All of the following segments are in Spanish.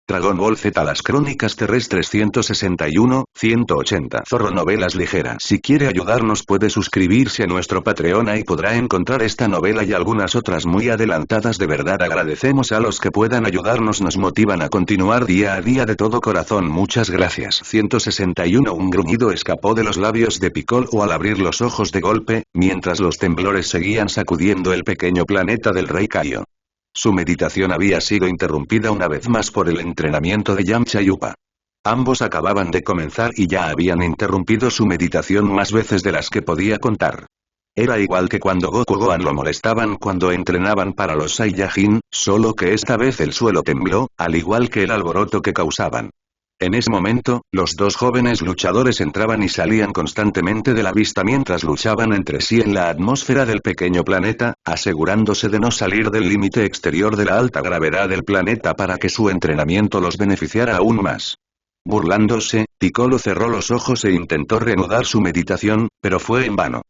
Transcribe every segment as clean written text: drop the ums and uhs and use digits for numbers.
Dragon Ball Z. Las Crónicas Terrestres 161, 180. Zorro Novelas Ligeras. Si quiere ayudarnos puede suscribirse a nuestro Patreon y podrá encontrar esta novela y algunas otras muy adelantadas. De verdad agradecemos a los que puedan ayudarnos, nos motivan a continuar día a día de todo corazón. Muchas gracias. 161. Un gruñido escapó de los labios de Piccolo al abrir los ojos de golpe, mientras los temblores seguían sacudiendo el pequeño planeta del Rey Kaio. Su meditación había sido interrumpida una vez más por el entrenamiento de Yamcha y Upa. Ambos acababan de comenzar y ya habían interrumpido su meditación más veces de las que podía contar. Era igual que cuando Goku y Gohan lo molestaban cuando entrenaban para los Saiyajin, solo que esta vez el suelo tembló, al igual que el alboroto que causaban. En ese momento, los dos jóvenes luchadores entraban y salían constantemente de la vista mientras luchaban entre sí en la atmósfera del pequeño planeta, asegurándose de no salir del límite exterior de la alta gravedad del planeta para que su entrenamiento los beneficiara aún más. Burlándose, Piccolo cerró los ojos e intentó reanudar su meditación, pero fue en vano.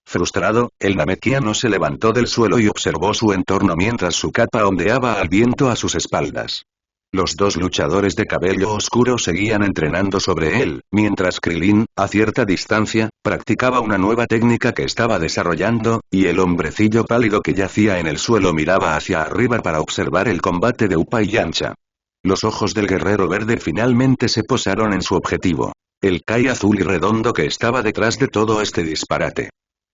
Frustrado, el Namekiano se levantó del suelo y observó su entorno mientras su capa ondeaba al viento a sus espaldas. Los dos luchadores de cabello oscuro seguían entrenando sobre él, mientras Krillin, a cierta distancia, practicaba una nueva técnica que estaba desarrollando, y el hombrecillo pálido que yacía en el suelo miraba hacia arriba para observar el combate de Upa y Yamcha. Los ojos del guerrero verde finalmente se posaron en su objetivo. El Kai azul y redondo que estaba detrás de todo este disparate.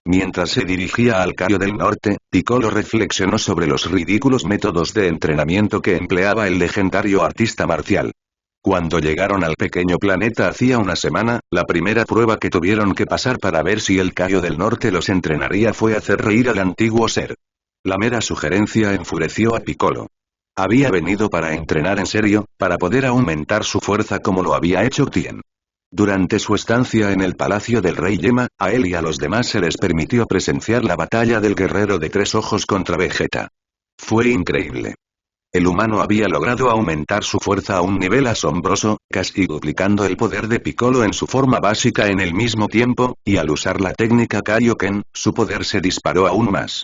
Mientras se dirigía al Kaio del Norte, Piccolo reflexionó sobre los ridículos métodos de entrenamiento que empleaba el legendario artista marcial. Cuando llegaron al pequeño planeta hacía una semana, la primera prueba que tuvieron que pasar para ver si el Kaio del Norte los entrenaría fue hacer reír al antiguo ser. La mera sugerencia enfureció a Piccolo. Había venido para entrenar en serio, para poder aumentar su fuerza como lo había hecho Tien. Durante su estancia en el palacio del Rey Yema, a él y a los demás se les permitió presenciar la batalla del guerrero de tres ojos contra Vegeta. Fue increíble. El humano había logrado aumentar su fuerza a un nivel asombroso, casi duplicando el poder de Piccolo en su forma básica en el mismo tiempo, y al usar la técnica Kaioken, su poder se disparó aún más.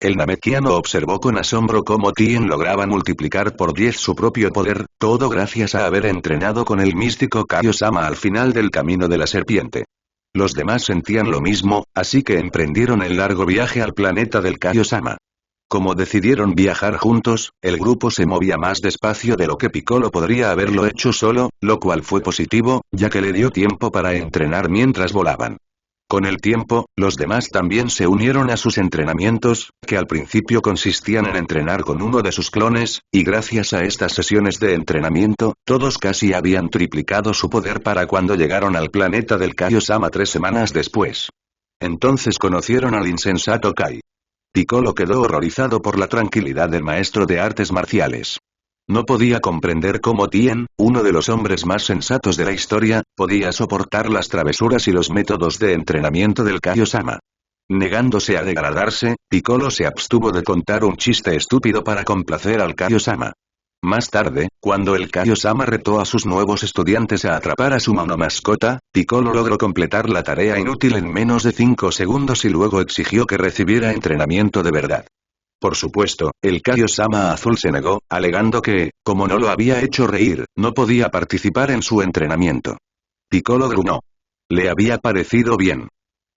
El Namekiano observó con asombro cómo Tien lograba multiplicar por 10 su propio poder, todo gracias a haber entrenado con el místico Kaio-sama al final del camino de la serpiente. Los demás sentían lo mismo, así que emprendieron el largo viaje al planeta del Kaio-sama. Como decidieron viajar juntos, el grupo se movía más despacio de lo que Piccolo podría haberlo hecho solo, lo cual fue positivo, ya que le dio tiempo para entrenar mientras volaban. Con el tiempo, los demás también se unieron a sus entrenamientos, que al principio consistían en entrenar con uno de sus clones, y gracias a estas sesiones de entrenamiento, todos casi habían triplicado su poder para cuando llegaron al planeta del Kaio-sama 3 semanas después. Entonces conocieron al insensato Kai. Piccolo quedó horrorizado por la tranquilidad del maestro de artes marciales. No podía comprender cómo Tien, uno de los hombres más sensatos de la historia, podía soportar las travesuras y los métodos de entrenamiento del Kaio-sama. Negándose a degradarse, Piccolo se abstuvo de contar un chiste estúpido para complacer al Kaio-sama. Más tarde, cuando el Kaio-sama retó a sus nuevos estudiantes a atrapar a su monomascota, Piccolo logró completar la tarea inútil en menos de 5 segundos y luego exigió que recibiera entrenamiento de verdad. Por supuesto, el Kaio-sama azul se negó, alegando que, como no lo había hecho reír, no podía participar en su entrenamiento. Piccolo gruñó. Le había parecido bien.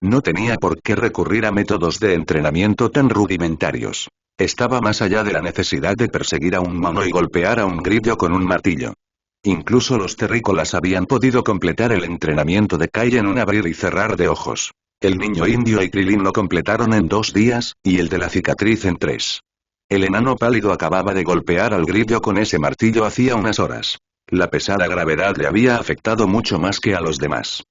No tenía por qué recurrir a métodos de entrenamiento tan rudimentarios. Estaba más allá de la necesidad de perseguir a un mono y golpear a un grillo con un martillo. Incluso los terrícolas habían podido completar el entrenamiento de Kai en un abrir y cerrar de ojos. El niño indio y Krillin lo completaron en 2 días, y el de la cicatriz en 3. El enano pálido acababa de golpear al grillo con ese martillo hacía unas horas. La pesada gravedad le había afectado mucho más que a los demás.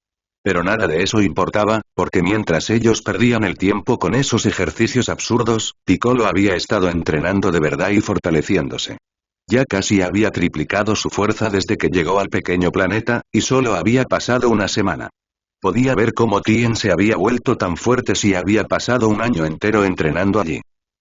Pero nada de eso importaba, porque mientras ellos perdían el tiempo con esos ejercicios absurdos, Piccolo había estado entrenando de verdad y fortaleciéndose. Ya casi había triplicado su fuerza desde que llegó al pequeño planeta, y solo había pasado una semana. Podía ver cómo Tien se había vuelto tan fuerte si había pasado un año entero entrenando allí.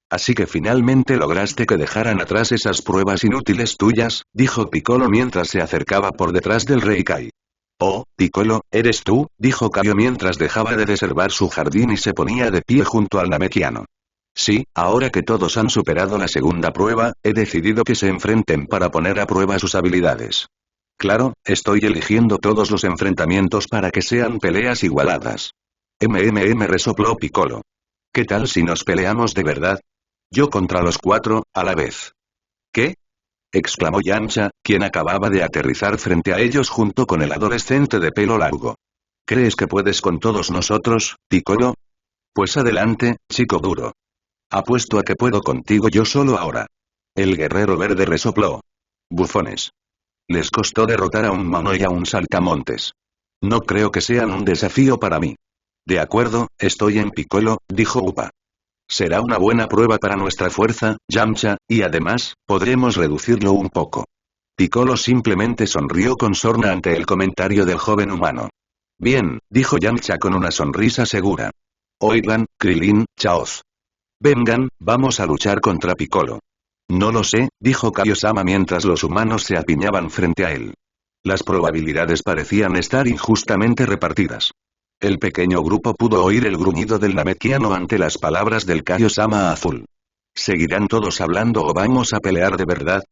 Así que finalmente lograste que dejaran atrás esas pruebas inútiles tuyas, dijo Piccolo mientras se acercaba por detrás del Rey Kai. Oh, Piccolo, ¿eres tú?, dijo Kaio mientras dejaba de deservar su jardín y se ponía de pie junto al Namekiano. Sí, ahora que todos han superado la segunda prueba, he decidido que se enfrenten para poner a prueba sus habilidades. Claro, estoy eligiendo todos los enfrentamientos para que sean peleas igualadas. Resopló Piccolo. ¿Qué tal si nos peleamos de verdad? Yo contra los 4, a la vez. ¿Qué? Exclamó Yamcha, quien acababa de aterrizar frente a ellos junto con el adolescente de pelo largo. ¿Crees que puedes con todos nosotros, Piccolo? Pues adelante, chico duro. Apuesto a que puedo contigo yo solo ahora. El guerrero verde resopló. Bufones. Les costó derrotar a un mono y a un saltamontes. No creo que sean un desafío para mí. De acuerdo, estoy en Piccolo, dijo Upa. Será una buena prueba para nuestra fuerza, Yamcha, y además, podremos reducirlo un poco. Piccolo simplemente sonrió con sorna ante el comentario del joven humano. Bien, dijo Yamcha con una sonrisa segura. Oigan, Krilin, Chaoz. Vengan, vamos a luchar contra Piccolo. No lo sé, dijo Kaiosama mientras los humanos se apiñaban frente a él. Las probabilidades parecían estar injustamente repartidas. El pequeño grupo pudo oír el gruñido del Namekiano ante las palabras del Kaiosama azul. ¿Seguirán todos hablando o vamos a pelear de verdad?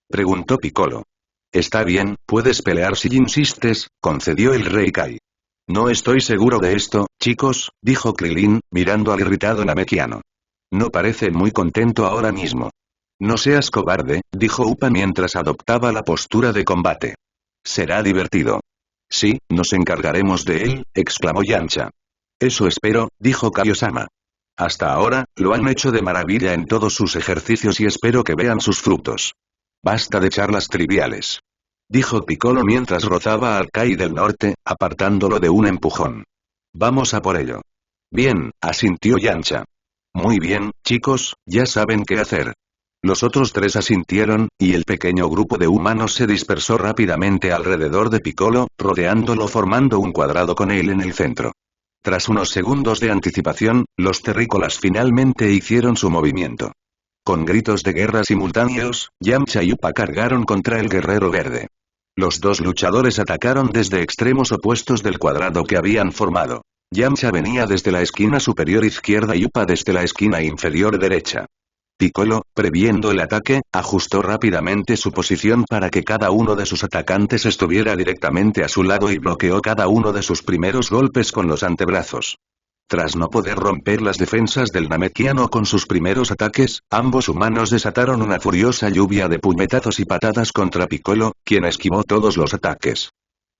Preguntó Piccolo. Está bien, puedes pelear si insistes, concedió el rey Kai. No estoy seguro de esto, chicos, dijo Krilin, mirando al irritado Namekiano. No parece muy contento ahora mismo. No seas cobarde, dijo Upa mientras adoptaba la postura de combate. Será divertido. Sí, nos encargaremos de él, exclamó Yamcha. Eso espero, dijo Kaiosama. Hasta ahora, lo han hecho de maravilla en todos sus ejercicios y espero que vean sus frutos. Basta de charlas triviales. Dijo Piccolo mientras rozaba al Kai del norte, apartándolo de un empujón. Vamos a por ello. Bien, asintió Yamcha. Muy bien, chicos, ya saben qué hacer. Los otros tres asintieron, y el pequeño grupo de humanos se dispersó rápidamente alrededor de Piccolo, rodeándolo formando un cuadrado con él en el centro. Tras unos segundos de anticipación, los terrícolas finalmente hicieron su movimiento. Con gritos de guerra simultáneos, Yamcha y Upa cargaron contra el guerrero verde. Los dos luchadores atacaron desde extremos opuestos del cuadrado que habían formado. Yamcha venía desde la esquina superior izquierda y Upa desde la esquina inferior derecha. Piccolo, previendo el ataque, ajustó rápidamente su posición para que cada uno de sus atacantes estuviera directamente a su lado y bloqueó cada uno de sus primeros golpes con los antebrazos. Tras no poder romper las defensas del Namekiano con sus primeros ataques, ambos humanos desataron una furiosa lluvia de puñetazos y patadas contra Piccolo, quien esquivó todos los ataques.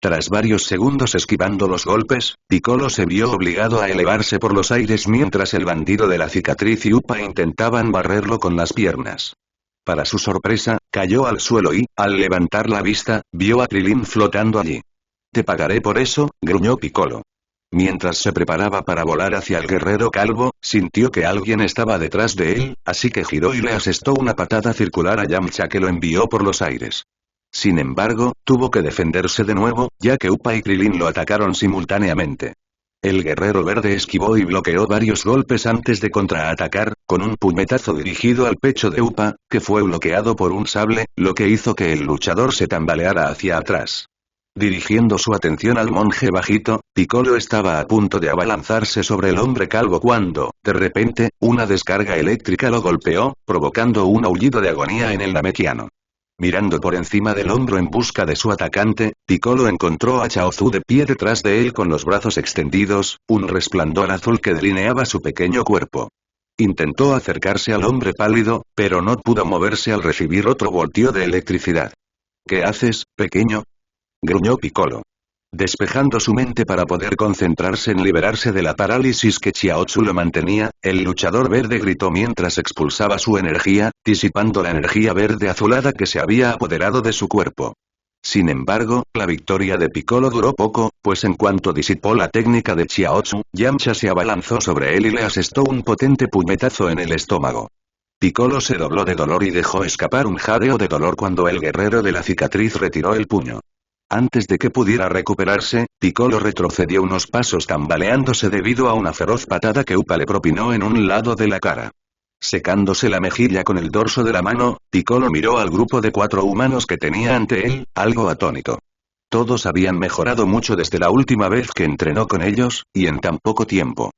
Tras varios segundos esquivando los golpes, Piccolo se vio obligado a elevarse por los aires mientras el bandido de la cicatriz y Upa intentaban barrerlo con las piernas. Para su sorpresa, cayó al suelo y, al levantar la vista, vio a Krilin flotando allí. «Te pagaré por eso», gruñó Piccolo. Mientras se preparaba para volar hacia el guerrero calvo, sintió que alguien estaba detrás de él, así que giró y le asestó una patada circular a Yamcha que lo envió por los aires. Sin embargo, tuvo que defenderse de nuevo, ya que Upa y Krilin lo atacaron simultáneamente. El guerrero verde esquivó y bloqueó varios golpes antes de contraatacar, con un puñetazo dirigido al pecho de Upa, que fue bloqueado por un sable, lo que hizo que el luchador se tambaleara hacia atrás. Dirigiendo su atención al monje bajito, Piccolo estaba a punto de abalanzarse sobre el hombre calvo cuando, de repente, una descarga eléctrica lo golpeó, provocando un aullido de agonía en el Namekiano. Mirando por encima del hombro en busca de su atacante, Piccolo encontró a Chaozu de pie detrás de él con los brazos extendidos, un resplandor azul que delineaba su pequeño cuerpo. Intentó acercarse al hombre pálido, pero no pudo moverse al recibir otro voltio de electricidad. ¿Qué haces, pequeño?, gruñó Piccolo. Despejando su mente para poder concentrarse en liberarse de la parálisis que Chiaotzu lo mantenía, el luchador verde gritó mientras expulsaba su energía, disipando la energía verde azulada que se había apoderado de su cuerpo. Sin embargo, la victoria de Piccolo duró poco, pues en cuanto disipó la técnica de Chiaotzu, Yamcha se abalanzó sobre él y le asestó un potente puñetazo en el estómago. Piccolo se dobló de dolor y dejó escapar un jadeo de dolor cuando el guerrero de la cicatriz retiró el puño. Antes de que pudiera recuperarse, Piccolo retrocedió unos pasos tambaleándose debido a una feroz patada que Upa le propinó en un lado de la cara. Secándose la mejilla con el dorso de la mano, Piccolo miró al grupo de 4 humanos que tenía ante él, algo atónito. Todos habían mejorado mucho desde la última vez que entrenó con ellos, y en tan poco tiempo.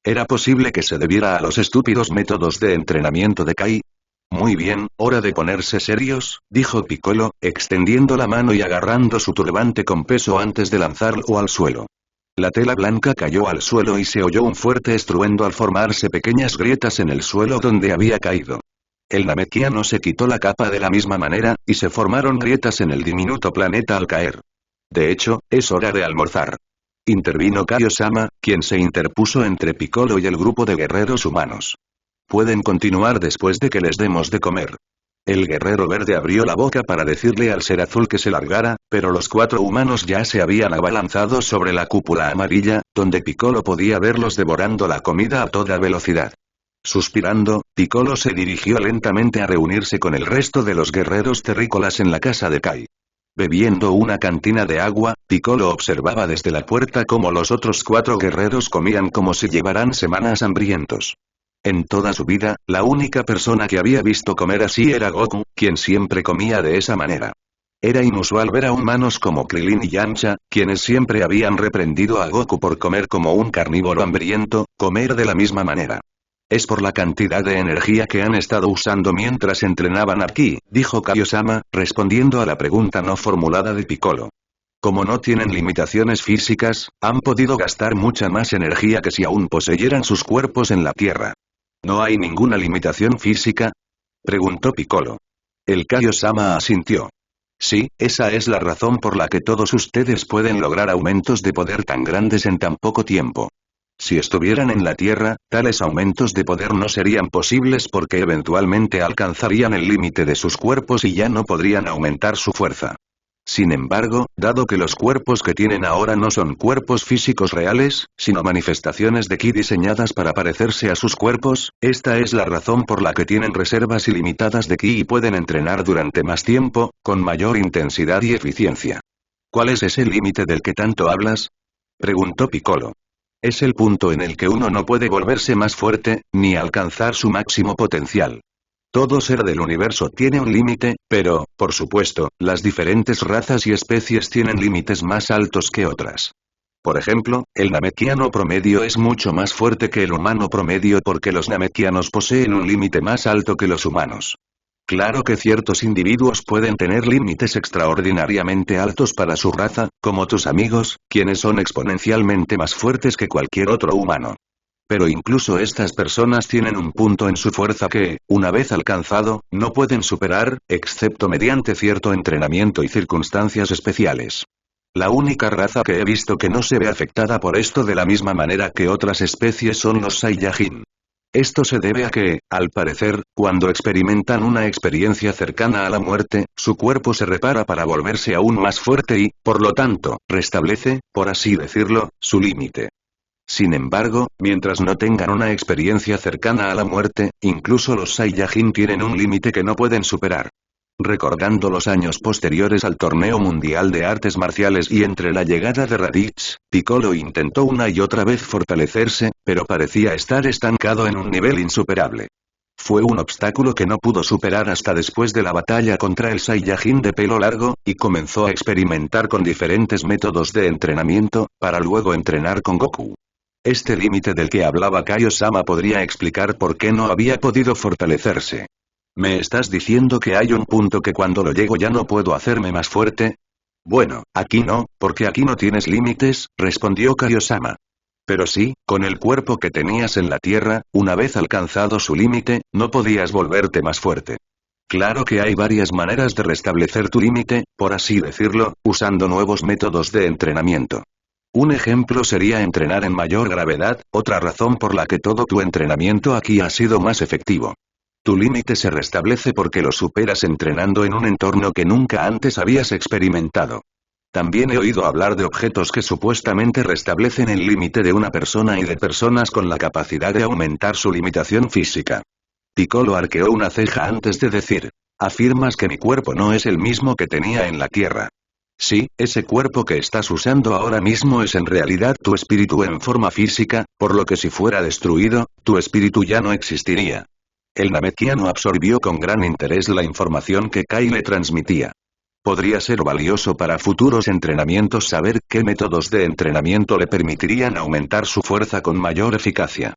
¿Era posible que se debiera a los estúpidos métodos de entrenamiento de Kai? Muy bien, hora de ponerse serios, dijo Piccolo, extendiendo la mano y agarrando su turbante con peso antes de lanzarlo al suelo. La tela blanca cayó al suelo y se oyó un fuerte estruendo al formarse pequeñas grietas en el suelo donde había caído. El Namekiano se quitó la capa de la misma manera, y se formaron grietas en el diminuto planeta al caer. De hecho, es hora de almorzar. Intervino Kaio-sama, quien se interpuso entre Piccolo y el grupo de guerreros humanos. Pueden continuar después de que les demos de comer. El guerrero verde abrió la boca para decirle al ser azul que se largara, pero los 4 humanos ya se habían abalanzado sobre la cúpula amarilla, donde Piccolo podía verlos devorando la comida a toda velocidad. Suspirando, Piccolo se dirigió lentamente a reunirse con el resto de los guerreros terrícolas en la casa de Kai. Bebiendo una cantina de agua, Piccolo observaba desde la puerta cómo los otros 4 guerreros comían como si llevaran semanas hambrientos. En toda su vida, la única persona que había visto comer así era Goku, quien siempre comía de esa manera. Era inusual ver a humanos como Krillin y Yamcha, quienes siempre habían reprendido a Goku por comer como un carnívoro hambriento, comer de la misma manera. Es por la cantidad de energía que han estado usando mientras entrenaban aquí, dijo Kaio-sama, respondiendo a la pregunta no formulada de Piccolo. Como no tienen limitaciones físicas, han podido gastar mucha más energía que si aún poseyeran sus cuerpos en la Tierra. ¿No hay ninguna limitación física? Preguntó Piccolo. El Kaio-sama asintió. Sí, esa es la razón por la que todos ustedes pueden lograr aumentos de poder tan grandes en tan poco tiempo. Si estuvieran en la Tierra, tales aumentos de poder no serían posibles porque eventualmente alcanzarían el límite de sus cuerpos y ya no podrían aumentar su fuerza. Sin embargo, dado que los cuerpos que tienen ahora no son cuerpos físicos reales, sino manifestaciones de ki diseñadas para parecerse a sus cuerpos, esta es la razón por la que tienen reservas ilimitadas de ki y pueden entrenar durante más tiempo, con mayor intensidad y eficiencia. ¿Cuál es ese límite del que tanto hablas? Preguntó Piccolo. Es el punto en el que uno no puede volverse más fuerte, ni alcanzar su máximo potencial. Todo ser del universo tiene un límite, pero, por supuesto, las diferentes razas y especies tienen límites más altos que otras. Por ejemplo, el Namekiano promedio es mucho más fuerte que el humano promedio porque los Namekianos poseen un límite más alto que los humanos. Claro que ciertos individuos pueden tener límites extraordinariamente altos para su raza, como tus amigos, quienes son exponencialmente más fuertes que cualquier otro humano. Pero incluso estas personas tienen un punto en su fuerza que, una vez alcanzado, no pueden superar, excepto mediante cierto entrenamiento y circunstancias especiales. La única raza que he visto que no se ve afectada por esto de la misma manera que otras especies son los Saiyajin. Esto se debe a que, al parecer, cuando experimentan una experiencia cercana a la muerte, su cuerpo se repara para volverse aún más fuerte y, por lo tanto, restablece, por así decirlo, su límite. Sin embargo, mientras no tengan una experiencia cercana a la muerte, incluso los Saiyajin tienen un límite que no pueden superar. Recordando los años posteriores al torneo mundial de artes marciales y entre la llegada de Raditz, Piccolo intentó una y otra vez fortalecerse, pero parecía estar estancado en un nivel insuperable. Fue un obstáculo que no pudo superar hasta después de la batalla contra el Saiyajin de pelo largo, y comenzó a experimentar con diferentes métodos de entrenamiento, para luego entrenar con Goku. Este límite del que hablaba Kaio-sama podría explicar por qué no había podido fortalecerse. ¿Me estás diciendo que hay un punto que cuando lo llego ya no puedo hacerme más fuerte? Bueno, aquí no, porque aquí no tienes límites, respondió Kaio-sama. Pero sí, con el cuerpo que tenías en la Tierra, una vez alcanzado su límite, no podías volverte más fuerte. Claro que hay varias maneras de restablecer tu límite, por así decirlo, usando nuevos métodos de entrenamiento. Un ejemplo sería entrenar en mayor gravedad, otra razón por la que todo tu entrenamiento aquí ha sido más efectivo. Tu límite se restablece porque lo superas entrenando en un entorno que nunca antes habías experimentado. También he oído hablar de objetos que supuestamente restablecen el límite de una persona y de personas con la capacidad de aumentar su limitación física. Piccolo arqueó una ceja antes de decir, afirmas que mi cuerpo no es el mismo que tenía en la Tierra. Sí, ese cuerpo que estás usando ahora mismo es en realidad tu espíritu en forma física, por lo que si fuera destruido, tu espíritu ya no existiría. El Namekiano absorbió con gran interés la información que Kai le transmitía. Podría ser valioso para futuros entrenamientos saber qué métodos de entrenamiento le permitirían aumentar su fuerza con mayor eficacia.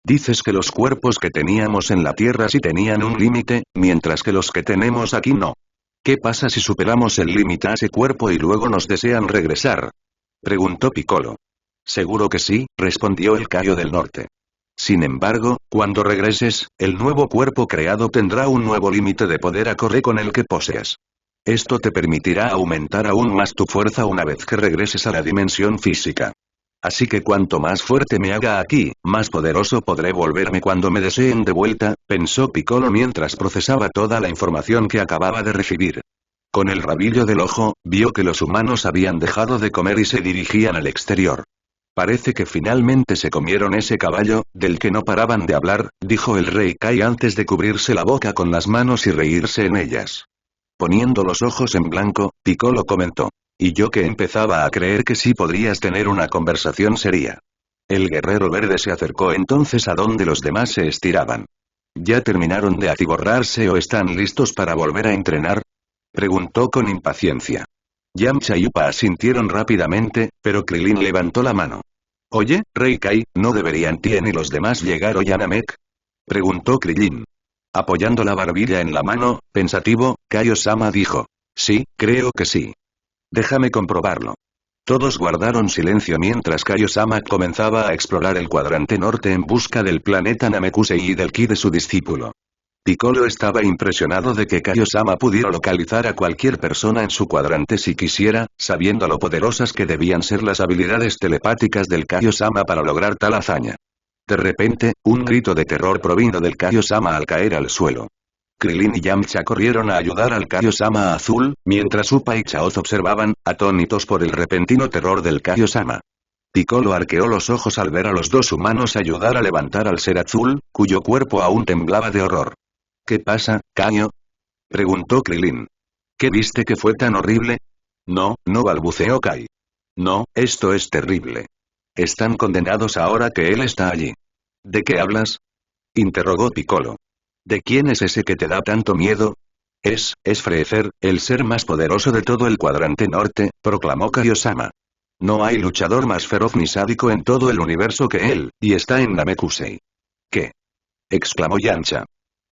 Dices que los cuerpos que teníamos en la Tierra sí tenían un límite, mientras que los que tenemos aquí no. ¿Qué pasa si superamos el límite a ese cuerpo y luego nos desean regresar? Preguntó Piccolo. Seguro que sí, respondió el Kaio del Norte. Sin embargo, cuando regreses, el nuevo cuerpo creado tendrá un nuevo límite de poder acorde con el que poseas. Esto te permitirá aumentar aún más tu fuerza una vez que regreses a la dimensión física. Así que cuanto más fuerte me haga aquí, más poderoso podré volverme cuando me deseen de vuelta, pensó Piccolo mientras procesaba toda la información que acababa de recibir. Con el rabillo del ojo, vio que los humanos habían dejado de comer y se dirigían al exterior. Parece que finalmente se comieron ese caballo, del que no paraban de hablar, dijo el rey Kai antes de cubrirse la boca con las manos y reírse en ellas. Poniendo los ojos en blanco, Piccolo comentó. Y yo que empezaba a creer que sí podrías tener una conversación seria. El guerrero verde se acercó entonces a donde los demás se estiraban. ¿Ya terminaron de atiborrarse o están listos para volver a entrenar? Preguntó con impaciencia. Yamcha y Upa asintieron rápidamente, pero Krilin levantó la mano. Oye, Rey Kai, ¿no deberían Tien y los demás llegar hoy a Namek? Preguntó Krilin. Apoyando la barbilla en la mano, pensativo, Kaio-sama dijo. Sí, creo que sí. Déjame comprobarlo. Todos guardaron silencio mientras Kaio-sama comenzaba a explorar el cuadrante norte en busca del planeta Namekusei y del ki de su discípulo. Piccolo estaba impresionado de que Kaio-sama pudiera localizar a cualquier persona en su cuadrante si quisiera, sabiendo lo poderosas que debían ser las habilidades telepáticas del Kaio-sama para lograr tal hazaña. De repente, un grito de terror provino del Kaio-sama al caer al suelo. Krilin y Yamcha corrieron a ayudar al Kaio-sama azul, mientras Upa y Chaoz observaban, atónitos por el repentino terror del Kaio-sama. Piccolo arqueó los ojos al ver a los dos humanos ayudar a levantar al ser azul, cuyo cuerpo aún temblaba de horror. ¿Qué pasa, Kaio? Preguntó Krilin. ¿Qué viste que fue tan horrible? No, no, balbuceó Kai. No, esto es terrible. Están condenados ahora que él está allí. ¿De qué hablas? Interrogó Piccolo. ¿De quién es ese que te da tanto miedo? Es Freezer, el ser más poderoso de todo el cuadrante norte, proclamó Kaio-sama. No hay luchador más feroz ni sádico en todo el universo que él, y está en Namekusei. ¿Qué? Exclamó Yamcha.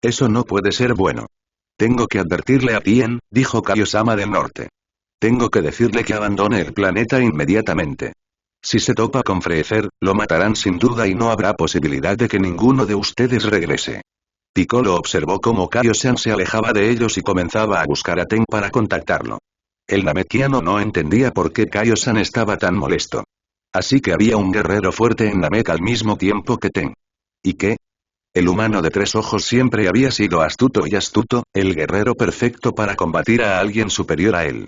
Eso no puede ser bueno. Tengo que advertirle a Tien, dijo Kaio-sama del norte. Tengo que decirle que abandone el planeta inmediatamente. Si se topa con Freezer, lo matarán sin duda y no habrá posibilidad de que ninguno de ustedes regrese. Piccolo observó cómo Kaio-san se alejaba de ellos y comenzaba a buscar a Ten para contactarlo. El Namekiano no entendía por qué Kaio-san estaba tan molesto. Así que había un guerrero fuerte en Namek al mismo tiempo que Ten. ¿Y qué? El humano de tres ojos siempre había sido astuto y astuto, el guerrero perfecto para combatir a alguien superior a él.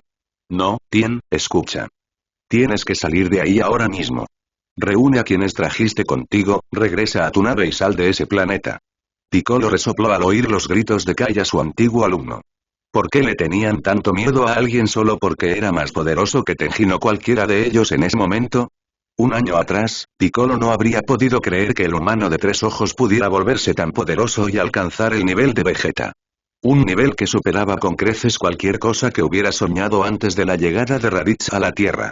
No, Tien, escucha. Tienes que salir de ahí ahora mismo. Reúne a quienes trajiste contigo, regresa a tu nave y sal de ese planeta. Piccolo resopló al oír los gritos de Kai a su antiguo alumno. ¿Por qué le tenían tanto miedo a alguien solo porque era más poderoso que Tenjin o cualquiera de ellos en ese momento? Un año atrás, Piccolo no habría podido creer que el humano de tres ojos pudiera volverse tan poderoso y alcanzar el nivel de Vegeta. Un nivel que superaba con creces cualquier cosa que hubiera soñado antes de la llegada de Raditz a la Tierra.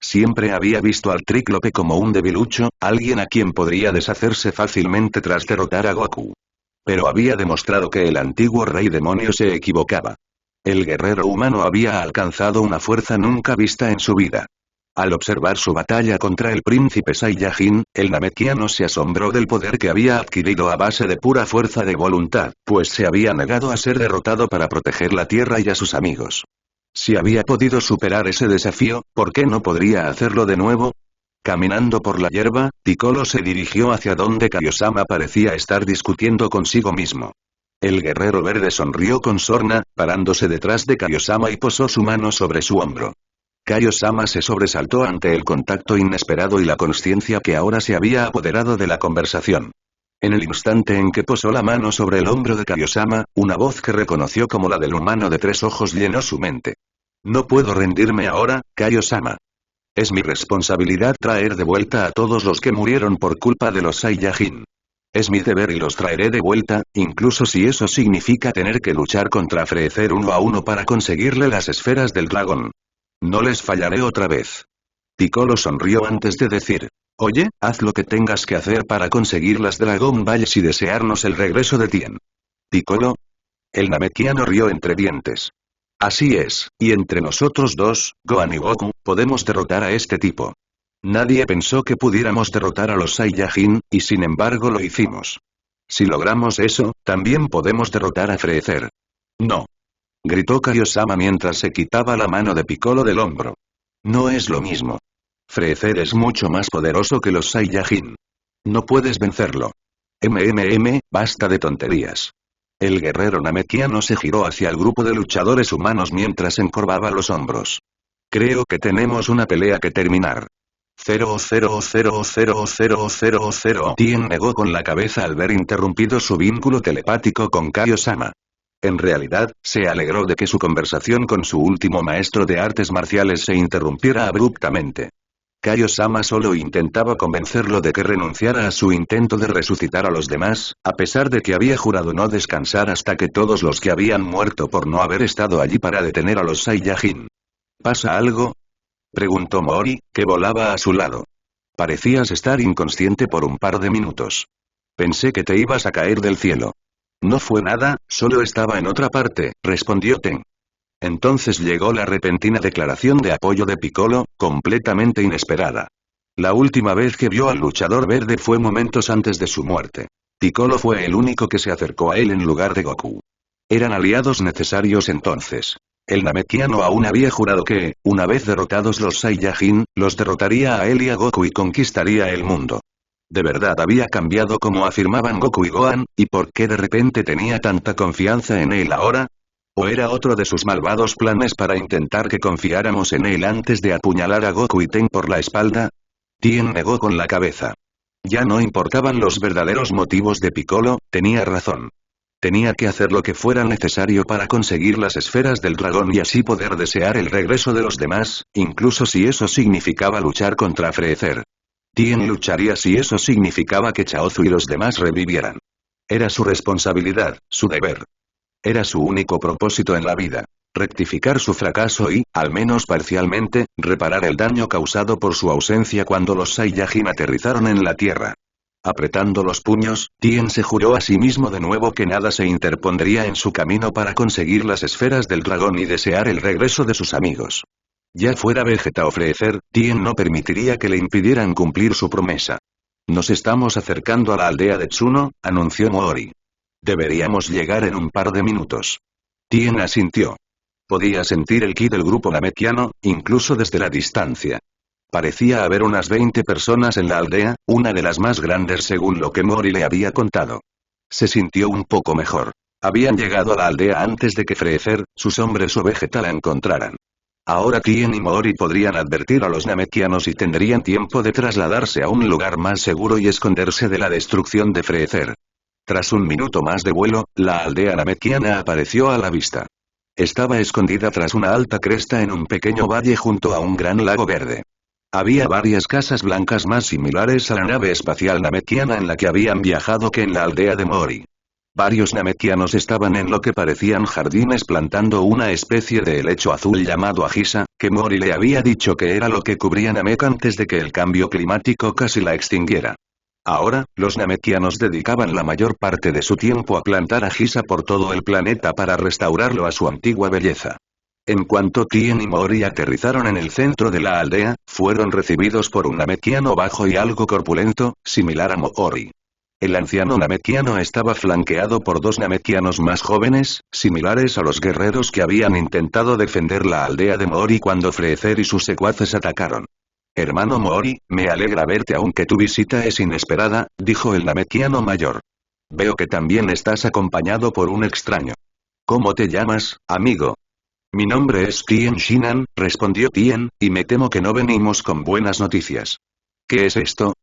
Siempre había visto al Tríclope como un debilucho, alguien a quien podría deshacerse fácilmente tras derrotar a Goku. Pero había demostrado que el antiguo rey demonio se equivocaba. El guerrero humano había alcanzado una fuerza nunca vista en su vida. Al observar su batalla contra el príncipe Saiyajin, el Namekiano se asombró del poder que había adquirido a base de pura fuerza de voluntad, pues se había negado a ser derrotado para proteger la tierra y a sus amigos. Si había podido superar ese desafío, ¿por qué no podría hacerlo de nuevo? Caminando por la hierba, Piccolo se dirigió hacia donde Kaio-sama parecía estar discutiendo consigo mismo. El guerrero verde sonrió con sorna, parándose detrás de Kaio-sama y posó su mano sobre su hombro. Kaio-sama se sobresaltó ante el contacto inesperado y la consciencia que ahora se había apoderado de la conversación. En el instante en que posó la mano sobre el hombro de Kaio-sama, una voz que reconoció como la del humano de tres ojos llenó su mente. No puedo rendirme ahora, Kaio-sama. Es mi responsabilidad traer de vuelta a todos los que murieron por culpa de los Saiyajin. Es mi deber y los traeré de vuelta, incluso si eso significa tener que luchar contra Freezer uno a uno para conseguirle las esferas del dragón. No les fallaré otra vez. Piccolo sonrió antes de decir. Oye, haz lo que tengas que hacer para conseguir las Dragon Balls y desearnos el regreso de Tien. ¿Piccolo? El Namekiano rió entre dientes. Así es, y entre nosotros dos, Gohan y Goku, podemos derrotar a este tipo. Nadie pensó que pudiéramos derrotar a los Saiyajin, y sin embargo lo hicimos. Si logramos eso, también podemos derrotar a Freezer. No. Gritó Kaiosama mientras se quitaba la mano de Piccolo del hombro. No es lo mismo. Freezer es mucho más poderoso que los Saiyajin. No puedes vencerlo. Basta de tonterías. El guerrero Namekiano se giró hacia el grupo de luchadores humanos mientras encorvaba los hombros. Creo que tenemos una pelea que terminar. 0000000. Tien negó con la cabeza al ver interrumpido su vínculo telepático con Kaiosama. En realidad, se alegró de que su conversación con su último maestro de artes marciales se interrumpiera abruptamente. Kaiosama solo intentaba convencerlo de que renunciara a su intento de resucitar a los demás, a pesar de que había jurado no descansar hasta que todos los que habían muerto por no haber estado allí para detener a los Saiyajin. ¿Pasa algo? Preguntó Mori, que volaba a su lado. Parecías estar inconsciente por un par de minutos. Pensé que te ibas a caer del cielo. No fue nada, solo estaba en otra parte, respondió Ten. Entonces llegó la repentina declaración de apoyo de Piccolo, completamente inesperada. La última vez que vio al luchador verde fue momentos antes de su muerte. Piccolo fue el único que se acercó a él en lugar de Goku. Eran aliados necesarios entonces. El Namekiano aún había jurado que, una vez derrotados los Saiyajin, los derrotaría a él y a Goku y conquistaría el mundo. ¿De verdad había cambiado como afirmaban Goku y Gohan, y por qué de repente tenía tanta confianza en él ahora? ¿O era otro de sus malvados planes para intentar que confiáramos en él antes de apuñalar a Goku y Ten por la espalda? Tien negó con la cabeza. Ya no importaban los verdaderos motivos de Piccolo, tenía razón. Tenía que hacer lo que fuera necesario para conseguir las esferas del dragón y así poder desear el regreso de los demás, incluso si eso significaba luchar contra Freezer. Tien lucharía si eso significaba que Chaozu y los demás revivieran. Era su responsabilidad, su deber. Era su único propósito en la vida. Rectificar su fracaso y, al menos parcialmente, reparar el daño causado por su ausencia cuando los Saiyajin aterrizaron en la Tierra. Apretando los puños, Tien se juró a sí mismo de nuevo que nada se interpondría en su camino para conseguir las esferas del dragón y desear el regreso de sus amigos. Ya fuera Vegeta o Freezer, Tien no permitiría que le impidieran cumplir su promesa. Nos estamos acercando a la aldea de Tsuno, anunció Mori. Deberíamos llegar en un par de minutos. Tien asintió. Podía sentir el ki del grupo Namekiano, incluso desde la distancia. Parecía haber unas 20 personas en la aldea, una de las más grandes según lo que Mori le había contado. Se sintió un poco mejor. Habían llegado a la aldea antes de que Freezer, sus hombres o Vegeta la encontraran. Ahora Tien y Mori podrían advertir a los Namekianos y tendrían tiempo de trasladarse a un lugar más seguro y esconderse de la destrucción de Freezer. Tras un minuto más de vuelo, la aldea namekiana apareció a la vista. Estaba escondida tras una alta cresta en un pequeño valle junto a un gran lago verde. Había varias casas blancas más similares a la nave espacial namekiana en la que habían viajado que en la aldea de Mori. Varios namekianos estaban en lo que parecían jardines plantando una especie de helecho azul llamado ajisa, que Mori le había dicho que era lo que cubría Namek antes de que el cambio climático casi la extinguiera. Ahora, los namekianos dedicaban la mayor parte de su tiempo a plantar ajisa por todo el planeta para restaurarlo a su antigua belleza. En cuanto Tien y Mori aterrizaron en el centro de la aldea, fueron recibidos por un namekiano bajo y algo corpulento, similar a Mori. El anciano namekiano estaba flanqueado por dos namekianos más jóvenes, similares a los guerreros que habían intentado defender la aldea de Mori cuando Freezer y sus secuaces atacaron. Hermano Mori, me alegra verte aunque tu visita es inesperada, dijo el namekiano mayor. Veo que también estás acompañado por un extraño. ¿Cómo te llamas, amigo? Mi nombre es Tien Shinan, respondió Tien, y me temo que no venimos con buenas noticias. ¿Qué es esto?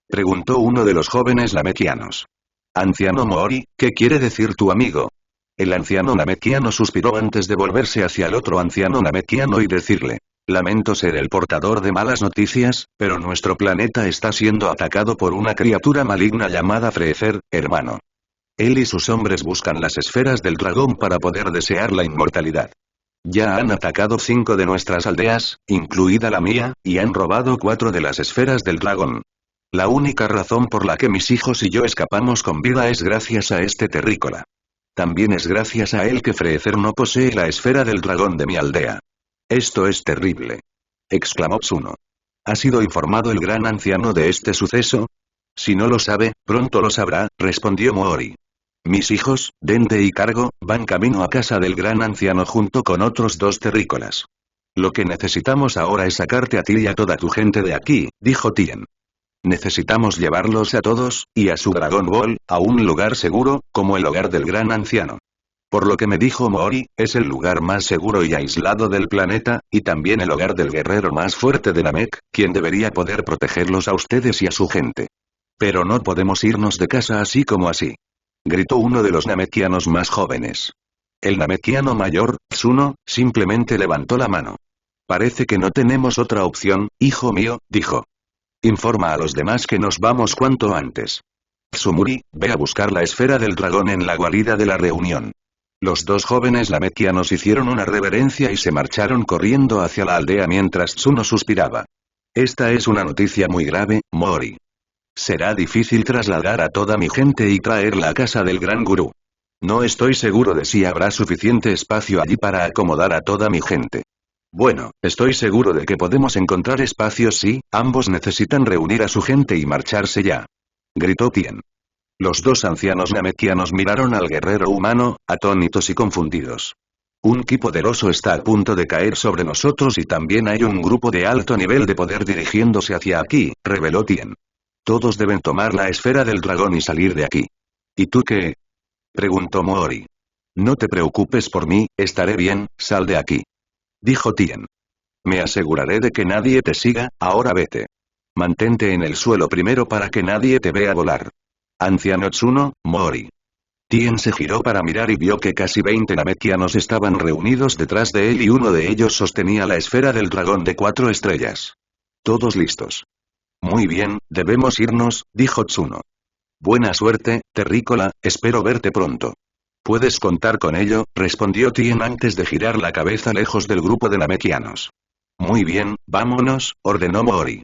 Preguntó uno de los jóvenes namekianos. Anciano Mori, ¿qué quiere decir tu amigo? El anciano namekiano suspiró antes de volverse hacia el otro anciano namekiano y decirle. Lamento ser el portador de malas noticias, pero nuestro planeta está siendo atacado por una criatura maligna llamada Freezer, hermano. Él y sus hombres buscan las esferas del dragón para poder desear la inmortalidad. Ya han atacado 5 de nuestras aldeas, incluida la mía, y han robado 4 de las esferas del dragón. La única razón por la que mis hijos y yo escapamos con vida es gracias a este terrícola. También es gracias a él que Freezer no posee la esfera del dragón de mi aldea. Esto es terrible, exclamó Tsuno. ¿Ha sido informado el gran anciano de este suceso? Si no lo sabe, pronto lo sabrá, respondió Moori. Mis hijos, Dende y Cargo, van camino a casa del gran anciano junto con otros 2 terrícolas. Lo que necesitamos ahora es sacarte a ti y a toda tu gente de aquí, dijo Tien. Necesitamos llevarlos a todos, y a su Dragon Ball, a un lugar seguro, como el hogar del gran anciano. Por lo que me dijo Moori, es el lugar más seguro y aislado del planeta, y también el hogar del guerrero más fuerte de Namek, quien debería poder protegerlos a ustedes y a su gente. Pero no podemos irnos de casa así como así, gritó uno de los namekianos más jóvenes. El namekiano mayor, Tsuno, simplemente levantó la mano. Parece que no tenemos otra opción, hijo mío, dijo. Informa a los demás que nos vamos cuanto antes. Tsumuri, ve a buscar la esfera del dragón en la guarida de la reunión. Los 2 jóvenes namekianos hicieron una reverencia y se marcharon corriendo hacia la aldea mientras Tsuno suspiraba. Esta es una noticia muy grave, Moori. Será difícil trasladar a toda mi gente y traerla a casa del gran gurú. No estoy seguro de si habrá suficiente espacio allí para acomodar a toda mi gente. Bueno, estoy seguro de que podemos encontrar espacio si, ambos necesitan reunir a su gente y marcharse ya, gritó Tien. Los 2 ancianos namekianos miraron al guerrero humano, atónitos y confundidos. Un ki poderoso está a punto de caer sobre nosotros y también hay un grupo de alto nivel de poder dirigiéndose hacia aquí, reveló Tien. Todos deben tomar la esfera del dragón y salir de aquí. ¿Y tú qué? Preguntó Moori. No te preocupes por mí, estaré bien, sal de aquí, dijo Tien. Me aseguraré de que nadie te siga, ahora vete. Mantente en el suelo primero para que nadie te vea volar. Anciano Tsuno, Moori. Tien se giró para mirar y vio que casi 20 namekianos estaban reunidos detrás de él y uno de ellos sostenía la esfera del dragón de 4 estrellas. Todos listos. Muy bien, debemos irnos, dijo Tsuno. Buena suerte, terrícola, espero verte pronto. Puedes contar con ello, respondió Tien antes de girar la cabeza lejos del grupo de namekianos. Muy bien, vámonos, ordenó Moori.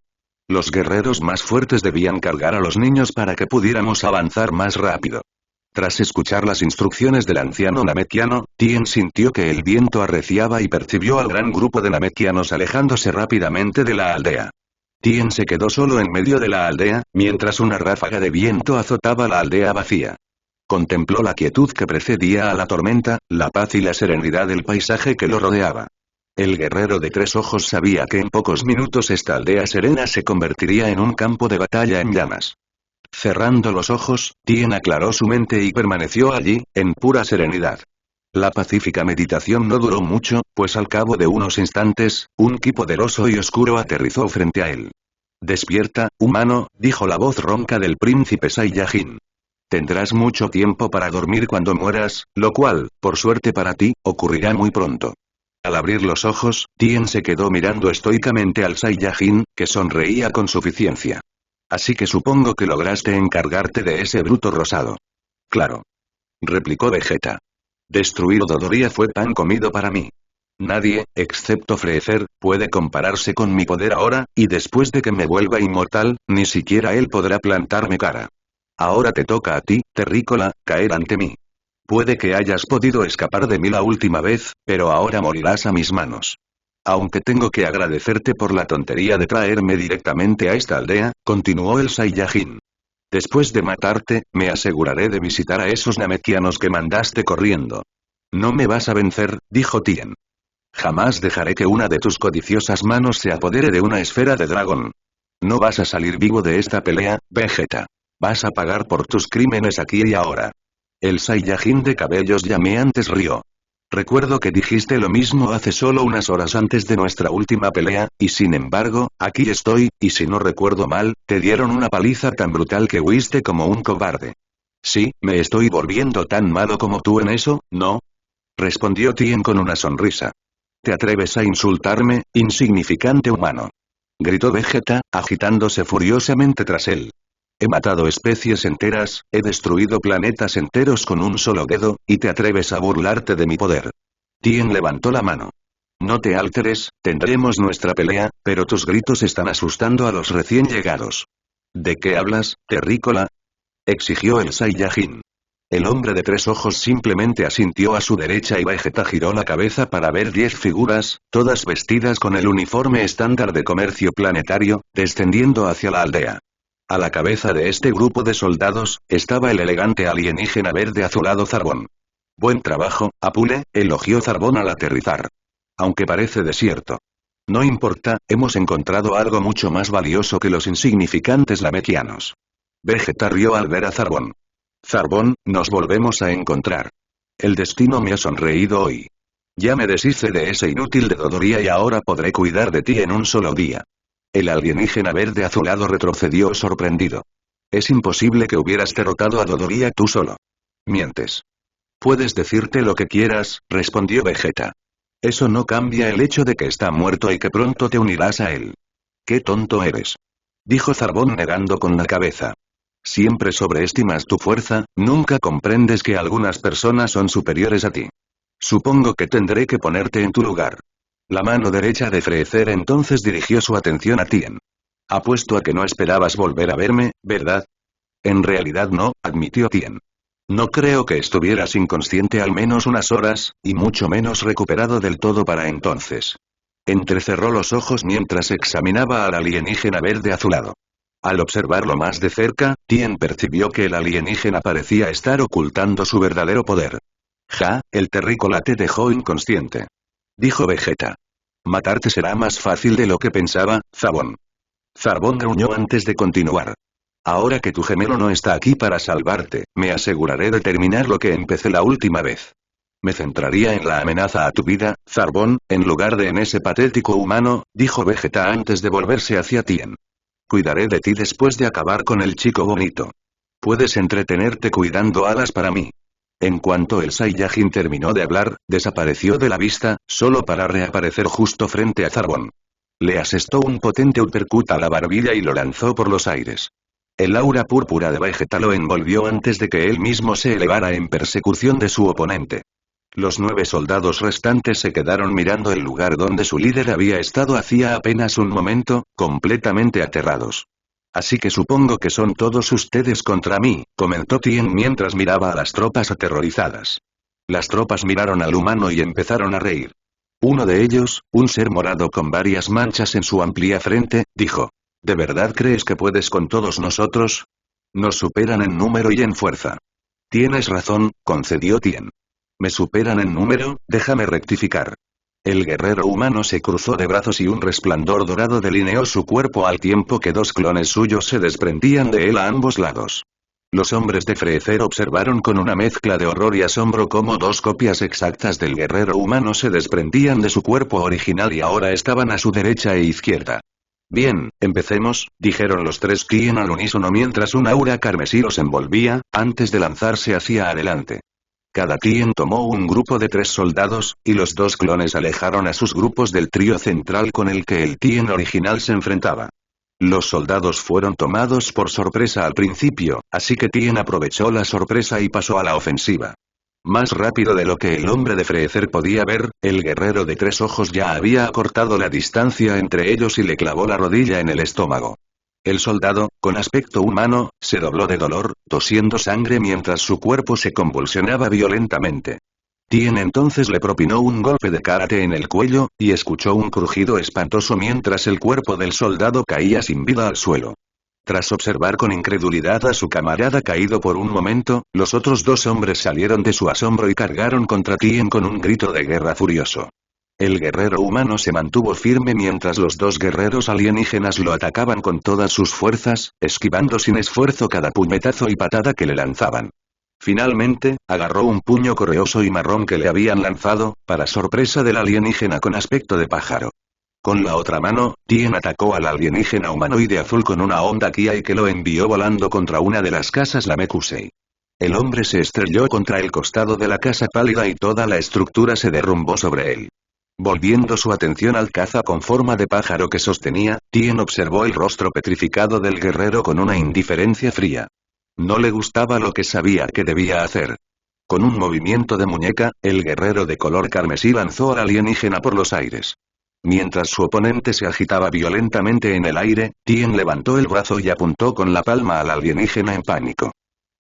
Los guerreros más fuertes debían cargar a los niños para que pudiéramos avanzar más rápido. Tras escuchar las instrucciones del anciano namekiano, Tien sintió que el viento arreciaba y percibió al gran grupo de namekianos alejándose rápidamente de la aldea. Tien se quedó solo en medio de la aldea, mientras una ráfaga de viento azotaba la aldea vacía. Contempló la quietud que precedía a la tormenta, la paz y la serenidad del paisaje que lo rodeaba. El guerrero de 3 ojos sabía que en pocos minutos esta aldea serena se convertiría en un campo de batalla en llamas. Cerrando los ojos, Tien aclaró su mente y permaneció allí, en pura serenidad. La pacífica meditación no duró mucho, pues al cabo de unos instantes, un ki poderoso y oscuro aterrizó frente a él. Despierta, humano, dijo la voz ronca del príncipe Saiyajin. Tendrás mucho tiempo para dormir cuando mueras, lo cual, por suerte para ti, ocurrirá muy pronto. Al abrir los ojos, Tien se quedó mirando estoicamente al Saiyajin, que sonreía con suficiencia. Así que supongo que lograste encargarte de ese bruto rosado. Claro, replicó Vegeta. Destruir Dodoria fue pan comido para mí. Nadie, excepto Freezer, puede compararse con mi poder ahora, y después de que me vuelva inmortal, ni siquiera él podrá plantarme cara. Ahora te toca a ti, terrícola, caer ante mí. Puede que hayas podido escapar de mí la última vez, pero ahora morirás a mis manos. Aunque tengo que agradecerte por la tontería de traerme directamente a esta aldea, continuó el Saiyajin. Después de matarte, me aseguraré de visitar a esos namekianos que mandaste corriendo. No me vas a vencer, dijo Tien. Jamás dejaré que una de tus codiciosas manos se apodere de una esfera de dragón. No vas a salir vivo de esta pelea, Vegeta. Vas a pagar por tus crímenes aquí y ahora. El Saiyajin de cabellos llameantes rió. Recuerdo que dijiste lo mismo hace solo unas horas antes de nuestra última pelea, y sin embargo, aquí estoy, y si no recuerdo mal, te dieron una paliza tan brutal que huiste como un cobarde. Sí, me estoy volviendo tan malo como tú en eso, ¿no? Respondió Tien con una sonrisa. ¿Te atreves a insultarme, insignificante humano? Gritó Vegeta, agitándose furiosamente tras él. He matado especies enteras, he destruido planetas enteros con un solo dedo, y te atreves a burlarte de mi poder. Tien levantó la mano. No te alteres, tendremos nuestra pelea, pero tus gritos están asustando a los recién llegados. ¿De qué hablas, terrícola? Exigió el Saiyajin. El hombre de tres ojos simplemente asintió a su derecha y Vegeta giró la cabeza para ver 10 figuras, todas vestidas con el uniforme estándar de comercio planetario, descendiendo hacia la aldea. A la cabeza de este grupo de soldados, estaba el elegante alienígena verde azulado Zarbón. Buen trabajo, Apule, elogió Zarbón al aterrizar. Aunque parece desierto. No importa, hemos encontrado algo mucho más valioso que los insignificantes Namekianos. Vegeta rió al ver a Zarbón. Zarbón, nos volvemos a encontrar. El destino me ha sonreído hoy. Ya me deshice de ese inútil de Dodoria y ahora podré cuidar de ti en un solo día. El alienígena verde azulado retrocedió sorprendido. Es imposible que hubieras derrotado a Dodoria tú solo. Mientes. Puedes decirte lo que quieras, respondió Vegeta. Eso no cambia el hecho de que está muerto y que pronto te unirás a él. ¡Qué tonto eres! Dijo Zarbón negando con la cabeza. Siempre sobreestimas tu fuerza, nunca comprendes que algunas personas son superiores a ti. Supongo que tendré que ponerte en tu lugar. La mano derecha de Freezer entonces dirigió su atención a Tien. Apuesto a que no esperabas volver a verme, ¿verdad? En realidad no, admitió Tien. No creo que estuvieras inconsciente al menos unas horas, y mucho menos recuperado del todo para entonces. Entrecerró los ojos mientras examinaba al alienígena verde azulado. Al observarlo más de cerca, Tien percibió que el alienígena parecía estar ocultando su verdadero poder. Ja, el terrícola te dejó inconsciente. Dijo Vegeta. Matarte será más fácil de lo que pensaba, Zabón. Zarbón gruñó antes de continuar. Ahora que tu gemelo no está aquí para salvarte, me aseguraré de terminar lo que empecé la última vez. Me centraría en la amenaza a tu vida, Zarbón, en lugar de en ese patético humano, dijo Vegeta antes de volverse hacia Tien. Cuidaré de ti después de acabar con el chico bonito. Puedes entretenerte cuidando alas para mí. En cuanto el Saiyajin terminó de hablar, desapareció de la vista, solo para reaparecer justo frente a Zarbón. Le asestó un potente uppercut a la barbilla y lo lanzó por los aires. El aura púrpura de Vegeta lo envolvió antes de que él mismo se elevara en persecución de su oponente. Los 9 soldados restantes se quedaron mirando el lugar donde su líder había estado hacía apenas un momento, completamente aterrados. Así que supongo que son todos ustedes contra mí, comentó Tien mientras miraba a las tropas aterrorizadas. Las tropas miraron al humano y empezaron a reír. Uno de ellos, un ser morado con varias manchas en su amplia frente, dijo. ¿De verdad crees que puedes con todos nosotros? Nos superan en número y en fuerza. Tienes razón, concedió Tien. ¿Me superan en número? Déjame rectificar. El guerrero humano se cruzó de brazos y un resplandor dorado delineó su cuerpo al tiempo que 2 clones suyos se desprendían de él a ambos lados. Los hombres de Freezer observaron con una mezcla de horror y asombro cómo 2 copias exactas del guerrero humano se desprendían de su cuerpo original y ahora estaban a su derecha e izquierda. Bien, empecemos, dijeron los 3 Tien al unísono mientras un aura carmesí los envolvía, antes de lanzarse hacia adelante. Cada Tien tomó un grupo de 3 soldados, y los 2 clones alejaron a sus grupos del trío central con el que el Tien original se enfrentaba. Los soldados fueron tomados por sorpresa al principio, así que Tien aprovechó la sorpresa y pasó a la ofensiva. Más rápido de lo que el hombre de Freezer podía ver, el guerrero de 3 ojos ya había acortado la distancia entre ellos y le clavó la rodilla en el estómago. El soldado, con aspecto humano, se dobló de dolor, tosiendo sangre mientras su cuerpo se convulsionaba violentamente. Tien entonces le propinó un golpe de karate en el cuello, y escuchó un crujido espantoso mientras el cuerpo del soldado caía sin vida al suelo. Tras observar con incredulidad a su camarada caído por un momento, los otros 2 hombres salieron de su asombro y cargaron contra Tien con un grito de guerra furioso. El guerrero humano se mantuvo firme mientras los 2 guerreros alienígenas lo atacaban con todas sus fuerzas, esquivando sin esfuerzo cada puñetazo y patada que le lanzaban. Finalmente, agarró un puño correoso y marrón que le habían lanzado, para sorpresa del alienígena con aspecto de pájaro. Con la otra mano, Tien atacó al alienígena humanoide azul con una onda Kiai que lo envió volando contra una de las casas Namekusei. El hombre se estrelló contra el costado de la casa pálida y toda la estructura se derrumbó sobre él. Volviendo su atención al caza con forma de pájaro que sostenía, Tien observó el rostro petrificado del guerrero con una indiferencia fría. No le gustaba lo que sabía que debía hacer. Con un movimiento de muñeca, el guerrero de color carmesí lanzó al alienígena por los aires. Mientras su oponente se agitaba violentamente en el aire, Tien levantó el brazo y apuntó con la palma al alienígena en pánico.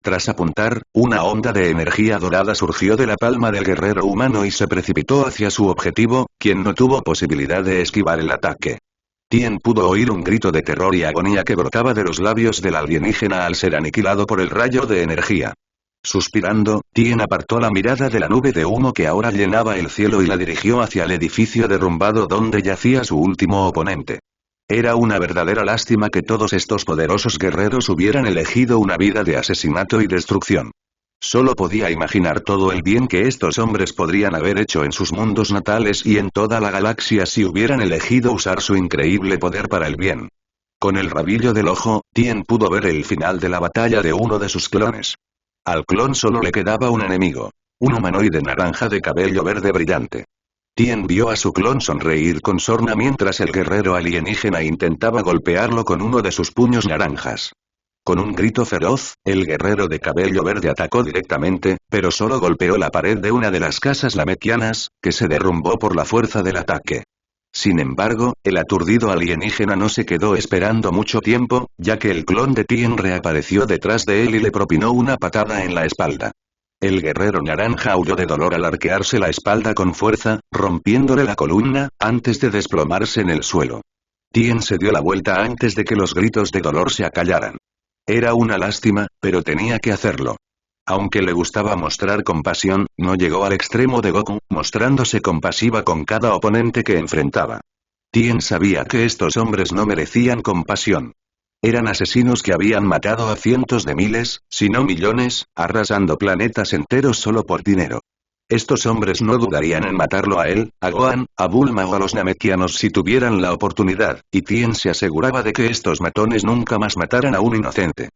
Tras apuntar, una onda de energía dorada surgió de la palma del guerrero humano y se precipitó hacia su objetivo, quien no tuvo posibilidad de esquivar el ataque. Tien pudo oír un grito de terror y agonía que brotaba de los labios del alienígena al ser aniquilado por el rayo de energía. Suspirando, Tien apartó la mirada de la nube de humo que ahora llenaba el cielo y la dirigió hacia el edificio derrumbado donde yacía su último oponente. Era una verdadera lástima que todos estos poderosos guerreros hubieran elegido una vida de asesinato y destrucción. Solo podía imaginar todo el bien que estos hombres podrían haber hecho en sus mundos natales y en toda la galaxia si hubieran elegido usar su increíble poder para el bien. Con el rabillo del ojo, Tien pudo ver el final de la batalla de uno de sus clones. Al clon solo le quedaba un enemigo. Un humanoide naranja de cabello verde brillante. Tien vio a su clon sonreír con sorna mientras el guerrero alienígena intentaba golpearlo con uno de sus puños naranjas. Con un grito feroz, el guerrero de cabello verde atacó directamente, pero solo golpeó la pared de una de las casas lamequianas, que se derrumbó por la fuerza del ataque. Sin embargo, el aturdido alienígena no se quedó esperando mucho tiempo, ya que el clon de Tien reapareció detrás de él y le propinó una patada en la espalda. El guerrero naranja aulló de dolor al arquearse la espalda con fuerza, rompiéndole la columna, antes de desplomarse en el suelo. Tien se dio la vuelta antes de que los gritos de dolor se acallaran. Era una lástima, pero tenía que hacerlo. Aunque le gustaba mostrar compasión, no llegó al extremo de Goku, mostrándose compasiva con cada oponente que enfrentaba. Tien sabía que estos hombres no merecían compasión. Eran asesinos que habían matado a cientos de miles, si no millones, arrasando planetas enteros solo por dinero. Estos hombres no dudarían en matarlo a él, a Gohan, a Bulma o a los namekianos si tuvieran la oportunidad, y Tien se aseguraba de que estos matones nunca más mataran a un inocente.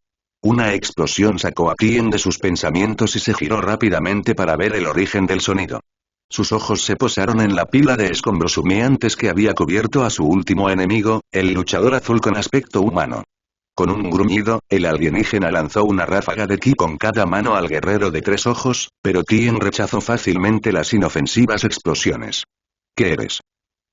Una explosión sacó a Tien de sus pensamientos y se giró rápidamente para ver el origen del sonido. Sus ojos se posaron en la pila de escombros humeantes que había cubierto a su último enemigo, el luchador azul con aspecto humano. Con un gruñido, el alienígena lanzó una ráfaga de ki con cada mano al guerrero de tres ojos, pero Tien rechazó fácilmente las inofensivas explosiones. ¿Qué eres?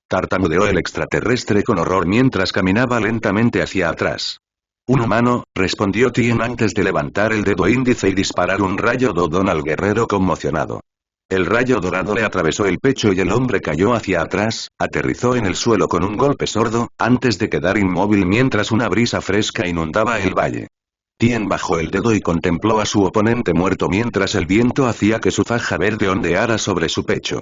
Tartamudeó el extraterrestre con horror mientras caminaba lentamente hacia atrás. Un humano, respondió Tien antes de levantar el dedo índice y disparar un rayo dodón al guerrero conmocionado. El rayo dorado le atravesó el pecho y el hombre cayó hacia atrás, aterrizó en el suelo con un golpe sordo, antes de quedar inmóvil mientras una brisa fresca inundaba el valle. Tien bajó el dedo y contempló a su oponente muerto mientras el viento hacía que su faja verde ondeara sobre su pecho.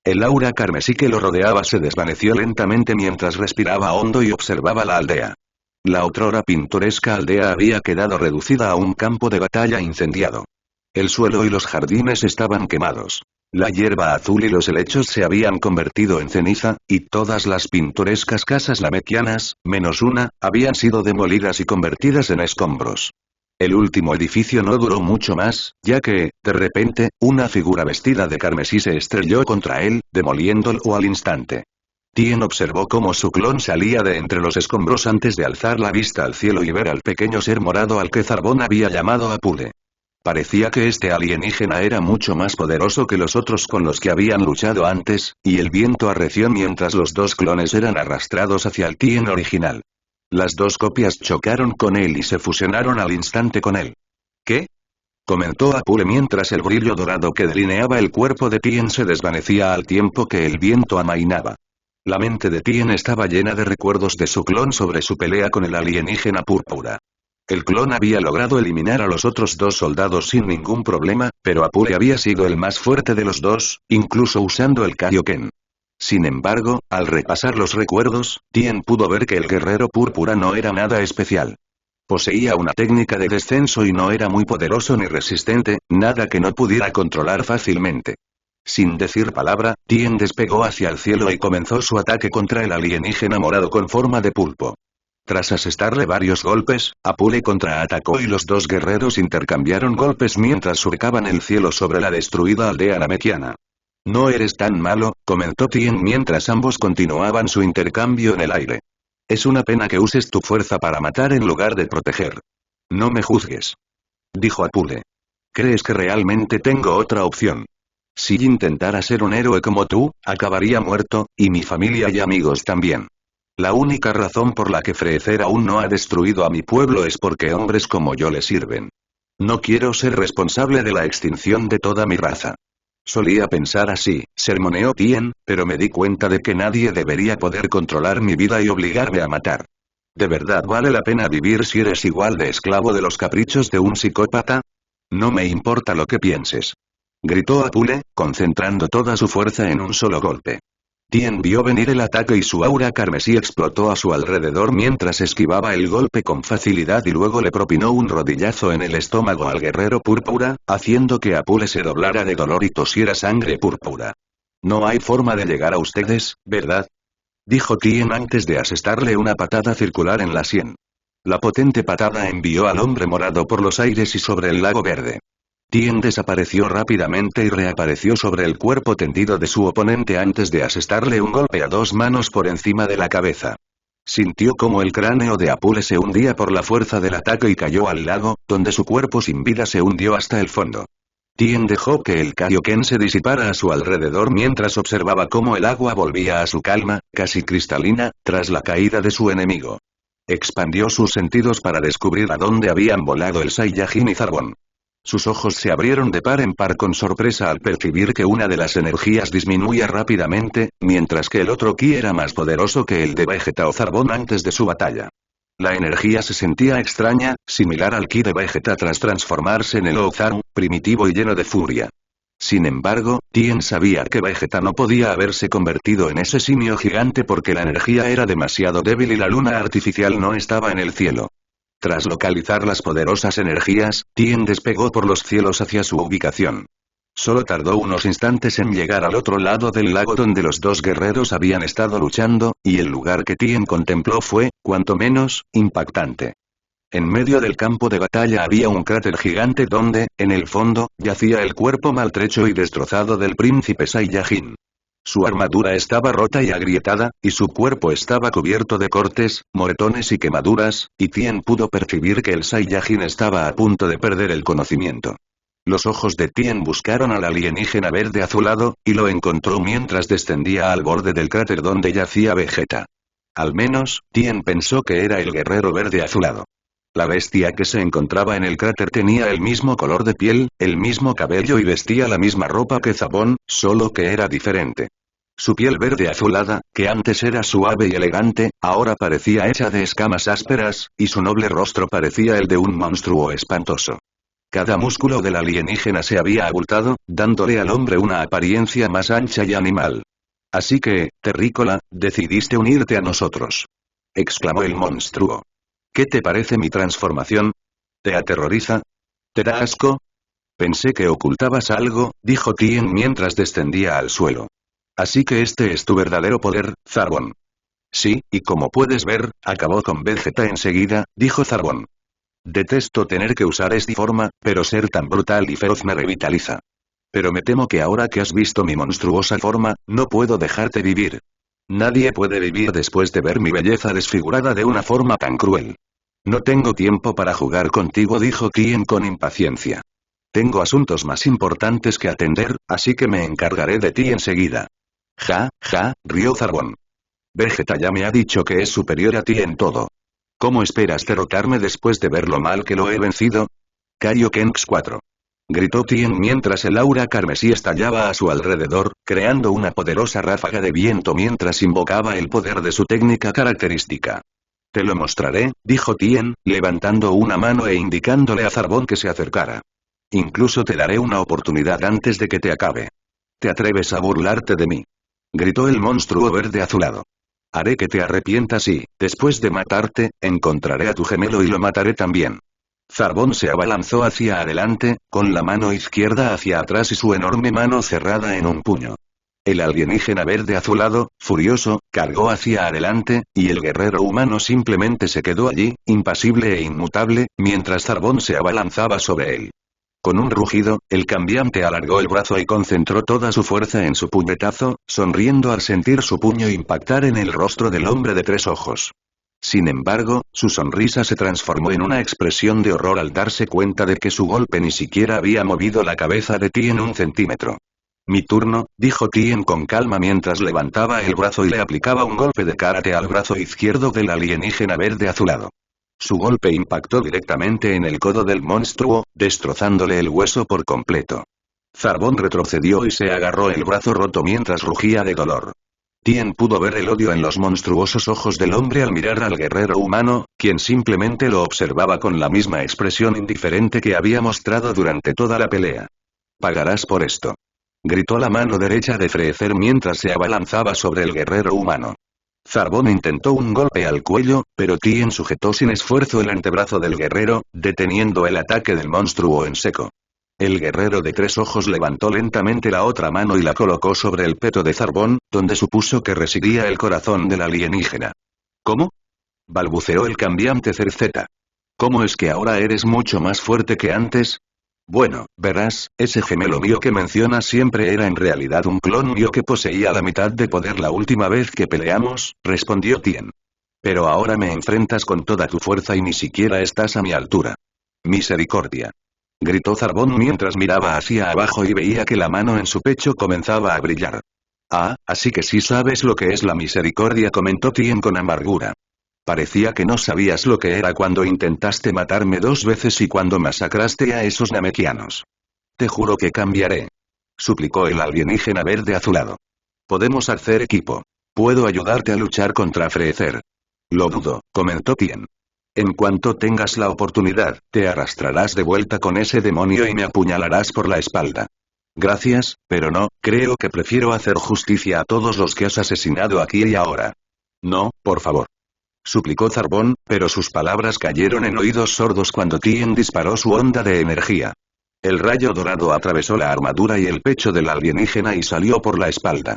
El aura carmesí que lo rodeaba se desvaneció lentamente mientras respiraba hondo y observaba la aldea. La otrora pintoresca aldea había quedado reducida a un campo de batalla incendiado. El suelo y los jardines estaban quemados. La hierba azul y los helechos se habían convertido en ceniza, y todas las pintorescas casas lamequianas, menos una, habían sido demolidas y convertidas en escombros. El último edificio no duró mucho más, ya que, de repente, una figura vestida de carmesí se estrelló contra él, demoliéndolo al instante. Tien observó cómo su clon salía de entre los escombros antes de alzar la vista al cielo y ver al pequeño ser morado al que Zarbon había llamado Apule. Parecía que este alienígena era mucho más poderoso que los otros con los que habían luchado antes, y el viento arreció mientras los dos clones eran arrastrados hacia el Tien original. Las dos copias chocaron con él y se fusionaron al instante con él. ¿Qué? Comentó Apule mientras el brillo dorado que delineaba el cuerpo de Tien se desvanecía al tiempo que el viento amainaba. La mente de Tien estaba llena de recuerdos de su clon sobre su pelea con el alienígena púrpura. El clon había logrado eliminar a los otros dos soldados sin ningún problema, pero Apule había sido el más fuerte de los dos, incluso usando el Kaioken. Sin embargo, al repasar los recuerdos, Tien pudo ver que el guerrero púrpura no era nada especial. Poseía una técnica de descenso y no era muy poderoso ni resistente, nada que no pudiera controlar fácilmente. Sin decir palabra, Tien despegó hacia el cielo y comenzó su ataque contra el alienígena morado con forma de pulpo. Tras asestarle varios golpes, Apule contraatacó y los dos guerreros intercambiaron golpes mientras surcaban el cielo sobre la destruida aldea namekiana. No eres tan malo, comentó Tien mientras ambos continuaban su intercambio en el aire. Es una pena que uses tu fuerza para matar en lugar de proteger. No me juzgues. Dijo Apule. ¿Crees que realmente tengo otra opción? Si intentara ser un héroe como tú, acabaría muerto, y mi familia y amigos también. La única razón por la que Freezer aún no ha destruido a mi pueblo es porque hombres como yo le sirven. No quiero ser responsable de la extinción de toda mi raza. Solía pensar así, sermoneó Tien, pero me di cuenta de que nadie debería poder controlar mi vida y obligarme a matar. ¿De verdad vale la pena vivir si eres igual de esclavo de los caprichos de un psicópata? No me importa lo que pienses. Gritó Apule, concentrando toda su fuerza en un solo golpe. Tien vio venir el ataque y su aura carmesí explotó a su alrededor mientras esquivaba el golpe con facilidad y luego le propinó un rodillazo en el estómago al guerrero púrpura, haciendo que Apule se doblara de dolor y tosiera sangre púrpura. No hay forma de llegar a ustedes, ¿verdad? Dijo Tien antes de asestarle una patada circular en la sien. La potente patada envió al hombre morado por los aires y sobre el lago verde. Tien desapareció rápidamente y reapareció sobre el cuerpo tendido de su oponente antes de asestarle un golpe a dos manos por encima de la cabeza. Sintió como el cráneo de Apule se hundía por la fuerza del ataque y cayó al lago, donde su cuerpo sin vida se hundió hasta el fondo. Tien dejó que el Kaioken se disipara a su alrededor mientras observaba cómo el agua volvía a su calma, casi cristalina, tras la caída de su enemigo. Expandió sus sentidos para descubrir a dónde habían volado el Saiyajin y Zarbon. Sus ojos se abrieron de par en par con sorpresa al percibir que una de las energías disminuía rápidamente, mientras que el otro ki era más poderoso que el de Vegeta o Zarbon antes de su batalla. La energía se sentía extraña, similar al ki de Vegeta tras transformarse en el Ozaru, primitivo y lleno de furia. Sin embargo, Tien sabía que Vegeta no podía haberse convertido en ese simio gigante porque la energía era demasiado débil y la luna artificial no estaba en el cielo. Tras localizar las poderosas energías, Tien despegó por los cielos hacia su ubicación. Solo tardó unos instantes en llegar al otro lado del lago donde los dos guerreros habían estado luchando, y el lugar que Tien contempló fue, cuanto menos, impactante. En medio del campo de batalla había un cráter gigante donde, en el fondo, yacía el cuerpo maltrecho y destrozado del príncipe Saiyajin. Su armadura estaba rota y agrietada, y su cuerpo estaba cubierto de cortes, moretones y quemaduras, y Tien pudo percibir que el Saiyajin estaba a punto de perder el conocimiento. Los ojos de Tien buscaron al alienígena verde azulado, y lo encontró mientras descendía al borde del cráter donde yacía Vegeta. Al menos, Tien pensó que era el guerrero verde azulado. La bestia que se encontraba en el cráter tenía el mismo color de piel, el mismo cabello y vestía la misma ropa que Zabón, solo que era diferente. Su piel verde azulada, que antes era suave y elegante, ahora parecía hecha de escamas ásperas, y su noble rostro parecía el de un monstruo espantoso. Cada músculo del alienígena se había abultado, dándole al hombre una apariencia más ancha y animal. Así que, terrícola, decidiste unirte a nosotros. Exclamó el monstruo. ¿Qué te parece mi transformación? ¿Te aterroriza? ¿Te da asco? Pensé que ocultabas algo, dijo Tien mientras descendía al suelo. Así que este es tu verdadero poder, Zarbon. Sí, y como puedes ver, acabó con Vegeta enseguida, dijo Zarbon. Detesto tener que usar esta forma, pero ser tan brutal y feroz me revitaliza. Pero me temo que ahora que has visto mi monstruosa forma, no puedo dejarte vivir. Nadie puede vivir después de ver mi belleza desfigurada de una forma tan cruel. No tengo tiempo para jugar contigo, dijo Tien con impaciencia. Tengo asuntos más importantes que atender, así que me encargaré de ti enseguida. Ja, rió Zarbon. Vegeta ya me ha dicho que es superior a ti en todo. ¿Cómo esperas derrotarme después de ver lo mal que lo he vencido? Kaioken X4. Gritó Tien mientras el aura carmesí estallaba a su alrededor, creando una poderosa ráfaga de viento mientras invocaba el poder de su técnica característica. Te lo mostraré, dijo Tien, levantando una mano e indicándole a Zarbon que se acercara. Incluso te daré una oportunidad antes de que te acabe. ¿Te atreves a burlarte de mí? Gritó el monstruo verde azulado. Haré que te arrepientas y, después de matarte, encontraré a tu gemelo y lo mataré también. Zarbon se abalanzó hacia adelante, con la mano izquierda hacia atrás y su enorme mano cerrada en un puño. El alienígena verde azulado, furioso, cargó hacia adelante, y el guerrero humano simplemente se quedó allí, impasible e inmutable, mientras Zarbon se abalanzaba sobre él. Con un rugido, el cambiante alargó el brazo y concentró toda su fuerza en su puñetazo, sonriendo al sentir su puño impactar en el rostro del hombre de 3 ojos. Sin embargo, su sonrisa se transformó en una expresión de horror al darse cuenta de que su golpe ni siquiera había movido la cabeza de Tien 1 centímetro. Mi turno, dijo Tien con calma mientras levantaba el brazo y le aplicaba un golpe de karate al brazo izquierdo del alienígena verde azulado. Su golpe impactó directamente en el codo del monstruo, destrozándole el hueso por completo. Zarbón retrocedió y se agarró el brazo roto mientras rugía de dolor. Tien pudo ver el odio en los monstruosos ojos del hombre al mirar al guerrero humano, quien simplemente lo observaba con la misma expresión indiferente que había mostrado durante toda la pelea. «Pagarás por esto», gritó la mano derecha de Freezer mientras se abalanzaba sobre el guerrero humano. Zarbón intentó un golpe al cuello, pero Tien sujetó sin esfuerzo el antebrazo del guerrero, deteniendo el ataque del monstruo en seco. El guerrero de 3 ojos levantó lentamente la otra mano y la colocó sobre el peto de Zarbón, donde supuso que residía el corazón del alienígena. ¿Cómo?, balbuceó el cambiante Cerceta. ¿Cómo es que ahora eres mucho más fuerte que antes? Bueno, verás, ese gemelo mío que mencionas siempre era en realidad un clon mío que poseía la mitad de poder la última vez que peleamos, respondió Tien. Pero ahora me enfrentas con toda tu fuerza y ni siquiera estás a mi altura. Misericordia, gritó Zarbón mientras miraba hacia abajo y veía que la mano en su pecho comenzaba a brillar. Ah, así que sí sabes lo que es la misericordia, comentó Tien con amargura. Parecía que no sabías lo que era cuando intentaste matarme 2 veces y cuando masacraste a esos namekianos. Te juro que cambiaré, suplicó el alienígena verde azulado. Podemos hacer equipo. Puedo ayudarte a luchar contra Freezer. Lo dudo, comentó Tien. En cuanto tengas la oportunidad, te arrastrarás de vuelta con ese demonio y me apuñalarás por la espalda. Gracias, pero no, creo que prefiero hacer justicia a todos los que has asesinado aquí y ahora. No, por favor, suplicó Zarbón, pero sus palabras cayeron en oídos sordos cuando Tien disparó su onda de energía. El rayo dorado atravesó la armadura y el pecho del alienígena y salió por la espalda.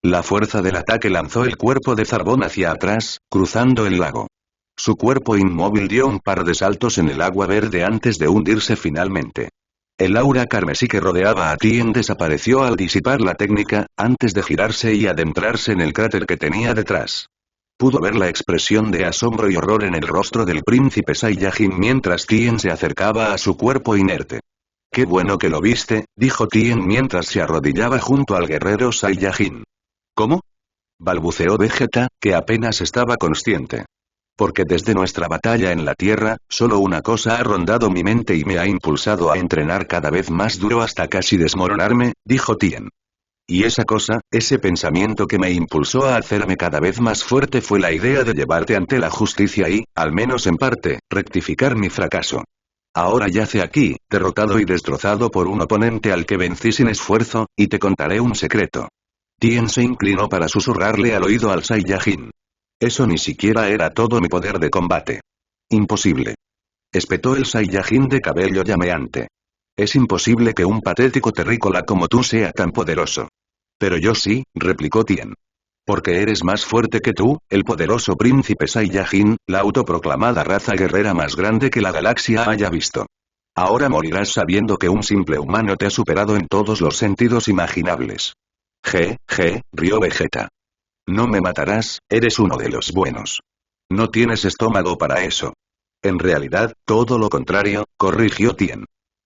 La fuerza del ataque lanzó el cuerpo de Zarbón hacia atrás, cruzando el lago. Su cuerpo inmóvil dio un par de saltos en el agua verde antes de hundirse finalmente. El aura carmesí que rodeaba a Tien desapareció al disipar la técnica, antes de girarse y adentrarse en el cráter que tenía detrás. Pudo ver la expresión de asombro y horror en el rostro del príncipe Saiyajin mientras Tien se acercaba a su cuerpo inerte. «Qué bueno que lo viste», dijo Tien mientras se arrodillaba junto al guerrero Saiyajin. «¿Cómo?», balbuceó Vegeta, que apenas estaba consciente. «Porque desde nuestra batalla en la Tierra, solo una cosa ha rondado mi mente y me ha impulsado a entrenar cada vez más duro hasta casi desmoronarme», dijo Tien. «Y esa cosa, ese pensamiento que me impulsó a hacerme cada vez más fuerte fue la idea de llevarte ante la justicia y, al menos en parte, rectificar mi fracaso. Ahora yace aquí, derrotado y destrozado por un oponente al que vencí sin esfuerzo, y te contaré un secreto». Tien se inclinó para susurrarle al oído al Saiyajin. «Eso ni siquiera era todo mi poder de combate». «Imposible», espetó el Saiyajin de cabello llameante. «Es imposible que un patético terrícola como tú sea tan poderoso». «Pero yo sí», replicó Tien. «Porque eres más fuerte que tú, el poderoso príncipe Saiyajin, la autoproclamada raza guerrera más grande que la galaxia haya visto. Ahora morirás sabiendo que un simple humano te ha superado en todos los sentidos imaginables». Rió Vegeta. «No me matarás, eres uno de los buenos. No tienes estómago para eso». «En realidad, todo lo contrario», corrigió Tien.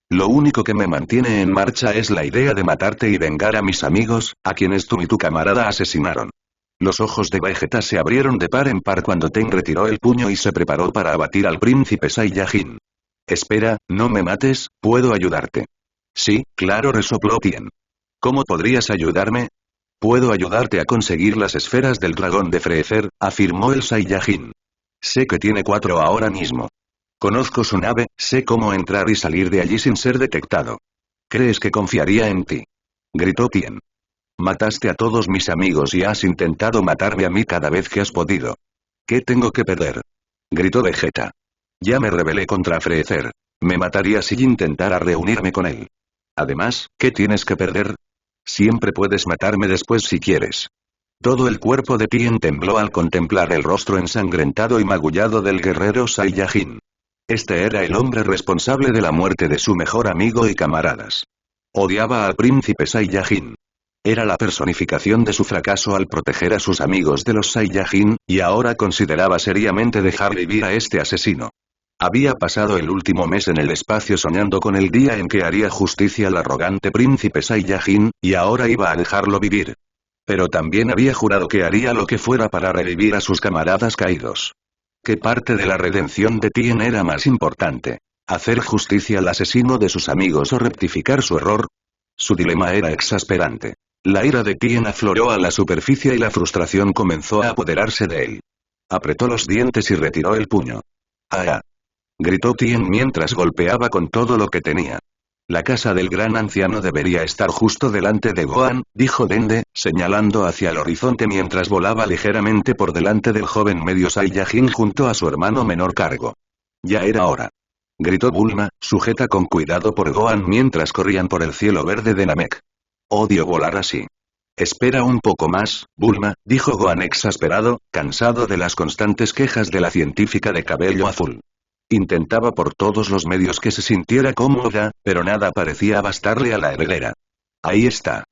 «Lo único que me mantiene en marcha es la idea de matarte y vengar a mis amigos, a quienes tú y tu camarada asesinaron». Los ojos de Vegeta se abrieron de par en par cuando Ten retiró el puño y se preparó para abatir al príncipe Saiyajin. «Espera, no me mates, puedo ayudarte». «Sí, claro», resopló Tien. «¿Cómo podrías ayudarme?» «Puedo ayudarte a conseguir las esferas del dragón de Freezer», afirmó el Saiyajin. «Sé que tiene 4 ahora mismo. Conozco su nave, sé cómo entrar y salir de allí sin ser detectado». «¿Crees que confiaría en ti?», gritó Tien. «Mataste a todos mis amigos y has intentado matarme a mí cada vez que has podido. ¿Qué tengo que perder?», gritó Vegeta. «Ya me rebelé contra Freezer. Me mataría si intentara reunirme con él. Además, ¿qué tienes que perder? Siempre puedes matarme después si quieres». Todo el cuerpo de Tien tembló al contemplar el rostro ensangrentado y magullado del guerrero Saiyajin. Este era el hombre responsable de la muerte de su mejor amigo y camaradas. Odiaba al príncipe Saiyajin. Era la personificación de su fracaso al proteger a sus amigos de los Saiyajin, y ahora consideraba seriamente dejar vivir a este asesino. Había pasado el último mes en el espacio soñando con el día en que haría justicia al arrogante príncipe Saiyajin, y ahora iba a dejarlo vivir. Pero también había jurado que haría lo que fuera para revivir a sus camaradas caídos. ¿Qué parte de la redención de Tien era más importante? ¿Hacer justicia al asesino de sus amigos o rectificar su error? Su dilema era exasperante. La ira de Tien afloró a la superficie y la frustración comenzó a apoderarse de él. Apretó los dientes y retiró el puño. ¡Ah! Gritó Tien mientras golpeaba con todo lo que tenía. La casa del gran anciano debería estar justo delante de Gohan, dijo Dende, señalando hacia el horizonte mientras volaba ligeramente por delante del joven medio Saiyajin junto a su hermano menor Cargo. Ya era hora. Gritó Bulma, sujeta con cuidado por Gohan mientras corrían por el cielo verde de Namek. Odio volar así. Espera un poco más, Bulma, dijo Gohan exasperado, cansado de las constantes quejas de la científica de cabello azul. Intentaba por todos los medios que se sintiera cómoda, pero nada parecía bastarle a la heredera. Ahí está.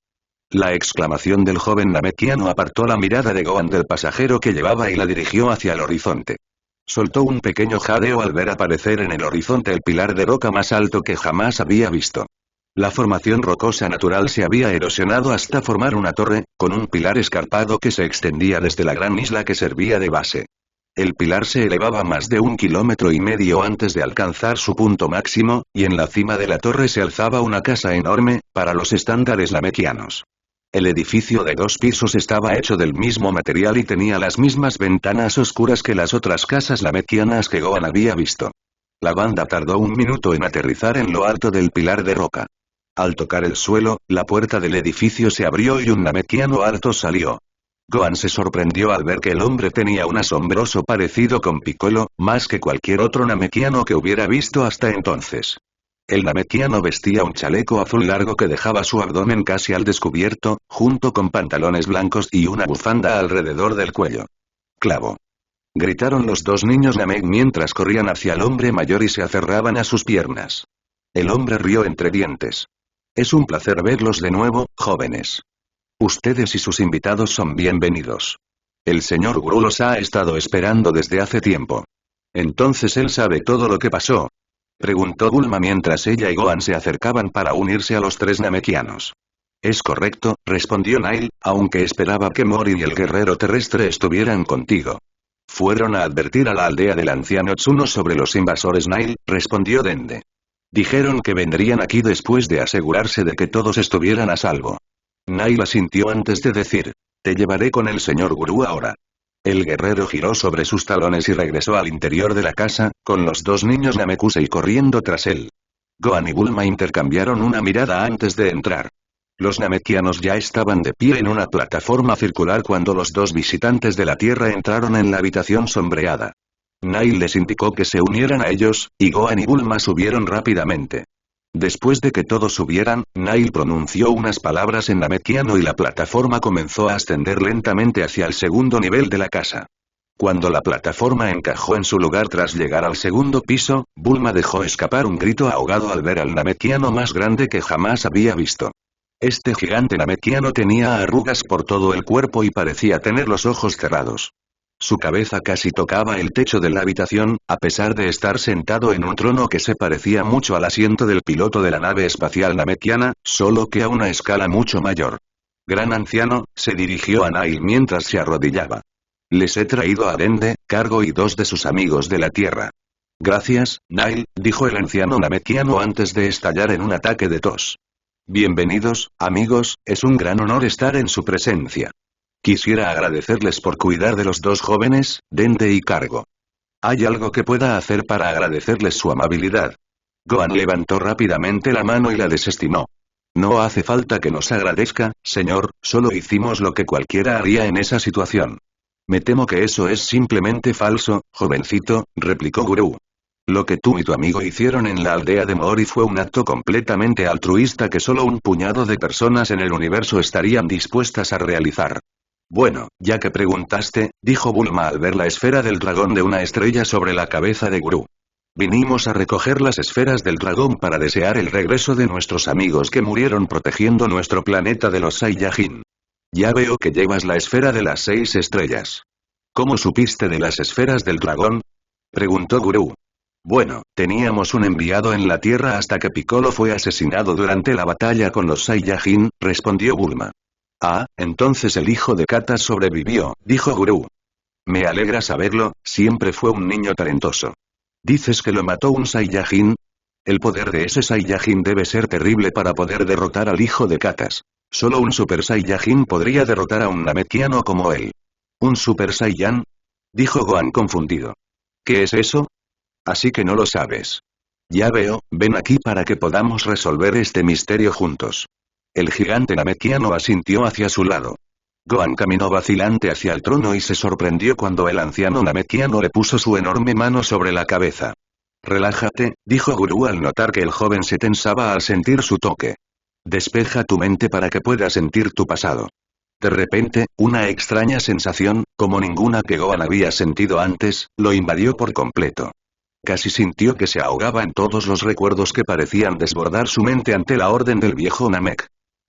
La exclamación del joven namekiano apartó la mirada de Gohan del pasajero que llevaba y la dirigió hacia el horizonte. Soltó un pequeño jadeo al ver aparecer en el horizonte el pilar de roca más alto que jamás había visto. La formación rocosa natural se había erosionado hasta formar una torre, con un pilar escarpado que se extendía desde la gran isla que servía de base. El pilar se elevaba más de 1,5 kilómetros antes de alcanzar su punto máximo, y en la cima de la torre se alzaba una casa enorme, para los estándares namekianos. El edificio de 2 pisos estaba hecho del mismo material y tenía las mismas ventanas oscuras que las otras casas namekianas que Gohan había visto. La banda tardó 1 minuto en aterrizar en lo alto del pilar de roca. Al tocar el suelo, la puerta del edificio se abrió y un namekiano alto salió. Gohan se sorprendió al ver que el hombre tenía un asombroso parecido con Piccolo, más que cualquier otro namekiano que hubiera visto hasta entonces. El namekiano vestía un chaleco azul largo que dejaba su abdomen casi al descubierto, junto con pantalones blancos y una bufanda alrededor del cuello. ¡Clavo! Gritaron los 2 niños Namek mientras corrían hacia el hombre mayor y se aferraban a sus piernas. El hombre rió entre dientes. Es un placer verlos de nuevo, jóvenes. Ustedes y sus invitados son bienvenidos. El señor Gru los ha estado esperando desde hace tiempo. ¿Entonces él sabe todo lo que pasó? Preguntó Bulma mientras ella y Gohan se acercaban para unirse a los 3 namekianos. Es correcto, respondió Nail, aunque esperaba que Mori y el guerrero terrestre estuvieran contigo. Fueron a advertir a la aldea del anciano Tsuno sobre los invasores Nail, respondió Dende. Dijeron que vendrían aquí después de asegurarse de que todos estuvieran a salvo. Nail asintió antes de decir, te llevaré con el señor Guru ahora. El guerrero giró sobre sus talones y regresó al interior de la casa, con los 2 niños Namekusei corriendo tras él. Gohan y Bulma intercambiaron una mirada antes de entrar. Los namekianos ya estaban de pie en una plataforma circular cuando los 2 visitantes de la Tierra entraron en la habitación sombreada. Nail les indicó que se unieran a ellos, y Gohan y Bulma subieron rápidamente. Después de que todos subieran, Nail pronunció unas palabras en namekiano y la plataforma comenzó a ascender lentamente hacia el segundo nivel de la casa. Cuando la plataforma encajó en su lugar tras llegar al segundo piso, Bulma dejó escapar un grito ahogado al ver al namekiano más grande que jamás había visto. Este gigante namekiano tenía arrugas por todo el cuerpo y parecía tener los ojos cerrados. Su cabeza casi tocaba el techo de la habitación, a pesar de estar sentado en un trono que se parecía mucho al asiento del piloto de la nave espacial namekiana, solo que a una escala mucho mayor. Gran anciano, se dirigió a Nail mientras se arrodillaba. Les he traído a Dende, Cargo y 2 de sus amigos de la Tierra. Gracias, Nail, dijo el anciano namekiano antes de estallar en un ataque de tos. Bienvenidos, amigos, es un gran honor estar en su presencia. Quisiera agradecerles por cuidar de los 2 jóvenes, Dende y Cargo. ¿Hay algo que pueda hacer para agradecerles su amabilidad? Gohan levantó rápidamente la mano y la desestimó. No hace falta que nos agradezca, señor, solo hicimos lo que cualquiera haría en esa situación. Me temo que eso es simplemente falso, jovencito, replicó Guru. Lo que tú y tu amigo hicieron en la aldea de Mori fue un acto completamente altruista que solo un puñado de personas en el universo estarían dispuestas a realizar. Bueno, ya que preguntaste, dijo Bulma al ver la esfera del dragón de una estrella sobre la cabeza de Guru. Vinimos a recoger las esferas del dragón para desear el regreso de nuestros amigos que murieron protegiendo nuestro planeta de los Saiyajin. Ya veo que llevas la esfera de las 6 estrellas. ¿Cómo supiste de las esferas del dragón? Preguntó Guru. Bueno, teníamos un enviado en la Tierra hasta que Piccolo fue asesinado durante la batalla con los Saiyajin, respondió Bulma. Ah, entonces el hijo de Kata sobrevivió, dijo Guru. Me alegra saberlo, siempre fue un niño talentoso. ¿Dices que lo mató un Saiyajin? El poder de ese Saiyajin debe ser terrible para poder derrotar al hijo de Katas. Solo un Super Saiyajin podría derrotar a un Namekiano como él. ¿Un Super Saiyan? Dijo Gohan confundido. ¿Qué es eso? Así que no lo sabes. Ya veo, ven aquí para que podamos resolver este misterio juntos. El gigante Namekiano asintió hacia su lado. Gohan caminó vacilante hacia el trono y se sorprendió cuando el anciano Namekiano le puso su enorme mano sobre la cabeza. Relájate, dijo Guru al notar que el joven se tensaba al sentir su toque. Despeja tu mente para que puedas sentir tu pasado. De repente, una extraña sensación, como ninguna que Gohan había sentido antes, lo invadió por completo. Casi sintió que se ahogaba en todos los recuerdos que parecían desbordar su mente ante la orden del viejo Namek.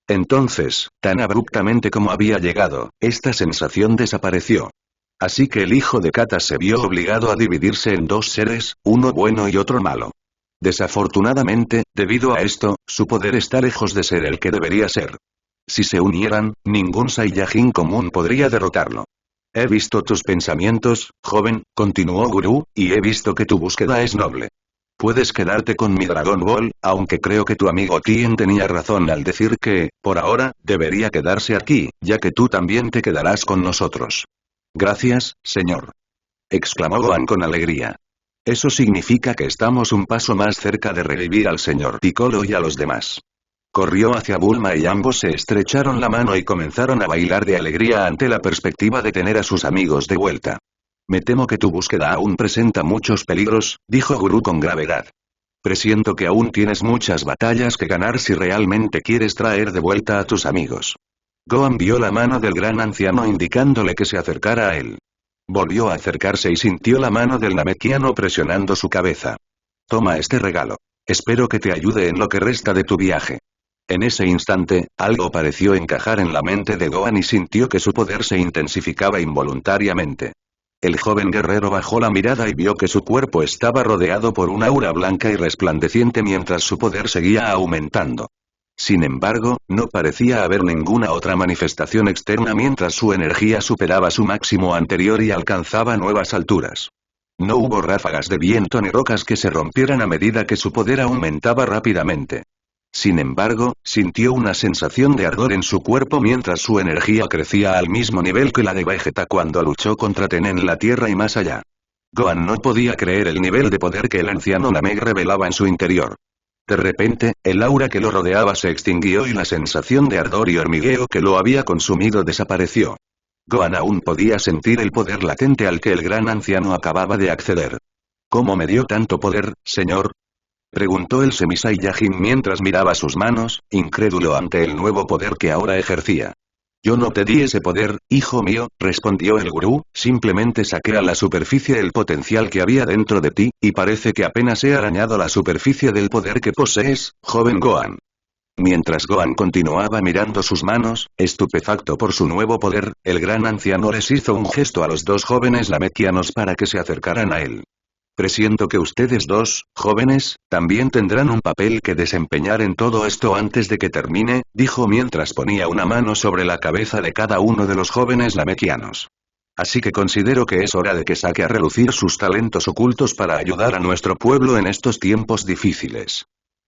Entonces, tan abruptamente como había llegado, esta sensación desapareció. Así que el hijo de Kata se vio obligado a dividirse en dos seres, uno bueno y otro malo. Desafortunadamente, debido a esto, su poder está lejos de ser el que debería ser. Si se unieran, ningún Saiyajin común podría derrotarlo. He visto tus pensamientos, joven, continuó Guru, y he visto que tu búsqueda es noble. Puedes quedarte con mi Dragon Ball, aunque creo que tu amigo Tien tenía razón al decir que, por ahora, debería quedarse aquí, ya que tú también te quedarás con nosotros. Gracias, señor. Exclamó Gohan con alegría. Eso significa que estamos un paso más cerca de revivir al señor Piccolo y a los demás. Corrió hacia Bulma y ambos se estrecharon la mano y comenzaron a bailar de alegría ante la perspectiva de tener a sus amigos de vuelta. Me temo que tu búsqueda aún presenta muchos peligros, dijo Guru con gravedad. Presiento que aún tienes muchas batallas que ganar si realmente quieres traer de vuelta a tus amigos. Gohan vio la mano del gran anciano indicándole que se acercara a él. Volvió a acercarse y sintió la mano del Namekiano presionando su cabeza. Toma este regalo. Espero que te ayude en lo que resta de tu viaje. En ese instante, algo pareció encajar en la mente de Gohan y sintió que su poder se intensificaba involuntariamente. El joven guerrero bajó la mirada y vio que su cuerpo estaba rodeado por un aura blanca y resplandeciente mientras su poder seguía aumentando. Sin embargo, no parecía haber ninguna otra manifestación externa mientras su energía superaba su máximo anterior y alcanzaba nuevas alturas. No hubo ráfagas de viento ni rocas que se rompieran a medida que su poder aumentaba rápidamente. Sin embargo, sintió una sensación de ardor en su cuerpo mientras su energía crecía al mismo nivel que la de Vegeta cuando luchó contra Ten en la Tierra y más allá. Gohan no podía creer el nivel de poder que el anciano Namek revelaba en su interior. De repente, el aura que lo rodeaba se extinguió y la sensación de ardor y hormigueo que lo había consumido desapareció. Gohan aún podía sentir el poder latente al que el gran anciano acababa de acceder. ¿Cómo me dio tanto poder, señor? Preguntó el Semi-Saiyajin mientras miraba sus manos, incrédulo ante el nuevo poder que ahora ejercía. Yo no te di ese poder, hijo mío, respondió el gurú, simplemente saqué a la superficie el potencial que había dentro de ti, y parece que apenas he arañado la superficie del poder que posees, joven Gohan. Mientras Gohan continuaba mirando sus manos, estupefacto por su nuevo poder, el gran anciano les hizo un gesto a los dos jóvenes Namekianos para que se acercaran a él. Presiento que ustedes dos, jóvenes, también tendrán un papel que desempeñar en todo esto antes de que termine, dijo mientras ponía una mano sobre la cabeza de cada uno de los jóvenes Namekianos. Así que considero que es hora de que saque a relucir sus talentos ocultos para ayudar a nuestro pueblo en estos tiempos difíciles.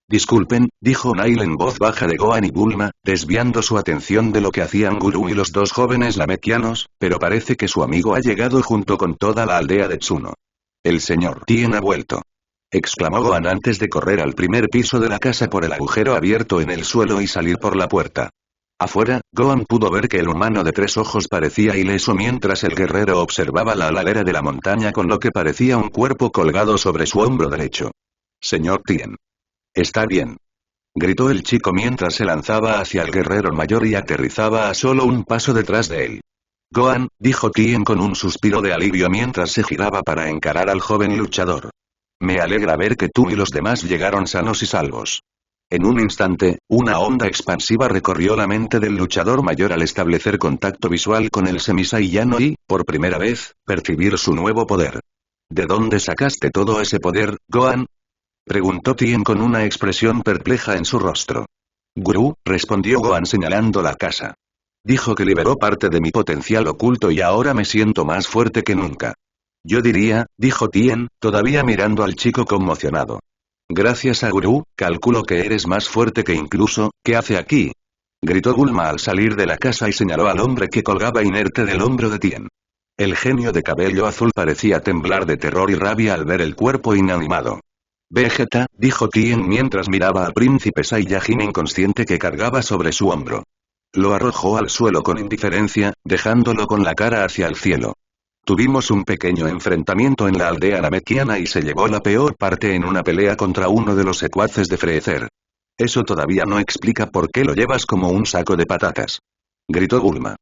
Disculpen, dijo Nail en voz baja de Gohan y Bulma, desviando su atención de lo que hacían Guru y los dos jóvenes Namekianos, pero parece que su amigo ha llegado junto con toda la aldea de Tsuno. El señor Tien ha vuelto. Exclamó Gohan antes de correr al primer piso de la casa por el agujero abierto en el suelo y salir por la puerta. Afuera, Gohan pudo ver que el humano de tres ojos parecía ileso mientras el guerrero observaba la ladera de la montaña con lo que parecía un cuerpo colgado sobre su hombro derecho. Señor Tien. Está bien. Gritó el chico mientras se lanzaba hacia el guerrero mayor y aterrizaba a solo un paso detrás de él. Gohan, dijo Tien con un suspiro de alivio mientras se giraba para encarar al joven luchador. Me alegra ver que tú y los demás llegaron sanos y salvos. En un instante, una onda expansiva recorrió la mente del luchador mayor al establecer contacto visual con el semisaiyano y, por primera vez, percibir su nuevo poder. ¿De dónde sacaste todo ese poder, Gohan? Preguntó Tien con una expresión perpleja en su rostro. Gurú, respondió Gohan señalando la casa. Dijo que liberó parte de mi potencial oculto y ahora me siento más fuerte que nunca. Yo diría, dijo Tien, todavía mirando al chico conmocionado. Gracias a Gurú, calculo que eres más fuerte que incluso, ¿qué hace aquí? Gritó Bulma al salir de la casa y señaló al hombre que colgaba inerte del hombro de Tien. El genio de cabello azul parecía temblar de terror y rabia al ver el cuerpo inanimado. Vegeta, dijo Tien mientras miraba al príncipe Saiyajin inconsciente que cargaba sobre su hombro. Lo arrojó al suelo con indiferencia, dejándolo con la cara hacia el cielo. Tuvimos un pequeño enfrentamiento en la aldea namekiana y se llevó la peor parte en una pelea contra uno de los secuaces de Freezer. Eso todavía no explica por qué lo llevas como un saco de patatas. Gritó Bulma.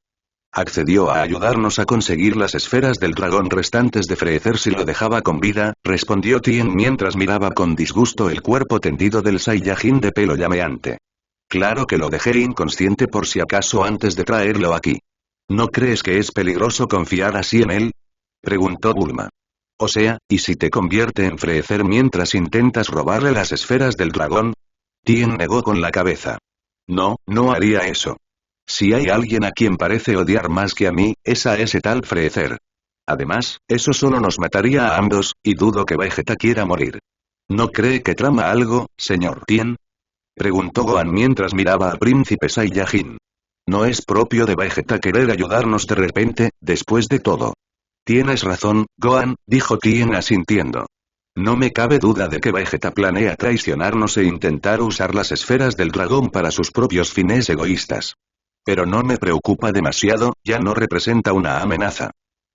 Accedió a ayudarnos a conseguir las esferas del dragón restantes de Freezer si lo dejaba con vida, respondió Tien mientras miraba con disgusto el cuerpo tendido del Saiyajin de pelo llameante. Claro que lo dejé inconsciente por si acaso antes de traerlo aquí. ¿No crees que es peligroso confiar así en él? Preguntó Bulma. O sea, ¿y si te convierte en Freezer mientras intentas robarle las esferas del dragón? Tien negó con la cabeza. No, no haría eso. Si hay alguien a quien parece odiar más que a mí, es a ese tal Freezer. Además, eso solo nos mataría a ambos, y dudo que Vegeta quiera morir. ¿No cree que trama algo, señor Tien? Preguntó Gohan mientras miraba al príncipe Saiyajin. No es propio de Vegeta querer ayudarnos de repente, después de todo. Tienes razón, Gohan, dijo Tien asintiendo. No me cabe duda de que Vegeta planea traicionarnos e intentar usar las esferas del dragón para sus propios fines egoístas. Pero no me preocupa demasiado, ya no representa una amenaza.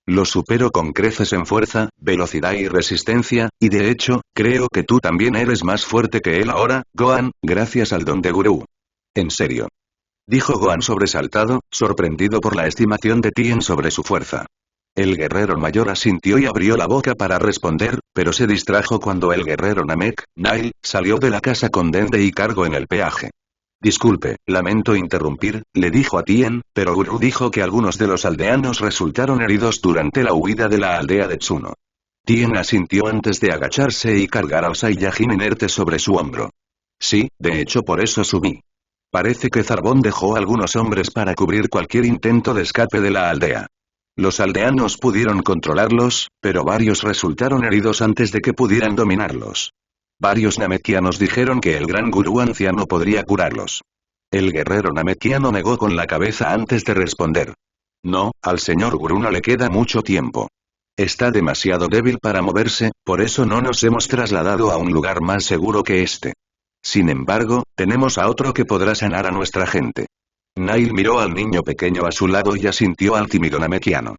Lo supero con creces en fuerza, velocidad y resistencia, y de hecho, creo que tú también eres más fuerte que él ahora, Gohan, gracias al don de Gurú. En serio. Dijo Gohan sobresaltado, sorprendido por la estimación de Tien sobre su fuerza. El guerrero mayor asintió y abrió la boca para responder, pero se distrajo cuando el guerrero Namek, Nail, salió de la casa con Dende y cargo en el peaje. Disculpe, lamento interrumpir, le dijo a Tien, pero Gurú dijo que algunos de los aldeanos resultaron heridos durante la huida de la aldea de Tsuno. Tien asintió antes de agacharse y cargar al Saiyajin inerte sobre su hombro. Sí, de hecho por eso subí. Parece que Zarbón dejó algunos hombres para cubrir cualquier intento de escape de la aldea. Los aldeanos pudieron controlarlos, pero varios resultaron heridos antes de que pudieran dominarlos. Varios namekianos dijeron que el gran gurú anciano podría curarlos. El guerrero namekiano negó con la cabeza antes de responder. No, al señor gurú no le queda mucho tiempo. Está demasiado débil para moverse, por eso no nos hemos trasladado a un lugar más seguro que este. Sin embargo, tenemos a otro que podrá sanar a nuestra gente. Nail miró al niño pequeño a su lado y asintió al tímido namekiano.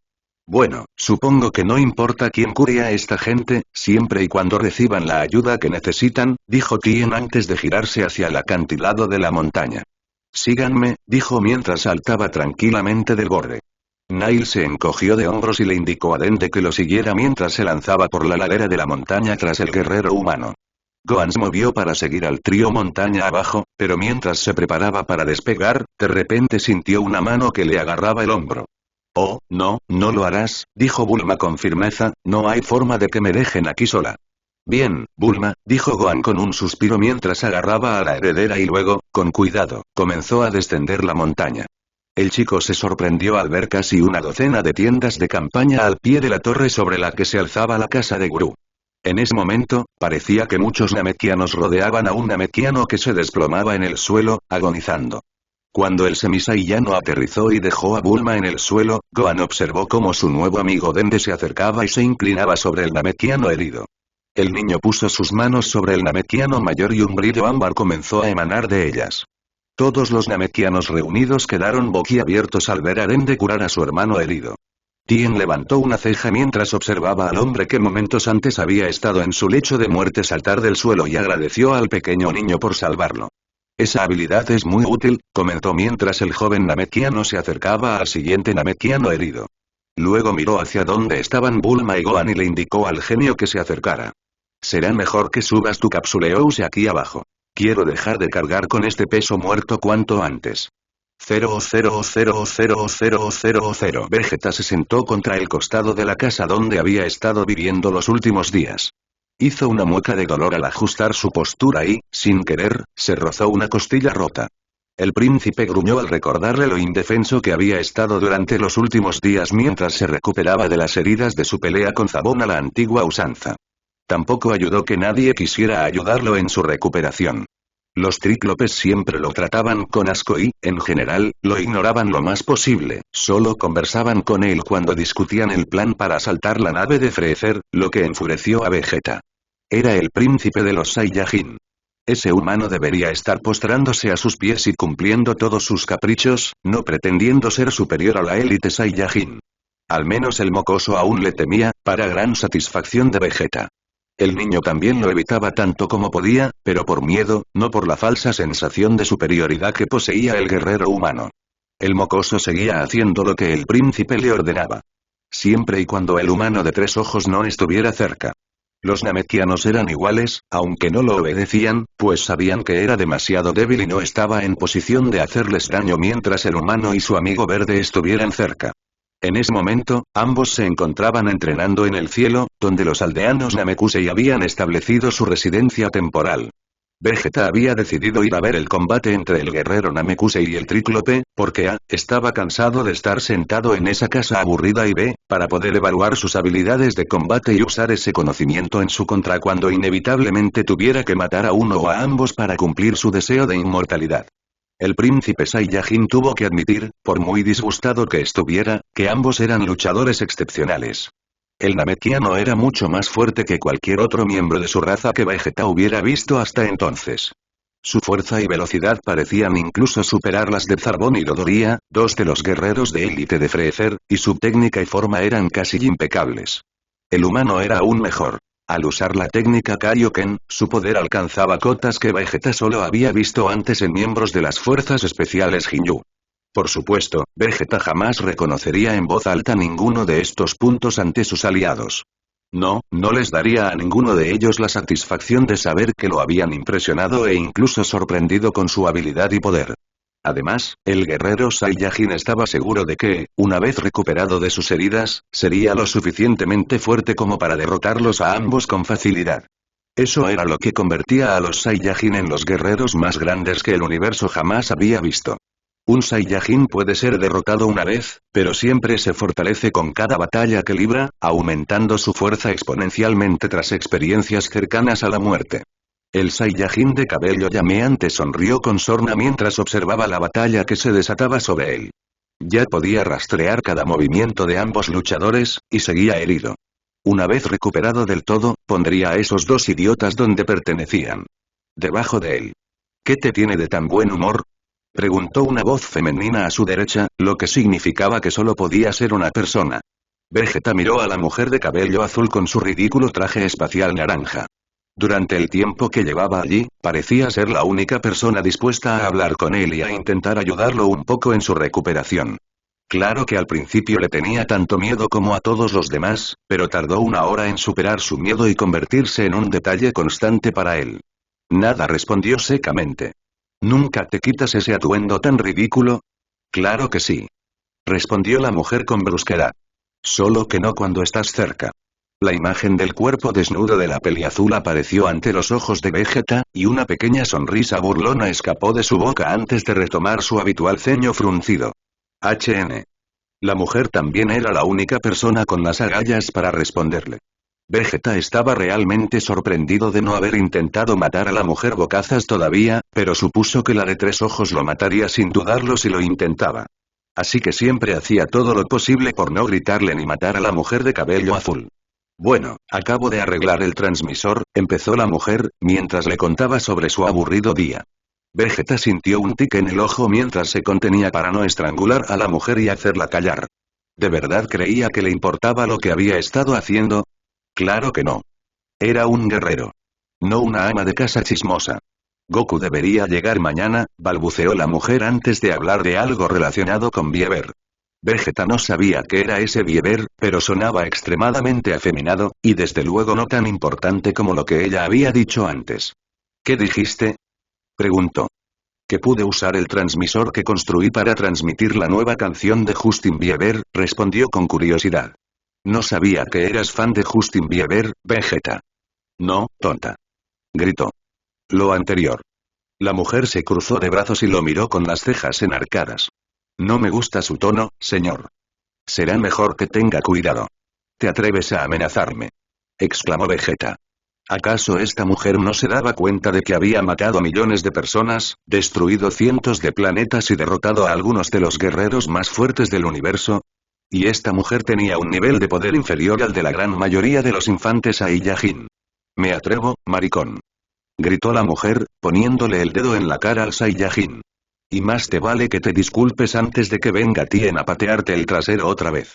Bueno, supongo que no importa quién cure a esta gente, siempre y cuando reciban la ayuda que necesitan, dijo Tien antes de girarse hacia el acantilado de la montaña. Síganme, dijo mientras saltaba tranquilamente del borde. Nail se encogió de hombros y le indicó a Dende que lo siguiera mientras se lanzaba por la ladera de la montaña tras el guerrero humano. Gohan se movió para seguir al trío montaña abajo, pero mientras se preparaba para despegar, de repente sintió una mano que le agarraba el hombro. Oh, no, no lo harás, dijo Bulma con firmeza, no hay forma de que me dejen aquí sola. Bien, Bulma, dijo Gohan con un suspiro mientras agarraba a la heredera y luego, con cuidado, comenzó a descender la montaña. El chico se sorprendió al ver casi una docena de tiendas de campaña al pie de la torre sobre la que se alzaba la casa de Gurú. En ese momento, parecía que muchos namekianos rodeaban a un namekiano que se desplomaba en el suelo, agonizando. Cuando el semisaiyano aterrizó y dejó a Bulma en el suelo, Gohan observó cómo su nuevo amigo Dende se acercaba y se inclinaba sobre el namekiano herido. El niño puso sus manos sobre el namekiano mayor y un brillo ámbar comenzó a emanar de ellas. Todos los namekianos reunidos quedaron boquiabiertos al ver a Dende curar a su hermano herido. Tien levantó una ceja mientras observaba al hombre que momentos antes había estado en su lecho de muerte saltar del suelo y agradeció al pequeño niño por salvarlo. Esa habilidad es muy útil, comentó mientras el joven namekiano se acercaba al siguiente namekiano herido. Luego miró hacia donde estaban Bulma y Gohan y le indicó al genio que se acercara. será mejor que subas tu capsuleouse aquí abajo. Quiero dejar de cargar con este peso muerto cuanto antes. 0,0,0,0,0,0,0. Vegeta se sentó contra el costado de la casa donde había estado viviendo los últimos días. Hizo una mueca de dolor al ajustar su postura y, sin querer, se rozó una costilla rota. El príncipe gruñó al recordarle lo indefenso que había estado durante los últimos días mientras se recuperaba de las heridas de su pelea con Zabón a la antigua usanza. Tampoco ayudó que nadie quisiera ayudarlo en su recuperación. Los tríclopes siempre lo trataban con asco y, en general, lo ignoraban lo más posible, solo conversaban con él cuando discutían el plan para asaltar la nave de Freezer, lo que enfureció a Vegeta. Era el príncipe de los Saiyajin. Ese humano debería estar postrándose a sus pies y cumpliendo todos sus caprichos, no pretendiendo ser superior a la élite Saiyajin. Al menos el mocoso aún le temía, para gran satisfacción de Vegeta. El niño también lo evitaba tanto como podía, pero por miedo, no por la falsa sensación de superioridad que poseía el guerrero humano. El mocoso seguía haciendo lo que el príncipe le ordenaba. Siempre y cuando el humano de 3 ojos no estuviera cerca. Los namekianos eran iguales, aunque no lo obedecían, pues sabían que era demasiado débil y no estaba en posición de hacerles daño mientras el humano y su amigo verde estuvieran cerca. En ese momento, ambos se encontraban entrenando en el cielo, donde los aldeanos Namekusei habían establecido su residencia temporal. Vegeta había decidido ir a ver el combate entre el guerrero Namekusei y el tríclope, porque A, estaba cansado de estar sentado en esa casa aburrida y B, para poder evaluar sus habilidades de combate y usar ese conocimiento en su contra cuando inevitablemente tuviera que matar a uno o a ambos para cumplir su deseo de inmortalidad. El príncipe Saiyajin tuvo que admitir, por muy disgustado que estuviera, que ambos eran luchadores excepcionales. El namekiano era mucho más fuerte que cualquier otro miembro de su raza que Vegeta hubiera visto hasta entonces. Su fuerza y velocidad parecían incluso superar las de Zarbon y Dodoria, 2 de los guerreros de élite de Freezer, y su técnica y forma eran casi impecables. El humano era aún mejor. Al usar la técnica Kaioken, su poder alcanzaba cotas que Vegeta solo había visto antes en miembros de las fuerzas especiales Ginyu. Por supuesto, Vegeta jamás reconocería en voz alta ninguno de estos puntos ante sus aliados. No les daría a ninguno de ellos la satisfacción de saber que lo habían impresionado e incluso sorprendido con su habilidad y poder. Además, el guerrero Saiyajin estaba seguro de que, una vez recuperado de sus heridas, sería lo suficientemente fuerte como para derrotarlos a ambos con facilidad. Eso era lo que convertía a los Saiyajin en los guerreros más grandes que el universo jamás había visto. Un Saiyajin puede ser derrotado una vez, pero siempre se fortalece con cada batalla que libra, aumentando su fuerza exponencialmente tras experiencias cercanas a la muerte. El Saiyajin de cabello llameante sonrió con sorna mientras observaba la batalla que se desataba sobre él. Ya podía rastrear cada movimiento de ambos luchadores, y seguía herido. Una vez recuperado del todo, pondría a esos 2 idiotas donde pertenecían. Debajo de él. ¿Qué te tiene de tan buen humor?, preguntó una voz femenina a su derecha, lo que significaba que solo podía ser una persona. Vegeta miró a la mujer de cabello azul con su ridículo traje espacial naranja. Durante el tiempo que llevaba allí, parecía ser la única persona dispuesta a hablar con él y a intentar ayudarlo un poco en su recuperación. Claro que al principio le tenía tanto miedo como a todos los demás, pero tardó 1 hora en superar su miedo y convertirse en un detalle constante para él. Nada, respondió secamente. ¿Nunca te quitas ese atuendo tan ridículo? Claro que sí. Respondió la mujer con brusquedad. Solo que no cuando estás cerca. La imagen del cuerpo desnudo de la peliazul apareció ante los ojos de Vegeta, y una pequeña sonrisa burlona escapó de su boca antes de retomar su habitual ceño fruncido. La mujer también era la única persona con las agallas para responderle. Vegeta estaba realmente sorprendido de no haber intentado matar a la mujer bocazas todavía, pero supuso que la de 3 ojos lo mataría sin dudarlo si lo intentaba. Así que siempre hacía todo lo posible por no gritarle ni matar a la mujer de cabello azul. Bueno, acabo de arreglar el transmisor, empezó la mujer, mientras le contaba sobre su aburrido día. Vegeta sintió un tic en el ojo mientras se contenía para no estrangular a la mujer y hacerla callar. ¿De verdad creía que le importaba lo que había estado haciendo? Claro que no. Era un guerrero. No una ama de casa chismosa. Goku debería llegar mañana, balbuceó la mujer antes de hablar de algo relacionado con Bieber. Vegeta no sabía qué era ese Bieber, pero sonaba extremadamente afeminado, y desde luego no tan importante como lo que ella había dicho antes. ¿Qué dijiste? Preguntó. Que pude usar el transmisor que construí para transmitir la nueva canción de Justin Bieber, respondió con curiosidad. No sabía que eras fan de Justin Bieber, Vegeta. No, tonta. Gritó. Lo anterior. La mujer se cruzó de brazos y lo miró con las cejas enarcadas. No me gusta su tono, señor. Será mejor que tenga cuidado. ¿Te atreves a amenazarme? Exclamó Vegeta. ¿Acaso esta mujer no se daba cuenta de que había matado a millones de personas, destruido cientos de planetas y derrotado a algunos de los guerreros más fuertes del universo? Y esta mujer tenía un nivel de poder inferior al de la gran mayoría de los infantes Saiyajin. Me atrevo, maricón. Gritó la mujer, poniéndole el dedo en la cara al Saiyajin. Y más te vale que te disculpes antes de que venga Tien a patearte el trasero otra vez.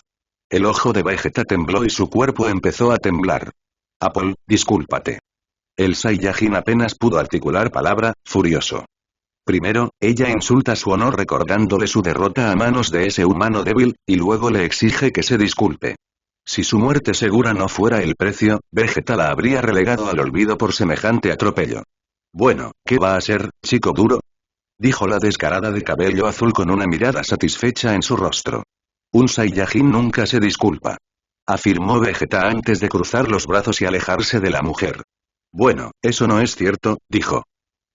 El ojo de Vegeta tembló y su cuerpo empezó a temblar. Apple, discúlpate. El Saiyajin apenas pudo articular palabra, furioso. Primero, ella insulta su honor recordándole su derrota a manos de ese humano débil, y luego le exige que se disculpe. Si su muerte segura no fuera el precio, Vegeta la habría relegado al olvido por semejante atropello. Bueno, ¿qué va a ser, chico duro? Dijo la descarada de cabello azul con una mirada satisfecha en su rostro. Un Saiyajin nunca se disculpa. Afirmó Vegeta antes de cruzar los brazos y alejarse de la mujer. Bueno, eso no es cierto, dijo.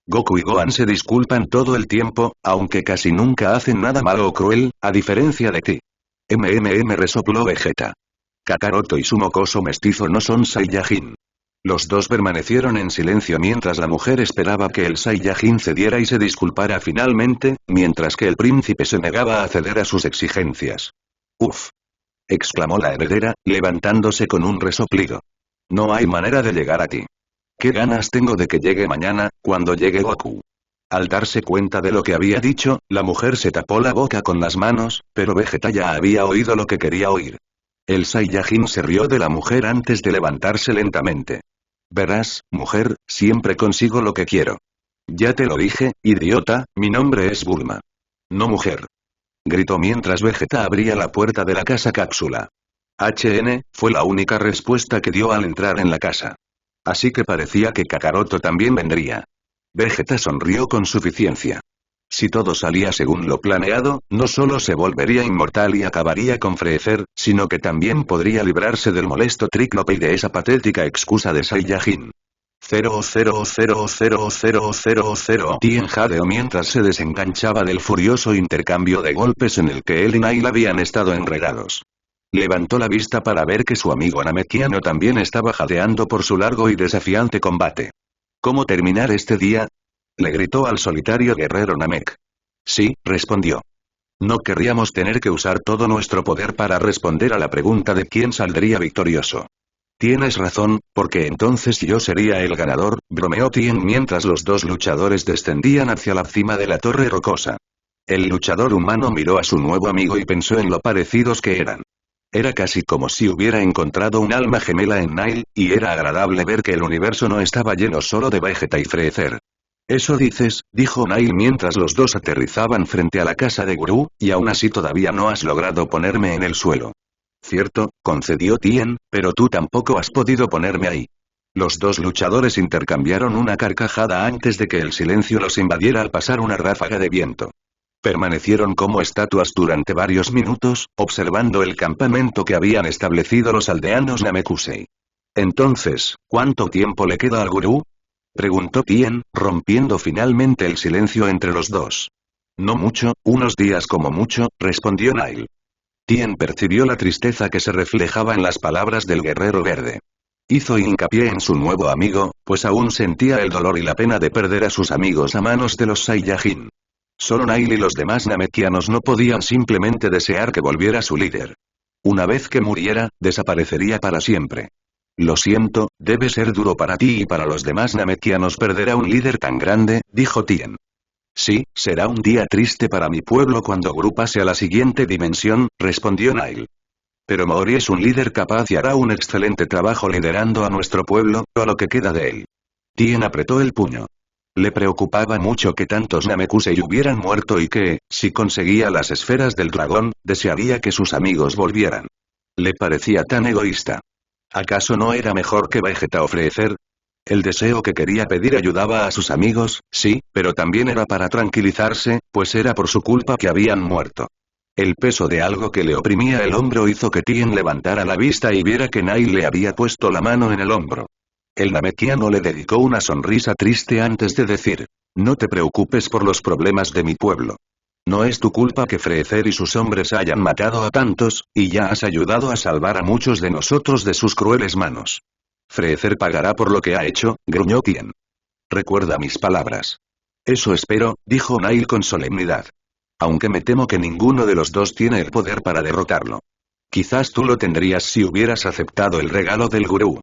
Goku y Gohan se disculpan todo el tiempo, aunque casi nunca hacen nada malo o cruel, a diferencia de ti. Resopló Vegeta. Kakaroto y su mocoso mestizo no son Saiyajin. Los dos permanecieron en silencio mientras la mujer esperaba que el Saiyajin cediera y se disculpara finalmente, mientras que el príncipe se negaba a ceder a sus exigencias. Uf. Exclamó la heredera, levantándose con un resoplido. No hay manera de llegar a ti. ¿Qué ganas tengo de que llegue mañana, cuando llegue Goku? Al darse cuenta de lo que había dicho, la mujer se tapó la boca con las manos, pero Vegeta ya había oído lo que quería oír. El Saiyajin se rió de la mujer antes de levantarse lentamente. Verás, mujer, siempre consigo lo que quiero. Ya te lo dije, idiota, mi nombre es Bulma. No mujer. Gritó mientras Vegeta abría la puerta de la casa cápsula. Fue la única respuesta que dio al entrar en la casa. Así que parecía que Kakaroto también vendría. Vegeta sonrió con suficiencia. Si todo salía según lo planeado, no solo se volvería inmortal y acabaría con Freezer, sino que también podría librarse del molesto Tríclope y de esa patética excusa de Saiyajin. 0000000. Tien jadeó mientras se desenganchaba del furioso intercambio de golpes en el que él y Nail habían estado enredados. Levantó la vista para ver que su amigo Namekiano también estaba jadeando por su largo y desafiante combate. ¿Cómo terminar este día? Le gritó al solitario guerrero Namek. Sí, respondió. No querríamos tener que usar todo nuestro poder para responder a la pregunta de quién saldría victorioso. Tienes razón, porque entonces yo sería el ganador, bromeó Tien mientras los dos luchadores descendían hacia la cima de la torre rocosa. El luchador humano miró a su nuevo amigo y pensó en lo parecidos que eran. Era casi como si hubiera encontrado un alma gemela en Nail, y era agradable ver que el universo no estaba lleno solo de Vegeta y Freezer. Eso dices, dijo Nail mientras los dos aterrizaban frente a la casa de Guru, y aún así todavía no has logrado ponerme en el suelo. Cierto, concedió Tien, pero tú tampoco has podido ponerme ahí. Los dos luchadores intercambiaron una carcajada antes de que el silencio los invadiera al pasar una ráfaga de viento. Permanecieron como estatuas durante varios minutos, observando el campamento que habían establecido los aldeanos Namekusei. Entonces, ¿cuánto tiempo le queda al Gurú? Preguntó Tien, rompiendo finalmente el silencio entre los dos. No mucho, unos días como mucho, respondió Nail. Tien percibió la tristeza que se reflejaba en las palabras del guerrero verde. Hizo hincapié en su nuevo amigo, pues aún sentía el dolor y la pena de perder a sus amigos a manos de los Saiyajin. Solo Nail y los demás Namekianos no podían simplemente desear que volviera su líder. Una vez que muriera, desaparecería para siempre. Lo siento, debe ser duro para ti y para los demás Namekianos perder a un líder tan grande, dijo Tien. Sí, será un día triste para mi pueblo cuando Guru pase a la siguiente dimensión, respondió Nail. Pero Mori es un líder capaz y hará un excelente trabajo liderando a nuestro pueblo, o a lo que queda de él. Tien apretó el puño. Le preocupaba mucho que tantos Namekusei hubieran muerto y que, si conseguía las esferas del dragón, desearía que sus amigos volvieran. Le parecía tan egoísta. ¿Acaso no era mejor que Vegeta ofrecer? El deseo que quería pedir ayudaba a sus amigos, sí, pero también era para tranquilizarse, pues era por su culpa que habían muerto. El peso de algo que le oprimía el hombro hizo que Tien levantara la vista y viera que Nail le había puesto la mano en el hombro. El Namekiano le dedicó una sonrisa triste antes de decir: no te preocupes por los problemas de mi pueblo. No es tu culpa que Freezer y sus hombres hayan matado a tantos, y ya has ayudado a salvar a muchos de nosotros de sus crueles manos. Freezer pagará por lo que ha hecho, gruñó Tien. Recuerda mis palabras. Eso espero, dijo Nail con solemnidad. Aunque me temo que ninguno de los dos tiene el poder para derrotarlo. Quizás tú lo tendrías si hubieras aceptado el regalo del gurú.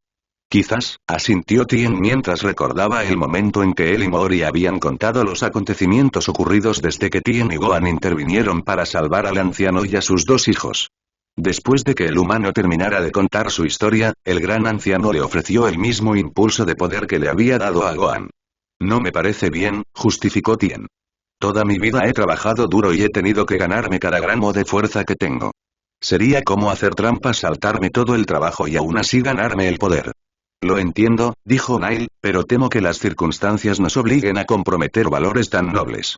Quizás, asintió Tien mientras recordaba el momento en que él y Mori habían contado los acontecimientos ocurridos desde que Tien y Gohan intervinieron para salvar al anciano y a sus dos hijos. Después de que el humano terminara de contar su historia, el gran anciano le ofreció el mismo impulso de poder que le había dado a Gohan. No me parece bien, justificó Tien. Toda mi vida he trabajado duro y he tenido que ganarme cada gramo de fuerza que tengo. Sería como hacer trampas, saltarme todo el trabajo y aún así ganarme el poder. Lo entiendo, dijo Nail, pero temo que las circunstancias nos obliguen a comprometer valores tan nobles.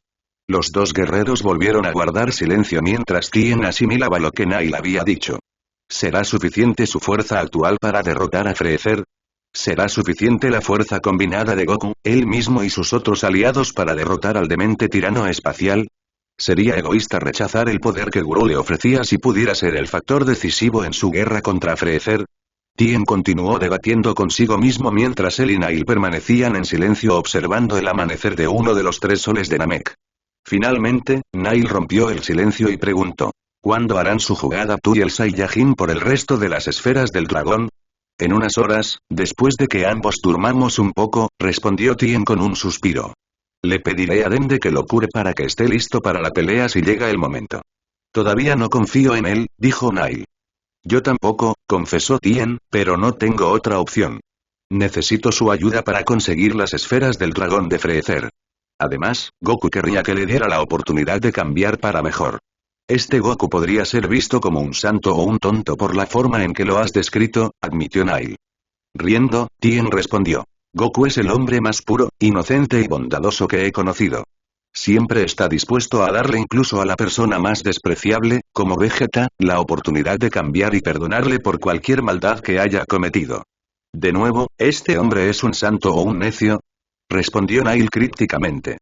Los dos guerreros volvieron a guardar silencio mientras Tien asimilaba lo que Nail había dicho. ¿Será suficiente su fuerza actual para derrotar a Freezer? ¿Será suficiente la fuerza combinada de Goku, él mismo y sus otros aliados para derrotar al demente tirano espacial? ¿Sería egoísta rechazar el poder que Guru le ofrecía si pudiera ser el factor decisivo en su guerra contra Freezer? Tien continuó debatiendo consigo mismo mientras él y Nail permanecían en silencio observando el amanecer de uno de los tres soles de Namek. Finalmente, Nail rompió el silencio y preguntó: ¿cuándo harán su jugada tú y el Saiyajin por el resto de las esferas del dragón? En unas horas, después de que ambos durmamos un poco, respondió Tien con un suspiro. Le pediré a Dende que lo cure para que esté listo para la pelea si llega el momento. Todavía no confío en él, dijo Nail. Yo tampoco, confesó Tien, pero no tengo otra opción. Necesito su ayuda para conseguir las esferas del dragón de Freezer. Además, Goku querría que le diera la oportunidad de cambiar para mejor. Este Goku podría ser visto como un santo o un tonto por la forma en que lo has descrito, admitió Nail. Riendo, Tien respondió: Goku es el hombre más puro, inocente y bondadoso que he conocido. Siempre está dispuesto a darle incluso a la persona más despreciable, como Vegeta, la oportunidad de cambiar y perdonarle por cualquier maldad que haya cometido. De nuevo, ¿este hombre es un santo o un necio? Respondió Nail crípticamente.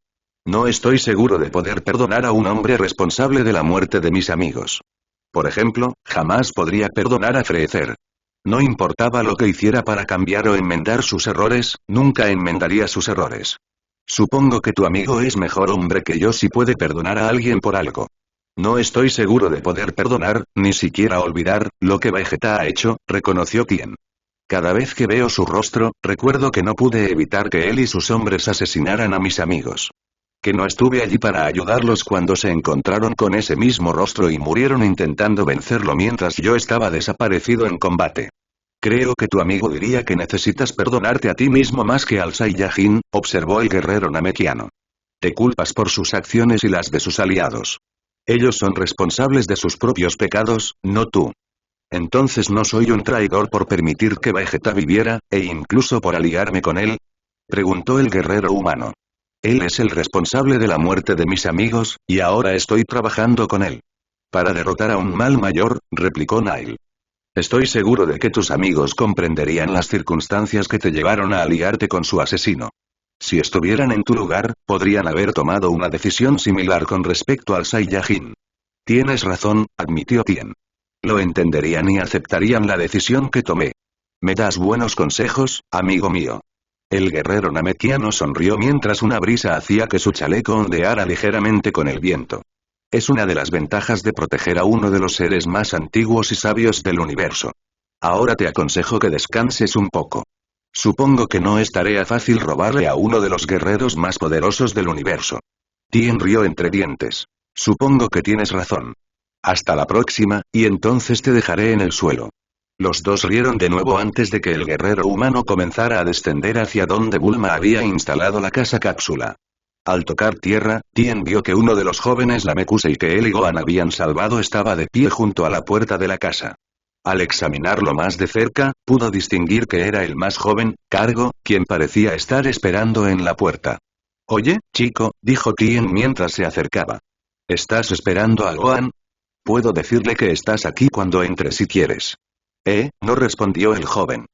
No estoy seguro de poder perdonar a un hombre responsable de la muerte de mis amigos. Por ejemplo, jamás podría perdonar a Freezer. No importaba lo que hiciera para cambiar o enmendar sus errores, nunca enmendaría sus errores. Supongo que tu amigo es mejor hombre que yo si puede perdonar a alguien por algo. No estoy seguro de poder perdonar, ni siquiera olvidar, lo que Vegeta ha hecho, reconoció Tien. Cada vez que veo su rostro, recuerdo que no pude evitar que él y sus hombres asesinaran a mis amigos. Que no estuve allí para ayudarlos cuando se encontraron con ese mismo rostro y murieron intentando vencerlo mientras yo estaba desaparecido en combate. Creo que tu amigo diría que necesitas perdonarte a ti mismo más que al Saiyajin, observó el guerrero namekiano. Te culpas por sus acciones y las de sus aliados. Ellos son responsables de sus propios pecados, no tú. Entonces no soy un traidor por permitir que Vegeta viviera, e incluso por aliarme con él, preguntó el guerrero humano. Él es el responsable de la muerte de mis amigos, y ahora estoy trabajando con él. Para derrotar a un mal mayor, replicó Nail. Estoy seguro de que tus amigos comprenderían las circunstancias que te llevaron a aliarte con su asesino. Si estuvieran en tu lugar, podrían haber tomado una decisión similar con respecto al Saiyajin. Tienes razón, admitió Tien. Lo entenderían y aceptarían la decisión que tomé. ¿Me das buenos consejos, amigo mío? El guerrero namekiano sonrió mientras una brisa hacía que su chaleco ondeara ligeramente con el viento. Es una de las ventajas de proteger a uno de los seres más antiguos y sabios del universo. Ahora te aconsejo que descanses un poco. Supongo que no es tarea fácil robarle a uno de los guerreros más poderosos del universo. Tien rió entre dientes. Supongo que tienes razón. Hasta la próxima, y entonces te dejaré en el suelo. Los dos rieron de nuevo antes de que el guerrero humano comenzara a descender hacia donde Bulma había instalado la casa cápsula. Al tocar tierra, Tien vio que uno de los jóvenes Namekusei que él y Gohan habían salvado estaba de pie junto a la puerta de la casa. Al examinarlo más de cerca, pudo distinguir que era el más joven, Cargo, quien parecía estar esperando en la puerta. «Oye, chico», dijo Tien mientras se acercaba. «¿Estás esperando a Gohan? Puedo decirle que estás aquí cuando entre si quieres». No respondió el joven.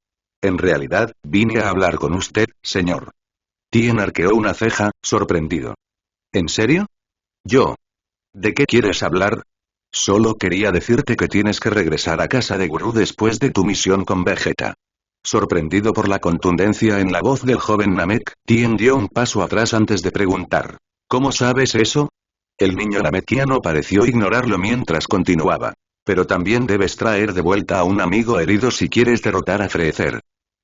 «En realidad, vine a hablar con usted, señor». Tien arqueó una ceja, sorprendido. ¿En serio? Yo. ¿De qué quieres hablar? Solo quería decirte que tienes que regresar a casa de Guru después de tu misión con Vegeta. Sorprendido por la contundencia en la voz del joven Namek, Tien dio un paso atrás antes de preguntar. ¿Cómo sabes eso? El niño namekiano pareció ignorarlo mientras continuaba. Pero también debes traer de vuelta a un amigo herido si quieres derrotar a Freezer.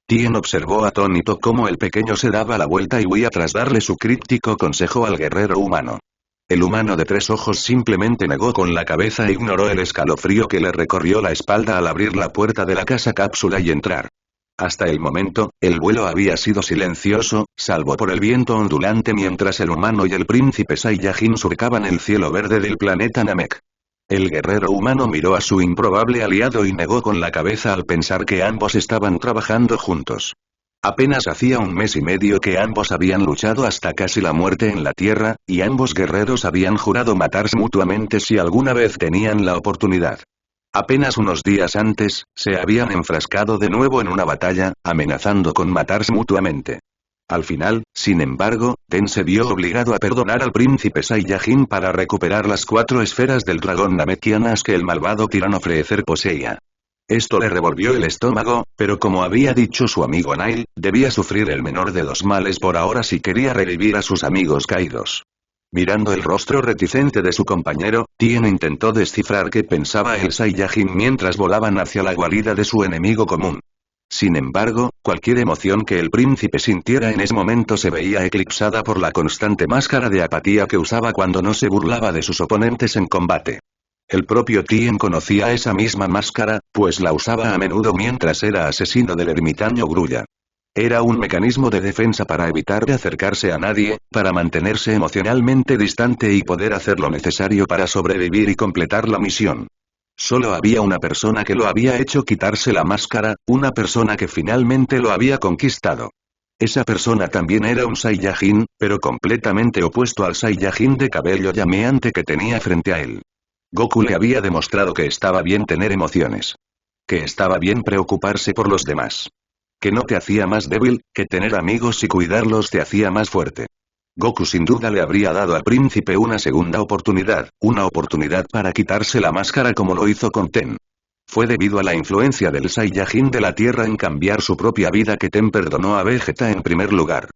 Tien observó atónito cómo el pequeño se daba la vuelta y huía tras darle su críptico consejo al guerrero humano. El humano de 3 ojos simplemente negó con la cabeza e ignoró el escalofrío que le recorrió la espalda al abrir la puerta de la casa cápsula y entrar. Hasta el momento, el vuelo había sido silencioso, salvo por el viento ondulante mientras el humano y el príncipe Saiyajin surcaban el cielo verde del planeta Namek. El guerrero humano miró a su improbable aliado y negó con la cabeza al pensar que ambos estaban trabajando juntos. Apenas hacía 1 mes y medio que ambos habían luchado hasta casi la muerte en la tierra, y ambos guerreros habían jurado matarse mutuamente si alguna vez tenían la oportunidad. Apenas unos días antes, se habían enfrascado de nuevo en una batalla, amenazando con matarse mutuamente. Al final, sin embargo, Ten se vio obligado a perdonar al príncipe Saiyajin para recuperar las 4 esferas del dragón namekianas que el malvado tirano Freezer poseía. Esto le revolvió el estómago, pero como había dicho su amigo Nail, debía sufrir el menor de 2 males por ahora si quería revivir a sus amigos caídos. Mirando el rostro reticente de su compañero, Tien intentó descifrar qué pensaba el Saiyajin mientras volaban hacia la guarida de su enemigo común. Sin embargo, cualquier emoción que el príncipe sintiera en ese momento se veía eclipsada por la constante máscara de apatía que usaba cuando no se burlaba de sus oponentes en combate. El propio Tien conocía esa misma máscara, pues la usaba a menudo mientras era asesino del ermitaño Grulla. Era un mecanismo de defensa para evitar de acercarse a nadie, para mantenerse emocionalmente distante y poder hacer lo necesario para sobrevivir y completar la misión. Solo había una persona que lo había hecho quitarse la máscara, una persona que finalmente lo había conquistado. Esa persona también era un Saiyajin, pero completamente opuesto al Saiyajin de cabello llameante que tenía frente a él. Goku le había demostrado que estaba bien tener emociones. Que estaba bien preocuparse por los demás. Que no te hacía más débil, que tener amigos y cuidarlos te hacía más fuerte. Goku sin duda le habría dado al príncipe una segunda oportunidad, una oportunidad para quitarse la máscara como lo hizo con Ten. Fue debido a la influencia del Saiyajin de la Tierra en cambiar su propia vida que Ten perdonó a Vegeta en primer lugar.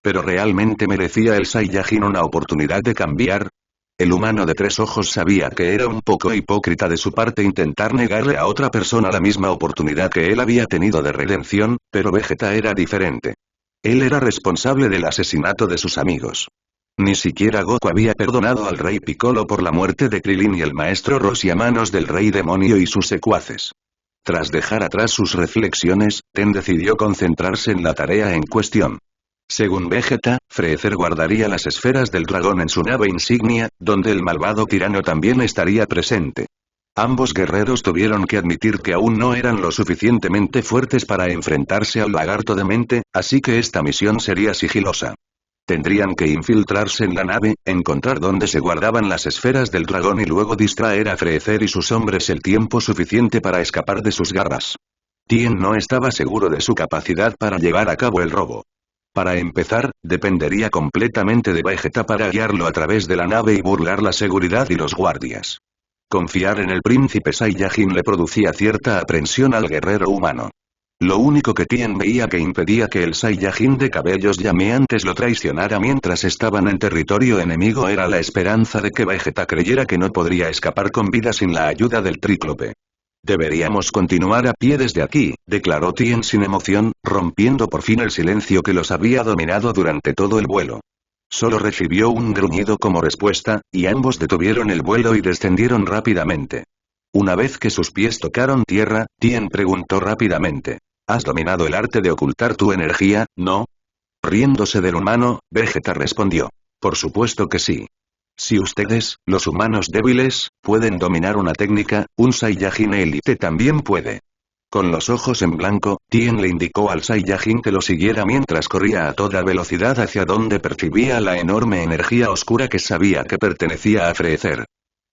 ¿Pero realmente merecía el Saiyajin una oportunidad de cambiar? El humano de 3 ojos sabía que era un poco hipócrita de su parte intentar negarle a otra persona la misma oportunidad que él había tenido de redención, pero Vegeta era diferente. Él era responsable del asesinato de sus amigos. Ni siquiera Goku había perdonado al rey Piccolo por la muerte de Krillin y el maestro Roshi a manos del rey demonio y sus secuaces. Tras dejar atrás sus reflexiones, Ten decidió concentrarse en la tarea en cuestión. Según Vegeta, Freezer guardaría las esferas del dragón en su nave insignia, donde el malvado tirano también estaría presente. Ambos guerreros tuvieron que admitir que aún no eran lo suficientemente fuertes para enfrentarse al lagarto demente, así que esta misión sería sigilosa. Tendrían que infiltrarse en la nave, encontrar dónde se guardaban las esferas del dragón y luego distraer a Freezer y sus hombres el tiempo suficiente para escapar de sus garras. Tien no estaba seguro de su capacidad para llevar a cabo el robo. Para empezar, dependería completamente de Vegeta para guiarlo a través de la nave y burlar la seguridad y los guardias. Confiar en el príncipe Saiyajin le producía cierta aprensión al guerrero humano. Lo único que Tien veía que impedía que el Saiyajin de cabellos llameantes lo traicionara mientras estaban en territorio enemigo era la esperanza de que Vegeta creyera que no podría escapar con vida sin la ayuda del Tríclope. Deberíamos continuar a pie desde aquí, declaró Tien sin emoción, rompiendo por fin el silencio que los había dominado durante todo el vuelo. Solo recibió un gruñido como respuesta, y ambos detuvieron el vuelo y descendieron rápidamente. Una vez que sus pies tocaron tierra, Tien preguntó rápidamente. ¿Has dominado el arte de ocultar tu energía, no? Riéndose del humano, Vegeta respondió. Por supuesto que sí. Si ustedes, los humanos débiles, pueden dominar una técnica, un Saiyajin élite también puede. Con los ojos en blanco, Tien le indicó al Saiyajin que lo siguiera mientras corría a toda velocidad hacia donde percibía la enorme energía oscura que sabía que pertenecía a Freezer.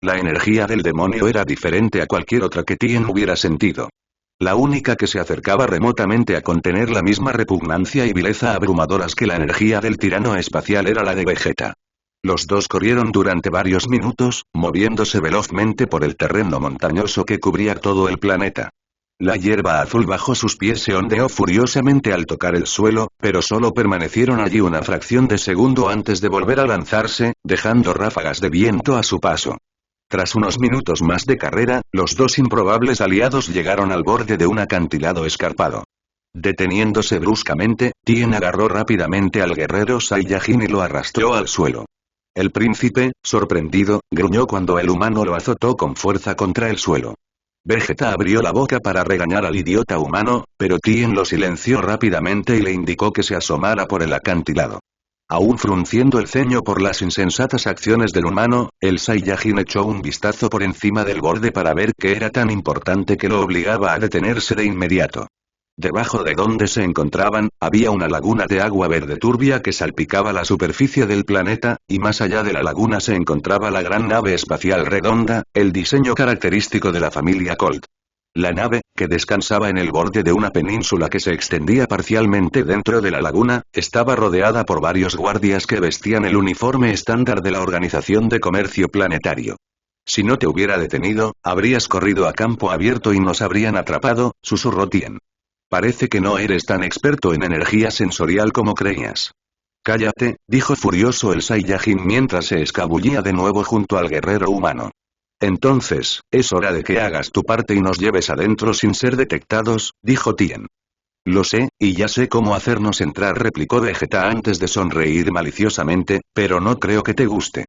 La energía del demonio era diferente a cualquier otra que Tien hubiera sentido. La única que se acercaba remotamente a contener la misma repugnancia y vileza abrumadoras que la energía del tirano espacial era la de Vegeta. Los dos corrieron durante varios minutos, moviéndose velozmente por el terreno montañoso que cubría todo el planeta. La hierba azul bajo sus pies se ondeó furiosamente al tocar el suelo, pero solo permanecieron allí una fracción de segundo antes de volver a lanzarse, dejando ráfagas de viento a su paso. Tras unos minutos más de carrera, los dos improbables aliados llegaron al borde de un acantilado escarpado. Deteniéndose bruscamente, Tien agarró rápidamente al guerrero Saiyajin y lo arrastró al suelo. El príncipe, sorprendido, gruñó cuando el humano lo azotó con fuerza contra el suelo. Vegeta abrió la boca para regañar al idiota humano, pero Tien lo silenció rápidamente y le indicó que se asomara por el acantilado. Aún frunciendo el ceño por las insensatas acciones del humano, el Saiyajin echó un vistazo por encima del borde para ver qué era tan importante que lo obligaba a detenerse de inmediato. Debajo de donde se encontraban, había una laguna de agua verde turbia que salpicaba la superficie del planeta, y más allá de la laguna se encontraba la gran nave espacial redonda, el diseño característico de la familia Colt. La nave, que descansaba en el borde de una península que se extendía parcialmente dentro de la laguna, estaba rodeada por varios guardias que vestían el uniforme estándar de la Organización de Comercio Planetario. Si no te hubiera detenido, habrías corrido a campo abierto y nos habrían atrapado, susurró Tien. Parece que no eres tan experto en energía sensorial como creías. Cállate, dijo furioso el Saiyajin mientras se escabullía de nuevo junto al guerrero humano. Entonces, es hora de que hagas tu parte y nos lleves adentro sin ser detectados, dijo Tien. Lo sé, y ya sé cómo hacernos entrar, replicó Vegeta antes de sonreír maliciosamente, pero no creo que te guste.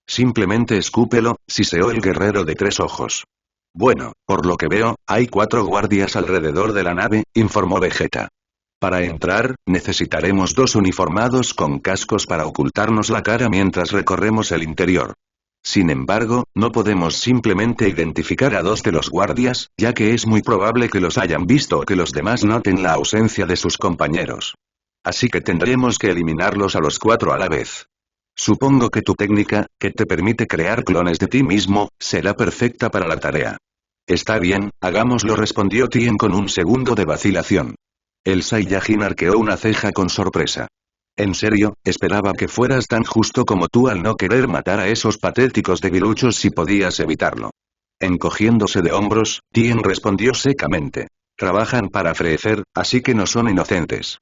Simplemente escúpelo, siseó el guerrero de tres ojos. Bueno, por lo que veo, hay 4 guardias alrededor de la nave, informó Vegeta. Para entrar, necesitaremos 2 uniformados con cascos para ocultarnos la cara mientras recorremos el interior. Sin embargo, no podemos simplemente identificar a 2 de los guardias, ya que es muy probable que los hayan visto o que los demás noten la ausencia de sus compañeros. Así que tendremos que eliminarlos a los 4 a la vez. Supongo que tu técnica, que te permite crear clones de ti mismo, será perfecta para la tarea. Está bien, hagámoslo, respondió Tien con un segundo de vacilación. El Saiyajin arqueó una ceja con sorpresa. En serio, esperaba que fueras tan justo como tú al no querer matar a esos patéticos debiluchos si podías evitarlo. Encogiéndose de hombros, Tien respondió secamente. Trabajan para Freezer, así que no son inocentes.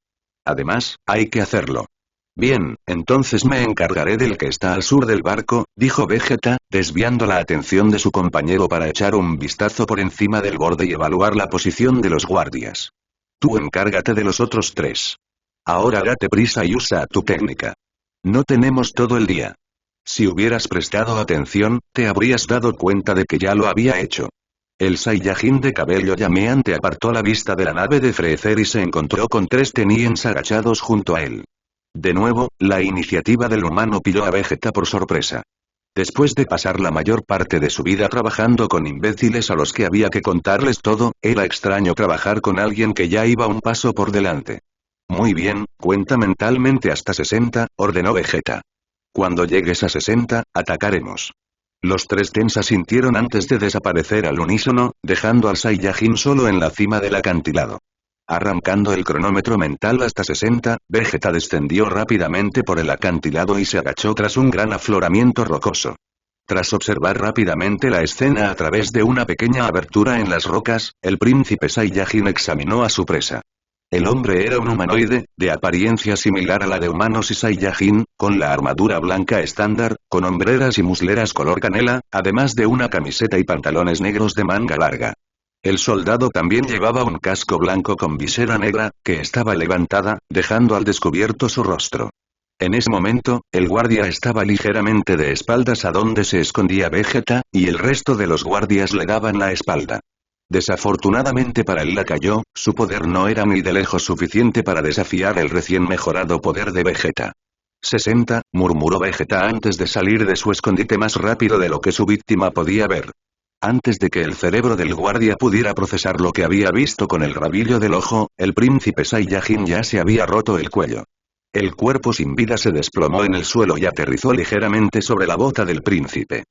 Además, hay que hacerlo. Bien, entonces me encargaré del que está al sur del barco, dijo Vegeta, desviando la atención de su compañero para echar un vistazo por encima del borde y evaluar la posición de los guardias. Tú encárgate de los otros 3. Ahora date prisa y usa tu técnica. No tenemos todo el día. Si hubieras prestado atención, te habrías dado cuenta de que ya lo había hecho. El Saiyajin de cabello llameante apartó la vista de la nave de Freezer y se encontró con 3 Teniens agachados junto a él. De nuevo, la iniciativa del humano pilló a Vegeta por sorpresa. Después de pasar la mayor parte de su vida trabajando con imbéciles a los que había que contarles todo, era extraño trabajar con alguien que ya iba un paso por delante. Muy bien, cuenta mentalmente hasta 60, ordenó Vegeta. Cuando llegues a 60, atacaremos. Los 3 Tens asintieron antes de desaparecer al unísono, dejando al Saiyajin solo en la cima del acantilado. Arrancando el cronómetro mental hasta 60, Vegeta descendió rápidamente por el acantilado y se agachó tras un gran afloramiento rocoso. Tras observar rápidamente la escena a través de una pequeña abertura en las rocas, el príncipe Saiyajin examinó a su presa. El hombre era un humanoide, de apariencia similar a la de humanos y Saiyajin, con la armadura blanca estándar, con hombreras y musleras color canela, además de una camiseta y pantalones negros de manga larga. El soldado también llevaba un casco blanco con visera negra, que estaba levantada, dejando al descubierto su rostro. En ese momento, el guardia estaba ligeramente de espaldas a donde se escondía Vegeta, y el resto de los guardias le daban la espalda. Desafortunadamente para el lacayo, su poder no era ni de lejos suficiente para desafiar el recién mejorado poder de Vegeta. 60, murmuró Vegeta antes de salir de su escondite más rápido de lo que su víctima podía ver. Antes de que el cerebro del guardia pudiera procesar lo que había visto con el rabillo del ojo, el príncipe Saiyajin ya se había roto el cuello. El cuerpo sin vida se desplomó en el suelo y aterrizó ligeramente sobre la bota del príncipe.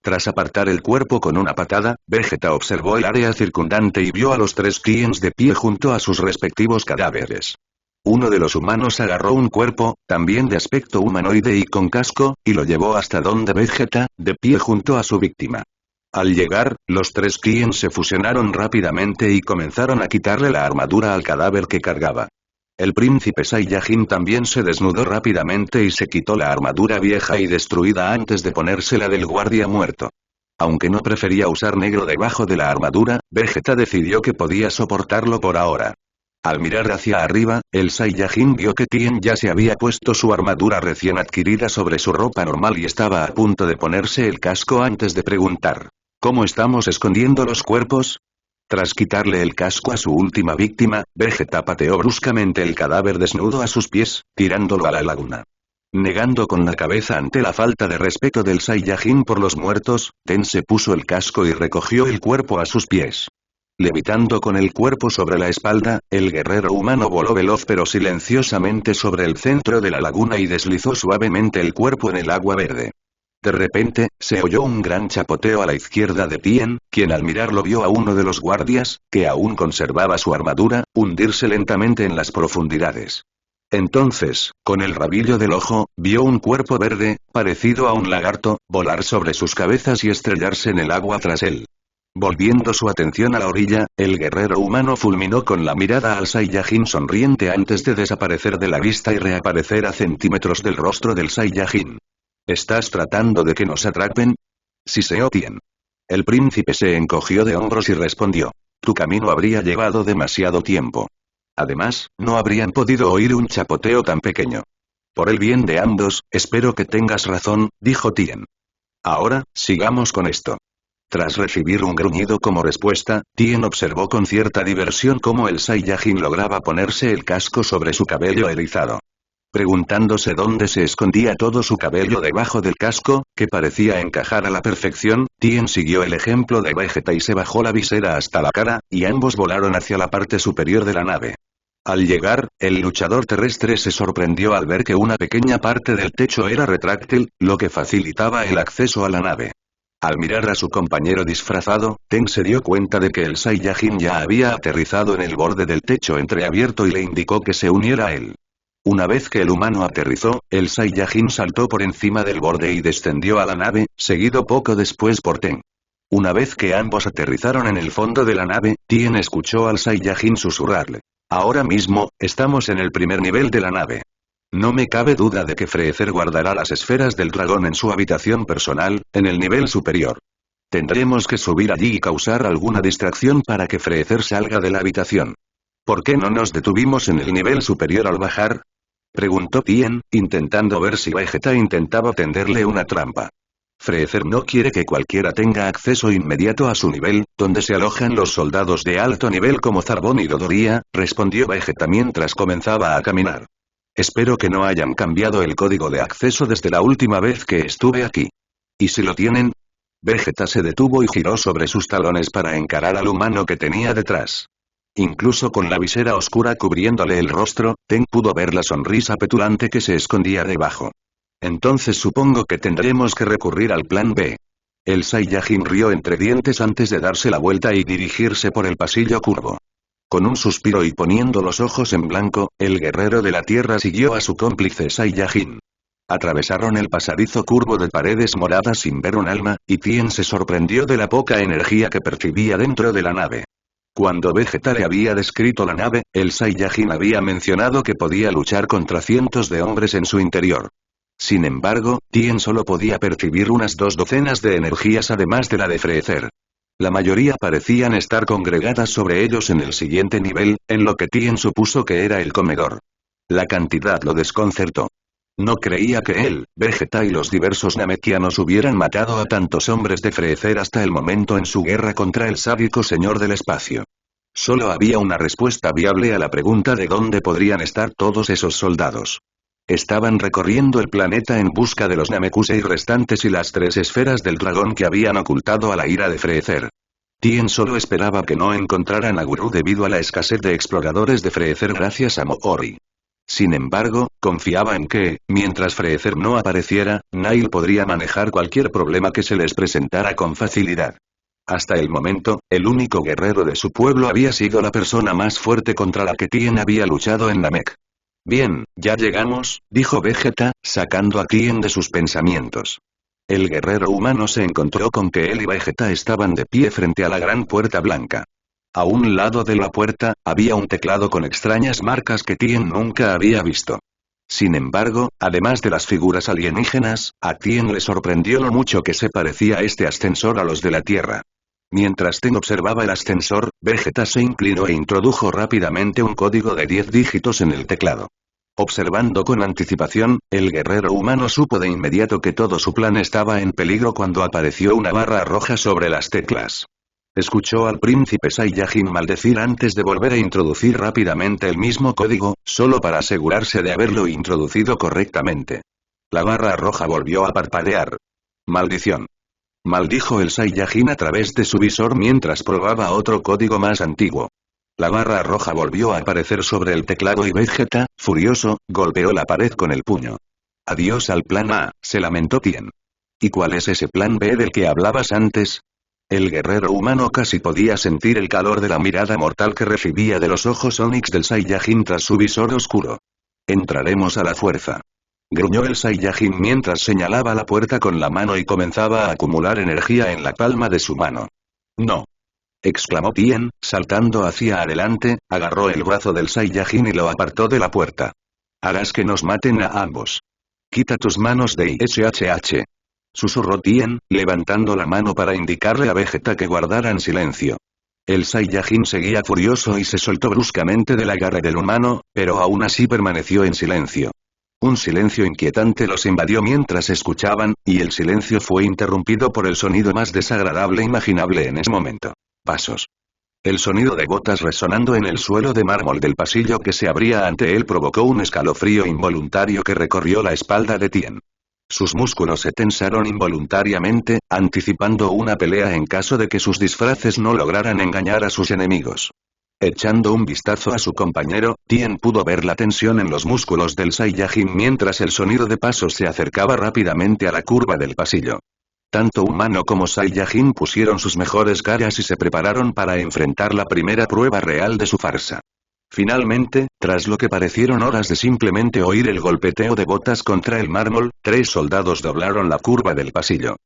Tras apartar el cuerpo con una patada, Vegeta observó el área circundante y vio a los tres Saiyans de pie junto a sus respectivos cadáveres. Uno de los humanos agarró un cuerpo, también de aspecto humanoide y con casco, y lo llevó hasta donde Vegeta, de pie junto a su víctima. Al llegar, los tres Saiyans se fusionaron rápidamente y comenzaron a quitarle la armadura al cadáver que cargaba. El príncipe Saiyajin también se desnudó rápidamente y se quitó la armadura vieja y destruida antes de ponérsela del guardia muerto. Aunque no prefería usar negro debajo de la armadura, Vegeta decidió que podía soportarlo por ahora. Al mirar hacia arriba, el Saiyajin vio que Tien ya se había puesto su armadura recién adquirida sobre su ropa normal y estaba a punto de ponerse el casco antes de preguntar: ¿cómo estamos escondiendo los cuerpos? Tras quitarle el casco a su última víctima, Vegeta pateó bruscamente el cadáver desnudo a sus pies, tirándolo a la laguna. Negando con la cabeza ante la falta de respeto del Saiyajin por los muertos, Ten se puso el casco y recogió el cuerpo a sus pies. Levitando con el cuerpo sobre la espalda, el guerrero humano voló veloz pero silenciosamente sobre el centro de la laguna y deslizó suavemente el cuerpo en el agua verde. De repente, se oyó un gran chapoteo a la izquierda de Tien, quien al mirarlo vio a uno de los guardias, que aún conservaba su armadura, hundirse lentamente en las profundidades. Entonces, con el rabillo del ojo, vio un cuerpo verde, parecido a un lagarto, volar sobre sus cabezas y estrellarse en el agua tras él. Volviendo su atención a la orilla, el guerrero humano fulminó con la mirada al Saiyajin sonriente antes de desaparecer de la vista y reaparecer a centímetros del rostro del Saiyajin. ¿Estás tratando de que nos atrapen? Siseó Tien. El príncipe se encogió de hombros y respondió: tu camino habría llevado demasiado tiempo. Además, no habrían podido oír un chapoteo tan pequeño. Por el bien de ambos, espero que tengas razón, dijo Tien. Ahora, sigamos con esto. Tras recibir un gruñido como respuesta, Tien observó con cierta diversión cómo el Saiyajin lograba ponerse el casco sobre su cabello erizado. Preguntándose dónde se escondía todo su cabello debajo del casco, que parecía encajar a la perfección, Tien siguió el ejemplo de Vegeta y se bajó la visera hasta la cara, y ambos volaron hacia la parte superior de la nave. Al llegar, el luchador terrestre se sorprendió al ver que una pequeña parte del techo era retráctil, lo que facilitaba el acceso a la nave. Al mirar a su compañero disfrazado, Ten se dio cuenta de que el Saiyajin ya había aterrizado en el borde del techo entreabierto y le indicó que se uniera a él. Una vez que el humano aterrizó, el Saiyajin saltó por encima del borde y descendió a la nave, seguido poco después por Ten. Una vez que ambos aterrizaron en el fondo de la nave, Tien escuchó al Saiyajin susurrarle: ahora mismo, estamos en el primer nivel de la nave. No me cabe duda de que Freezer guardará las esferas del dragón en su habitación personal, en el nivel superior. Tendremos que subir allí y causar alguna distracción para que Freezer salga de la habitación. ¿Por qué no nos detuvimos en el nivel superior al bajar? Preguntó Tien, intentando ver si Vegeta intentaba tenderle una trampa. Freezer no quiere que cualquiera tenga acceso inmediato a su nivel, donde se alojan los soldados de alto nivel como Zarbon y Dodoria, respondió Vegeta mientras comenzaba a caminar. Espero que no hayan cambiado el código de acceso desde la última vez que estuve aquí. ¿Y si lo tienen? Vegeta se detuvo y giró sobre sus talones para encarar al humano que tenía detrás. Incluso con la visera oscura cubriéndole el rostro, Ten pudo ver la sonrisa petulante que se escondía debajo. Entonces supongo que tendremos que recurrir al plan B. El Saiyajin rió entre dientes antes de darse la vuelta y dirigirse por el pasillo curvo. Con un suspiro y poniendo los ojos en blanco, el guerrero de la tierra siguió a su cómplice Saiyajin. Atravesaron el pasadizo curvo de paredes moradas sin ver un alma, y Tien se sorprendió de la poca energía que percibía dentro de la nave. Cuando Vegeta le había descrito la nave, el Saiyajin había mencionado que podía luchar contra cientos de hombres en su interior. Sin embargo, Tien solo podía percibir unas 2 docenas de energías además de la de Freezer. La mayoría parecían estar congregadas sobre ellos en el siguiente nivel, en lo que Tien supuso que era el comedor. La cantidad lo desconcertó. No creía que él, Vegeta y los diversos Namekianos hubieran matado a tantos hombres de Freezer hasta el momento en su guerra contra el sádico señor del espacio. Solo había una respuesta viable a la pregunta de dónde podrían estar todos esos soldados. Estaban recorriendo el planeta en busca de los Namekusei restantes y las 3 esferas del dragón que habían ocultado a la ira de Freezer. Tien solo esperaba que no encontraran a Guru debido a la escasez de exploradores de Freezer gracias a Moori. Sin embargo, confiaba en que, mientras Freezer no apareciera, Nail podría manejar cualquier problema que se les presentara con facilidad. Hasta el momento, el único guerrero de su pueblo había sido la persona más fuerte contra la que Tien había luchado en Namek. Bien, ya llegamos, dijo Vegeta, sacando a Tien de sus pensamientos. El guerrero humano se encontró con que él y Vegeta estaban de pie frente a la gran puerta blanca. A un lado de la puerta, había un teclado con extrañas marcas que Tien nunca había visto. Sin embargo, además de las figuras alienígenas, a Tien le sorprendió lo mucho que se parecía este ascensor a los de la Tierra. Mientras Tien observaba el ascensor, Vegeta se inclinó e introdujo rápidamente un código de 10 dígitos en el teclado. Observando con anticipación, el guerrero humano supo de inmediato que todo su plan estaba en peligro cuando apareció una barra roja sobre las teclas. Escuchó al príncipe Saiyajin maldecir antes de volver a introducir rápidamente el mismo código, solo para asegurarse de haberlo introducido correctamente. La barra roja volvió a parpadear. ¡Maldición! Maldijo el Saiyajin a través de su visor mientras probaba otro código más antiguo. La barra roja volvió a aparecer sobre el teclado y Vegeta, furioso, golpeó la pared con el puño. Adiós al plan A, se lamentó Tien. ¿Y cuál es ese plan B del que hablabas antes? El guerrero humano casi podía sentir el calor de la mirada mortal que recibía de los ojos Onix del Saiyajin tras su visor oscuro. Entraremos a la fuerza. Gruñó el Saiyajin mientras señalaba la puerta con la mano y comenzaba a acumular energía en la palma de su mano. No. Exclamó Tien, saltando hacia adelante, agarró el brazo del Saiyajin y lo apartó de la puerta. Harás que nos maten a ambos. Quita tus manos de ISHH. Susurró Tien, levantando la mano para indicarle a Vegeta que guardaran silencio. El Saiyajin seguía furioso y se soltó bruscamente del agarre del humano, pero aún así permaneció en silencio. Un silencio inquietante los invadió mientras escuchaban, y el silencio fue interrumpido por el sonido más desagradable imaginable en ese momento. Pasos. El sonido de botas resonando en el suelo de mármol del pasillo que se abría ante él provocó un escalofrío involuntario que recorrió la espalda de Tien. Sus músculos se tensaron involuntariamente, anticipando una pelea en caso de que sus disfraces no lograran engañar a sus enemigos. Echando un vistazo a su compañero, Tien pudo ver la tensión en los músculos del Saiyajin mientras el sonido de pasos se acercaba rápidamente a la curva del pasillo. Tanto humano como Saiyajin pusieron sus mejores caras y se prepararon para enfrentar la primera prueba real de su farsa. Finalmente, tras lo que parecieron horas de simplemente oír el golpeteo de botas contra el mármol, 3 soldados doblaron la curva del pasillo.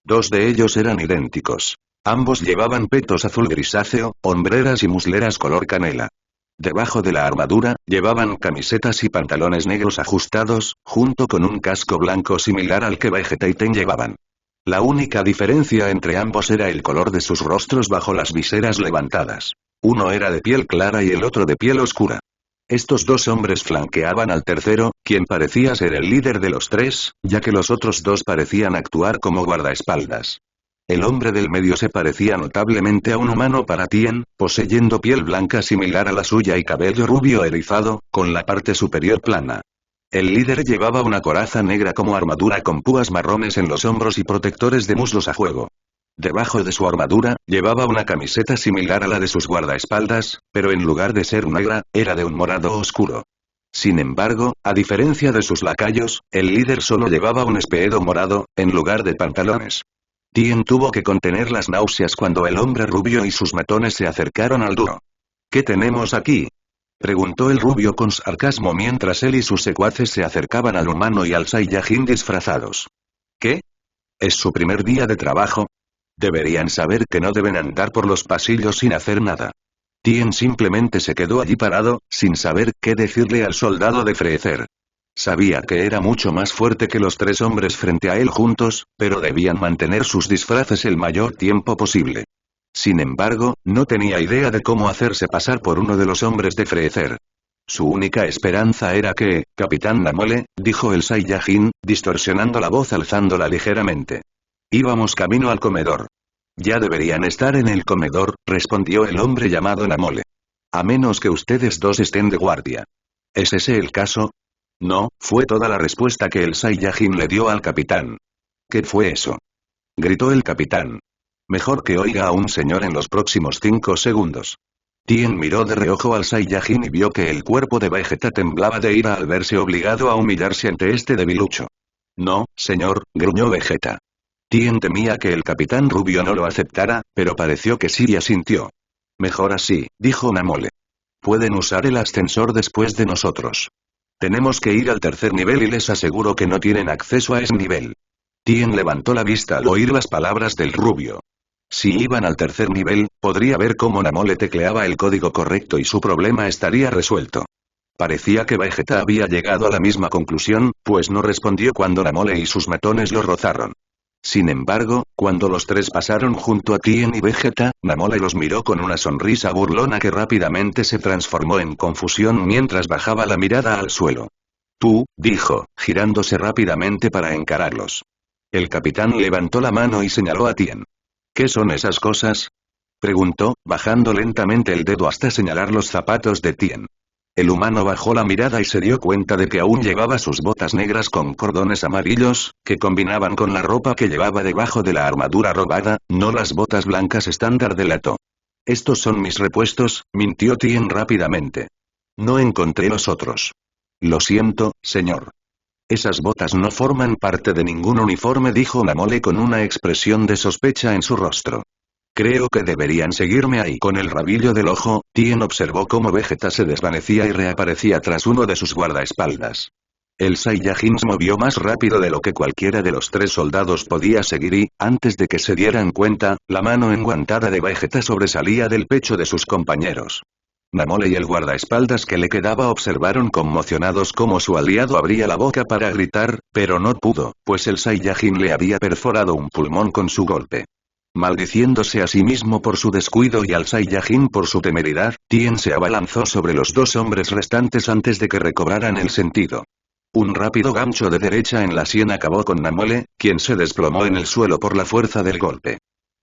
2 de ellos eran idénticos. Ambos llevaban petos azul grisáceo, hombreras y musleras color canela. Debajo de la armadura, llevaban camisetas y pantalones negros ajustados, junto con un casco blanco similar al que Vegeta y Ten llevaban. La única diferencia entre ambos era el color de sus rostros bajo las viseras levantadas. Uno era de piel clara y el otro de piel oscura. Estos 2 hombres flanqueaban al tercero, quien parecía ser el líder de los 3, ya que los otros 2 parecían actuar como guardaespaldas. El hombre del medio se parecía notablemente a un humano para Tien, poseyendo piel blanca similar a la suya y cabello rubio erizado, con la parte superior plana. El líder llevaba una coraza negra como armadura con púas marrones en los hombros y protectores de muslos a juego. Debajo de su armadura, llevaba una camiseta similar a la de sus guardaespaldas, pero en lugar de ser negra, era de un morado oscuro. Sin embargo, a diferencia de sus lacayos, el líder solo llevaba un espeedo morado, en lugar de pantalones. Tien tuvo que contener las náuseas cuando el hombre rubio y sus matones se acercaron al dúo. ¿Qué tenemos aquí?, preguntó el rubio con sarcasmo mientras él y sus secuaces se acercaban al humano y al Saiyajin disfrazados. ¿Qué? ¿Es su primer día de trabajo? Deberían saber que no deben andar por los pasillos sin hacer nada. Tien simplemente se quedó allí parado, sin saber qué decirle al soldado de Freezer. Sabía que era mucho más fuerte que los 3 hombres frente a él juntos, pero debían mantener sus disfraces el mayor tiempo posible. Sin embargo, no tenía idea de cómo hacerse pasar por uno de los hombres de Freezer. Su única esperanza era que, Capitán Namole, dijo el Saiyajin, distorsionando la voz alzándola ligeramente. Íbamos camino al comedor. Ya deberían estar en el comedor, respondió el hombre llamado Namole. A menos que ustedes dos estén de guardia. ¿Es ese el caso? No, fue toda la respuesta que el Saiyajin le dio al capitán. ¿Qué fue eso? Gritó el capitán. Mejor que oiga a un señor en los próximos 5 segundos. Tien miró de reojo al Saiyajin y vio que el cuerpo de Vegeta temblaba de ira al verse obligado a humillarse ante este debilucho. No, señor, gruñó Vegeta. Tien temía que el capitán Rubio no lo aceptara, pero pareció que sí y asintió. Mejor así, dijo Namole. Pueden usar el ascensor después de nosotros. Tenemos que ir al tercer nivel y les aseguro que no tienen acceso a ese nivel. Tien levantó la vista al oír las palabras del rubio. Si iban al tercer nivel, podría ver cómo Namole tecleaba el código correcto y su problema estaría resuelto. Parecía que Vegeta había llegado a la misma conclusión, pues no respondió cuando Namole y sus matones lo rozaron. Sin embargo, cuando los tres pasaron junto a Tien y Vegeta, Namole los miró con una sonrisa burlona que rápidamente se transformó en confusión mientras bajaba la mirada al suelo. Tú, dijo, girándose rápidamente para encararlos. El capitán levantó la mano y señaló a Tien. ¿Qué son esas cosas? Preguntó, bajando lentamente el dedo hasta señalar los zapatos de Tien. El humano bajó la mirada y se dio cuenta de que aún llevaba sus botas negras con cordones amarillos, que combinaban con la ropa que llevaba debajo de la armadura robada, no las botas blancas estándar de Lato. Estos son mis repuestos, mintió Tien rápidamente. No encontré los otros. Lo siento, señor. Esas botas no forman parte de ningún uniforme, dijo Namole con una expresión de sospecha en su rostro. Creo que deberían seguirme ahí. Con el rabillo del ojo, Tien observó cómo Vegeta se desvanecía y reaparecía tras uno de sus guardaespaldas. El Saiyajin se movió más rápido de lo que cualquiera de los tres soldados podía seguir y, antes de que se dieran cuenta, la mano enguantada de Vegeta sobresalía del pecho de sus compañeros. Namole y el guardaespaldas que le quedaba observaron conmocionados cómo su aliado abría la boca para gritar, pero no pudo, pues el Saiyajin le había perforado un pulmón con su golpe. Maldiciéndose a sí mismo por su descuido y al Saiyajin por su temeridad, Tien se abalanzó sobre los dos hombres restantes antes de que recobraran el sentido. Un rápido gancho de derecha en la sien acabó con Namole, quien se desplomó en el suelo por la fuerza del golpe.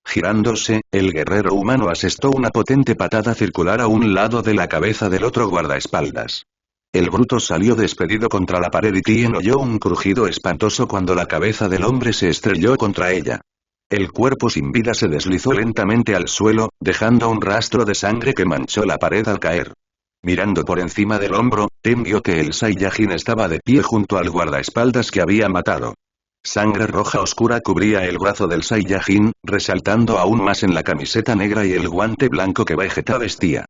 Girándose, el guerrero humano asestó una potente patada circular a un lado de la cabeza del otro guardaespaldas. El bruto salió despedido contra la pared y Tien oyó un crujido espantoso cuando la cabeza del hombre se estrelló contra ella. El cuerpo sin vida se deslizó lentamente al suelo, dejando un rastro de sangre que manchó la pared al caer. Mirando por encima del hombro, Tien vio que el Saiyajin estaba de pie junto al guardaespaldas que había matado. Sangre roja oscura cubría el brazo del Saiyajin, resaltando aún más en la camiseta negra y el guante blanco que Vegeta vestía.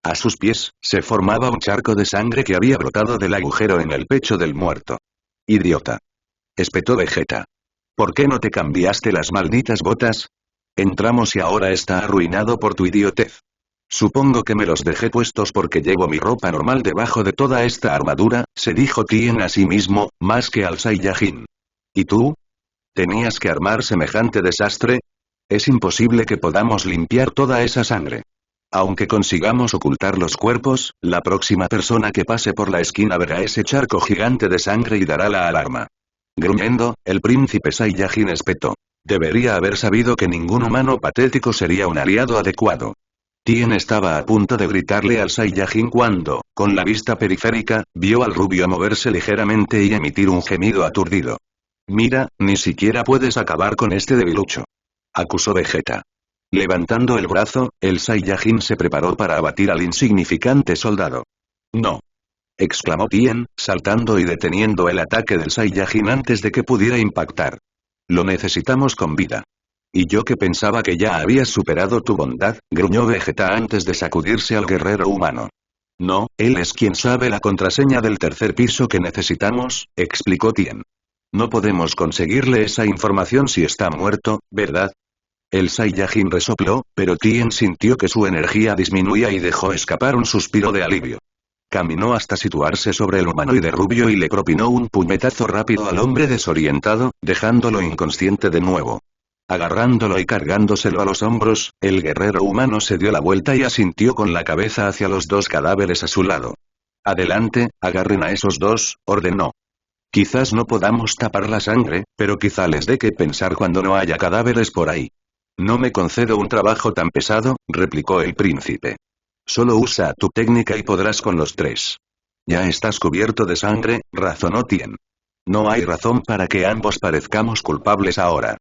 A sus pies, se formaba un charco de sangre que había brotado del agujero en el pecho del muerto. ¡Idiota!, espetó Vegeta. ¿Por qué no te cambiaste las malditas botas? Entramos y ahora está arruinado por tu idiotez. Supongo que me los dejé puestos porque llevo mi ropa normal debajo de toda esta armadura, se dijo Tien a sí mismo, más que al Saiyajin. ¿Y tú? ¿Tenías que armar semejante desastre? Es imposible que podamos limpiar toda esa sangre. Aunque consigamos ocultar los cuerpos, la próxima persona que pase por la esquina verá ese charco gigante de sangre y dará la alarma. Gruñendo, el príncipe Saiyajin espetó. Debería haber sabido que ningún humano patético sería un aliado adecuado. Tien estaba a punto de gritarle al Saiyajin cuando, con la vista periférica, vio al rubio moverse ligeramente y emitir un gemido aturdido. Mira, ni siquiera puedes acabar con este debilucho. Acusó Vegeta. Levantando el brazo, el Saiyajin se preparó para abatir al insignificante soldado. No. Exclamó Tien, saltando y deteniendo el ataque del Saiyajin antes de que pudiera impactar. Lo necesitamos con vida. Y yo que pensaba que ya habías superado tu bondad, gruñó Vegeta antes de sacudirse al guerrero humano. No, él es quien sabe la contraseña del tercer piso que necesitamos, explicó Tien. No podemos conseguirle esa información si está muerto, ¿verdad? El Saiyajin resopló, pero Tien sintió que su energía disminuía y dejó escapar un suspiro de alivio. Caminó hasta situarse sobre el humanoide rubio y le propinó un puñetazo rápido al hombre desorientado, dejándolo inconsciente de nuevo. Agarrándolo y cargándoselo a los hombros, el guerrero humano se dio la vuelta y asintió con la cabeza hacia los dos cadáveres a su lado. Adelante, agarren a esos dos, ordenó. Quizás no podamos tapar la sangre, pero quizá les dé que pensar cuando no haya cadáveres por ahí. No me concedo un trabajo tan pesado, replicó el príncipe. Solo usa tu técnica y podrás con los tres. Ya estás cubierto de sangre, razonó Tien. No hay razón para que ambos parezcamos culpables ahora.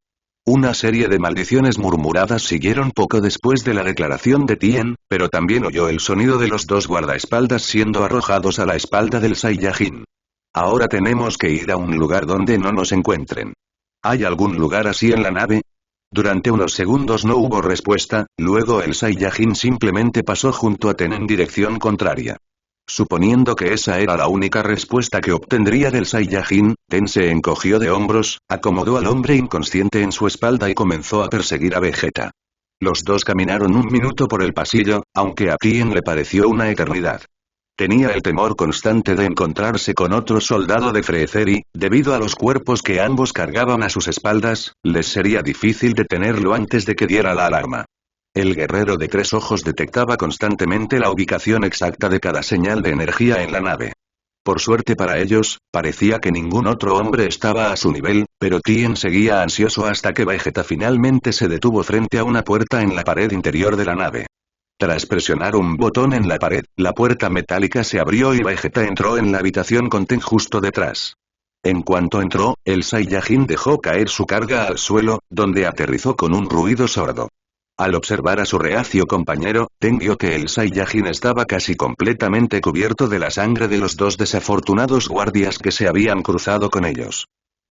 Una serie de maldiciones murmuradas siguieron poco después de la declaración de Tien, pero también oyó el sonido de los dos guardaespaldas siendo arrojados a la espalda del Saiyajin. Ahora tenemos que ir a un lugar donde no nos encuentren. ¿Hay algún lugar así en la nave? Durante unos segundos no hubo respuesta, luego el Saiyajin simplemente pasó junto a Ten en dirección contraria. Suponiendo que esa era la única respuesta que obtendría del Saiyajin, Ten se encogió de hombros, acomodó al hombre inconsciente en su espalda y comenzó a perseguir a Vegeta. Los dos caminaron un minuto por el pasillo, aunque a Tien le pareció una eternidad. Tenía el temor constante de encontrarse con otro soldado de Freezer y, debido a los cuerpos que ambos cargaban a sus espaldas, les sería difícil detenerlo antes de que diera la alarma. El guerrero de tres ojos detectaba constantemente la ubicación exacta de cada señal de energía en la nave. Por suerte para ellos, parecía que ningún otro hombre estaba a su nivel, pero Tien seguía ansioso hasta que Vegeta finalmente se detuvo frente a una puerta en la pared interior de la nave. Tras presionar un botón en la pared, la puerta metálica se abrió y Vegeta entró en la habitación con Ten justo detrás. En cuanto entró, el Saiyajin dejó caer su carga al suelo, donde aterrizó con un ruido sordo. Al observar a su reacio compañero, Ten vio que el Saiyajin estaba casi completamente cubierto de la sangre de los dos desafortunados guardias que se habían cruzado con ellos.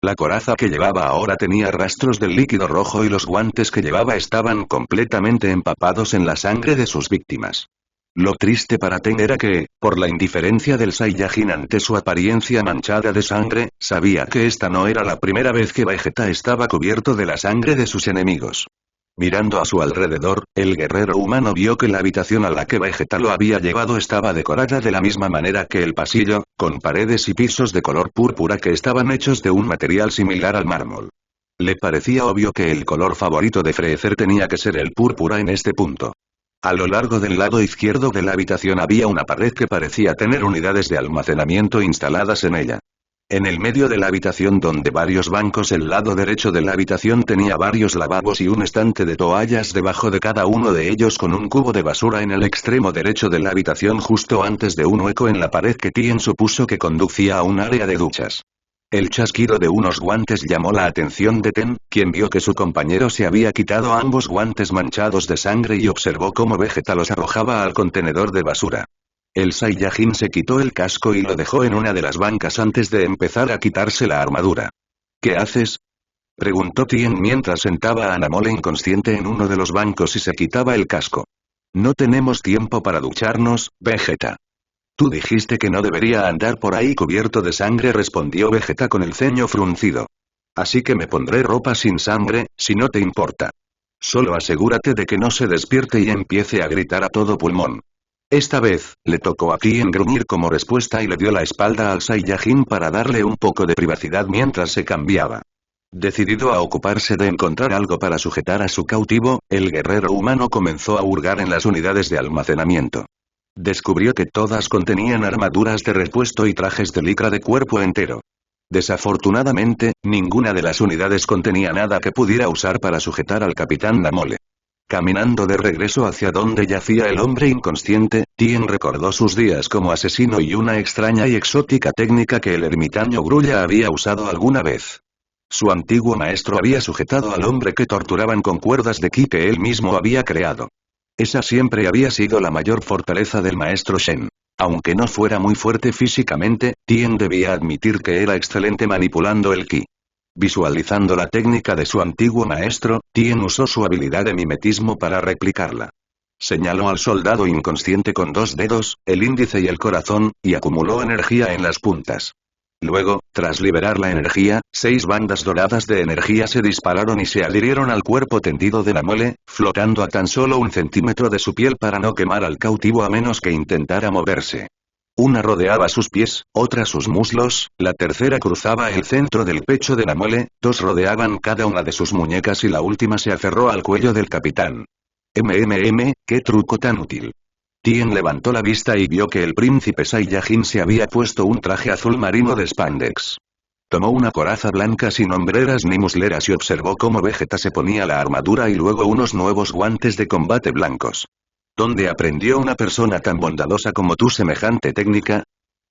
La coraza que llevaba ahora tenía rastros del líquido rojo y los guantes que llevaba estaban completamente empapados en la sangre de sus víctimas. Lo triste para Ten era que, por la indiferencia del Saiyajin ante su apariencia manchada de sangre, sabía que esta no era la primera vez que Vegeta estaba cubierto de la sangre de sus enemigos. Mirando a su alrededor, el guerrero humano vio que la habitación a la que Vegeta lo había llevado estaba decorada de la misma manera que el pasillo, con paredes y pisos de color púrpura que estaban hechos de un material similar al mármol. Le parecía obvio que el color favorito de Freezer tenía que ser el púrpura en este punto. A lo largo del lado izquierdo de la habitación había una pared que parecía tener unidades de almacenamiento instaladas en ella. En el medio de la habitación donde varios bancos el lado derecho de la habitación tenía varios lavabos y un estante de toallas debajo de cada uno de ellos con un cubo de basura en el extremo derecho de la habitación justo antes de un hueco en la pared que Tien supuso que conducía a un área de duchas. El chasquido de unos guantes llamó la atención de Ten, quien vio que su compañero se había quitado ambos guantes manchados de sangre y observó cómo Vegeta los arrojaba al contenedor de basura. El Saiyajin se quitó el casco y lo dejó en una de las bancas antes de empezar a quitarse la armadura. ¿Qué haces?, preguntó Tien mientras sentaba a Namole inconsciente en uno de los bancos y se quitaba el casco. No tenemos tiempo para ducharnos, Vegeta. Tú dijiste que no debería andar por ahí cubierto de sangre, respondió Vegeta con el ceño fruncido. Así que me pondré ropa sin sangre, si no te importa. Solo asegúrate de que no se despierte y empiece a gritar a todo pulmón. Esta vez, le tocó a Tien gruñir como respuesta y le dio la espalda al Saiyajin para darle un poco de privacidad mientras se cambiaba. Decidido a ocuparse de encontrar algo para sujetar a su cautivo, el guerrero humano comenzó a hurgar en las unidades de almacenamiento. Descubrió que todas contenían armaduras de repuesto y trajes de licra de cuerpo entero. Desafortunadamente, ninguna de las unidades contenía nada que pudiera usar para sujetar al capitán Namole. Caminando de regreso hacia donde yacía el hombre inconsciente, Tien recordó sus días como asesino y una extraña y exótica técnica que el ermitaño Grulla había usado alguna vez. Su antiguo maestro había sujetado al hombre que torturaban con cuerdas de ki que él mismo había creado. Esa siempre había sido la mayor fortaleza del maestro Shen. Aunque no fuera muy fuerte físicamente, Tien debía admitir que era excelente manipulando el ki. Visualizando la técnica de su antiguo maestro, Tien usó su habilidad de mimetismo para replicarla. Señaló al soldado inconsciente con dos dedos, el índice y el corazón, y acumuló energía en las puntas. Luego, tras liberar la energía, 6 bandas doradas de energía se dispararon y se adhirieron al cuerpo tendido de Namole, flotando a tan solo 1 centímetro de su piel para no quemar al cautivo a menos que intentara moverse. Una rodeaba sus pies, otra sus muslos, la tercera cruzaba el centro del pecho de Namole, 2 rodeaban cada una de sus muñecas y la última se aferró al cuello del capitán. ¡Qué truco tan útil! Tien levantó la vista y vio que el príncipe Saiyajin se había puesto un traje azul marino de spandex. Tomó una coraza blanca sin hombreras ni musleras y observó cómo Vegeta se ponía la armadura y luego unos nuevos guantes de combate blancos. ¿Dónde aprendió una persona tan bondadosa como tú semejante técnica?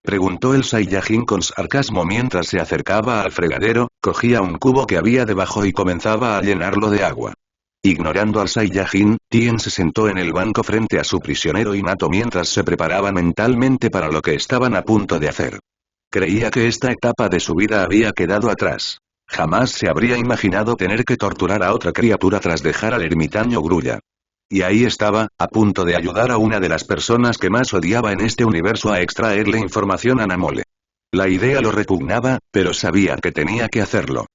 Preguntó el Saiyajin con sarcasmo mientras se acercaba al fregadero, cogía un cubo que había debajo y comenzaba a llenarlo de agua. Ignorando al Saiyajin, Tien se sentó en el banco frente a su prisionero Hinata mientras se preparaba mentalmente para lo que estaban a punto de hacer. Creía que esta etapa de su vida había quedado atrás. Jamás se habría imaginado tener que torturar a otra criatura tras dejar al ermitaño Grulla. Y ahí estaba, a punto de ayudar a una de las personas que más odiaba en este universo a extraerle información a Namole. La idea lo repugnaba, pero sabía que tenía que hacerlo.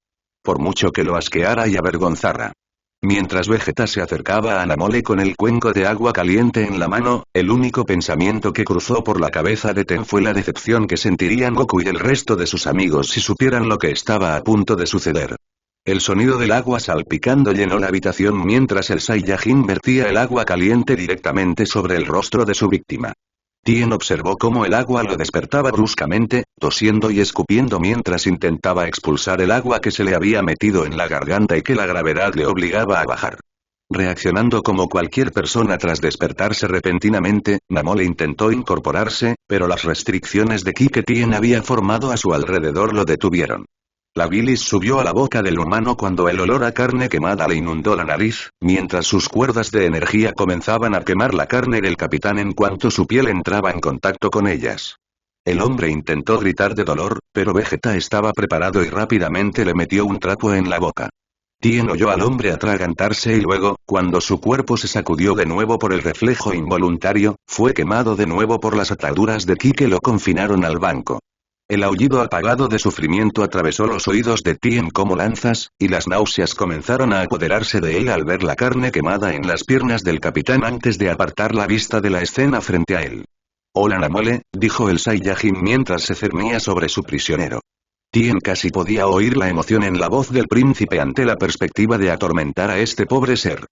Por mucho que lo asqueara y avergonzara. Mientras Vegeta se acercaba a Namole con el cuenco de agua caliente en la mano, el único pensamiento que cruzó por la cabeza de Ten fue la decepción que sentirían Goku y el resto de sus amigos si supieran lo que estaba a punto de suceder. El sonido del agua salpicando llenó la habitación mientras el Saiyajin vertía el agua caliente directamente sobre el rostro de su víctima. Tien observó cómo el agua lo despertaba bruscamente, tosiendo y escupiendo mientras intentaba expulsar el agua que se le había metido en la garganta y que la gravedad le obligaba a bajar. Reaccionando como cualquier persona tras despertarse repentinamente, Namole intentó incorporarse, pero las restricciones de ki que Tien había formado a su alrededor lo detuvieron. La bilis subió a la boca del humano cuando el olor a carne quemada le inundó la nariz, mientras sus cuerdas de energía comenzaban a quemar la carne del capitán en cuanto su piel entraba en contacto con ellas. El hombre intentó gritar de dolor, pero Vegeta estaba preparado y rápidamente le metió un trapo en la boca. Tien oyó al hombre atragantarse y luego, cuando su cuerpo se sacudió de nuevo por el reflejo involuntario, fue quemado de nuevo por las ataduras de ki que lo confinaron al banco. El aullido apagado de sufrimiento atravesó los oídos de Tien como lanzas, y las náuseas comenzaron a apoderarse de él al ver la carne quemada en las piernas del capitán antes de apartar la vista de la escena frente a él. «Hola Namole», dijo el Saiyajin mientras se cernía sobre su prisionero. Tien casi podía oír la emoción en la voz del príncipe ante la perspectiva de atormentar a este pobre ser.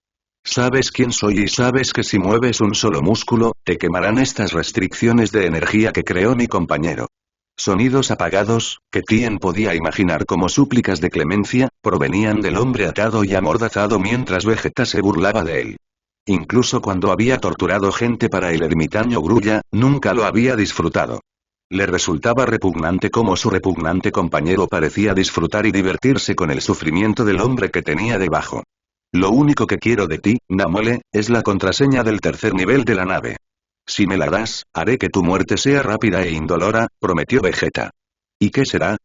«Sabes quién soy y sabes que si mueves un solo músculo, te quemarán estas restricciones de energía que creó mi compañero». Sonidos apagados, que Tien podía imaginar como súplicas de clemencia, provenían del hombre atado y amordazado mientras Vegeta se burlaba de él. Incluso cuando había torturado gente para el ermitaño Grulla, nunca lo había disfrutado. Le resultaba repugnante como su repugnante compañero parecía disfrutar y divertirse con el sufrimiento del hombre que tenía debajo. Lo único que quiero de ti, Namole, es la contraseña del tercer nivel de la nave. Si me la das, haré que tu muerte sea rápida e indolora, prometió Vegeta. ¿Y qué será?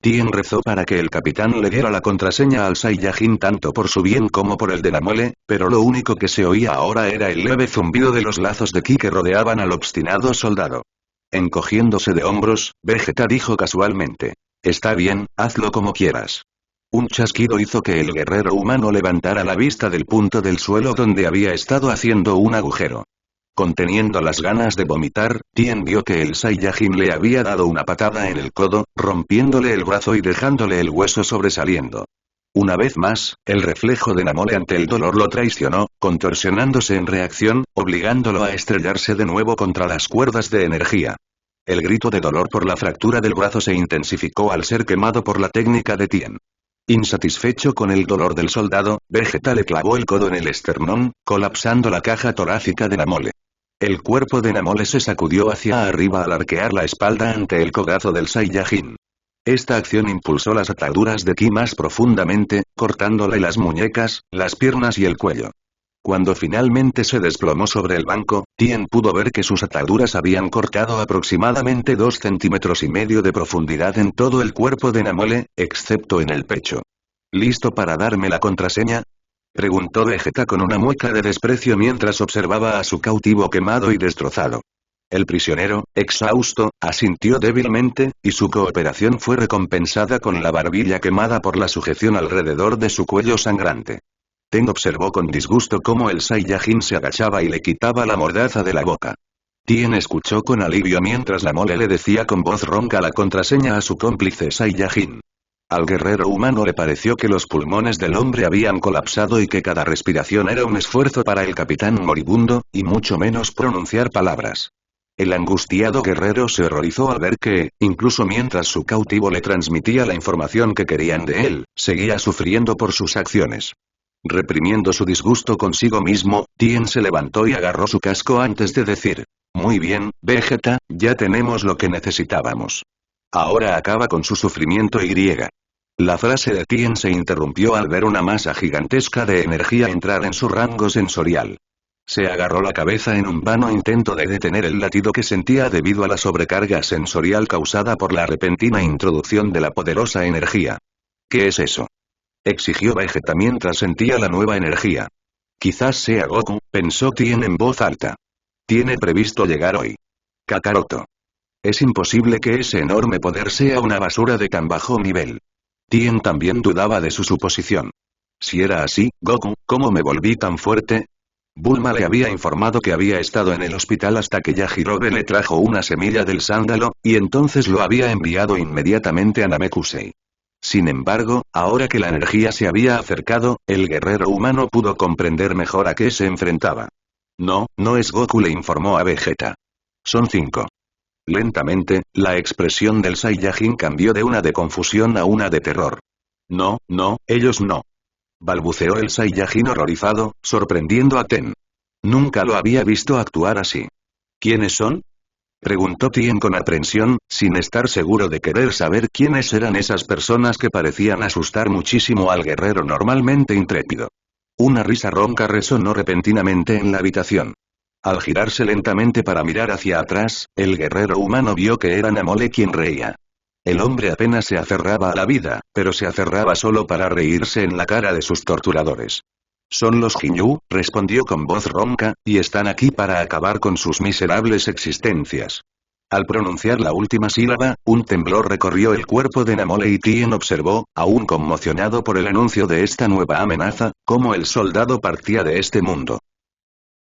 Tien rezó para que el capitán le diera la contraseña al Saiyajin tanto por su bien como por el de Namole, pero lo único que se oía ahora era el leve zumbido de los lazos de ki que rodeaban al obstinado soldado. Encogiéndose de hombros, Vegeta dijo casualmente. Está bien, hazlo como quieras. Un chasquido hizo que el guerrero humano levantara la vista del punto del suelo donde había estado haciendo un agujero. Conteniendo las ganas de vomitar, Tien vio que el Saiyajin le había dado una patada en el codo, rompiéndole el brazo y dejándole el hueso sobresaliendo. Una vez más, el reflejo de Namole ante el dolor lo traicionó, contorsionándose en reacción, obligándolo a estrellarse de nuevo contra las cuerdas de energía. El grito de dolor por la fractura del brazo se intensificó al ser quemado por la técnica de Tien. Insatisfecho con el dolor del soldado, Vegeta le clavó el codo en el esternón, colapsando la caja torácica de Namole. El cuerpo de Namole se sacudió hacia arriba al arquear la espalda ante el cogazo del Saiyajin. Esta acción impulsó las ataduras de ki más profundamente, cortándole las muñecas, las piernas y el cuello. Cuando finalmente se desplomó sobre el banco, Tien pudo ver que sus ataduras habían cortado aproximadamente 2,5 centímetros de profundidad en todo el cuerpo de Namole, excepto en el pecho. ¿Listo para darme la contraseña?, preguntó Vegeta con una mueca de desprecio mientras observaba a su cautivo quemado y destrozado. El prisionero, exhausto, asintió débilmente, y su cooperación fue recompensada con la barbilla quemada por la sujeción alrededor de su cuello sangrante. Ten observó con disgusto cómo el Saiyajin se agachaba y le quitaba la mordaza de la boca. Tien escuchó con alivio mientras Namole le decía con voz ronca la contraseña a su cómplice Saiyajin. Al guerrero humano le pareció que los pulmones del hombre habían colapsado y que cada respiración era un esfuerzo para el capitán moribundo, y mucho menos pronunciar palabras. El angustiado guerrero se horrorizó al ver que, incluso mientras su cautivo le transmitía la información que querían de él, seguía sufriendo por sus acciones. Reprimiendo su disgusto consigo mismo, Tien se levantó y agarró su casco antes de decir: «Muy bien, Vegeta, ya tenemos lo que necesitábamos. Ahora acaba con su sufrimiento y». La frase de Tien se interrumpió al ver una masa gigantesca de energía entrar en su rango sensorial. Se agarró la cabeza en un vano intento de detener el latido que sentía debido a la sobrecarga sensorial causada por la repentina introducción de la poderosa energía. «¿Qué es eso?», exigió Vegeta mientras sentía la nueva energía. «Quizás sea Goku», pensó Tien en voz alta. «Tiene previsto llegar hoy. Kakaroto. Es imposible que ese enorme poder sea una basura de tan bajo nivel». Tien también dudaba de su suposición. Si era así, Goku, ¿cómo me volví tan fuerte? Bulma le había informado que había estado en el hospital hasta que Yajirobe le trajo una semilla del sándalo, y entonces lo había enviado inmediatamente a Namekusei. Sin embargo, ahora que la energía se había acercado, el guerrero humano pudo comprender mejor a qué se enfrentaba. «No, no es Goku», le informó a Vegeta. «Son 5». Lentamente, la expresión del Saiyajin cambió de una de confusión a una de terror. «No, no, ellos no», balbuceó el Saiyajin horrorizado, sorprendiendo a Ten. Nunca lo había visto actuar así. «¿Quiénes son?», preguntó Tien con aprensión, sin estar seguro de querer saber quiénes eran esas personas que parecían asustar muchísimo al guerrero normalmente intrépido. Una risa ronca resonó repentinamente en la habitación. Al girarse lentamente para mirar hacia atrás, el guerrero humano vio que era Namole quien reía. El hombre apenas se aferraba a la vida, pero se aferraba solo para reírse en la cara de sus torturadores. «Son los Ginyu», respondió con voz ronca, «y están aquí para acabar con sus miserables existencias». Al pronunciar la última sílaba, un temblor recorrió el cuerpo de Namole y Tien observó, aún conmocionado por el anuncio de esta nueva amenaza, cómo el soldado partía de este mundo.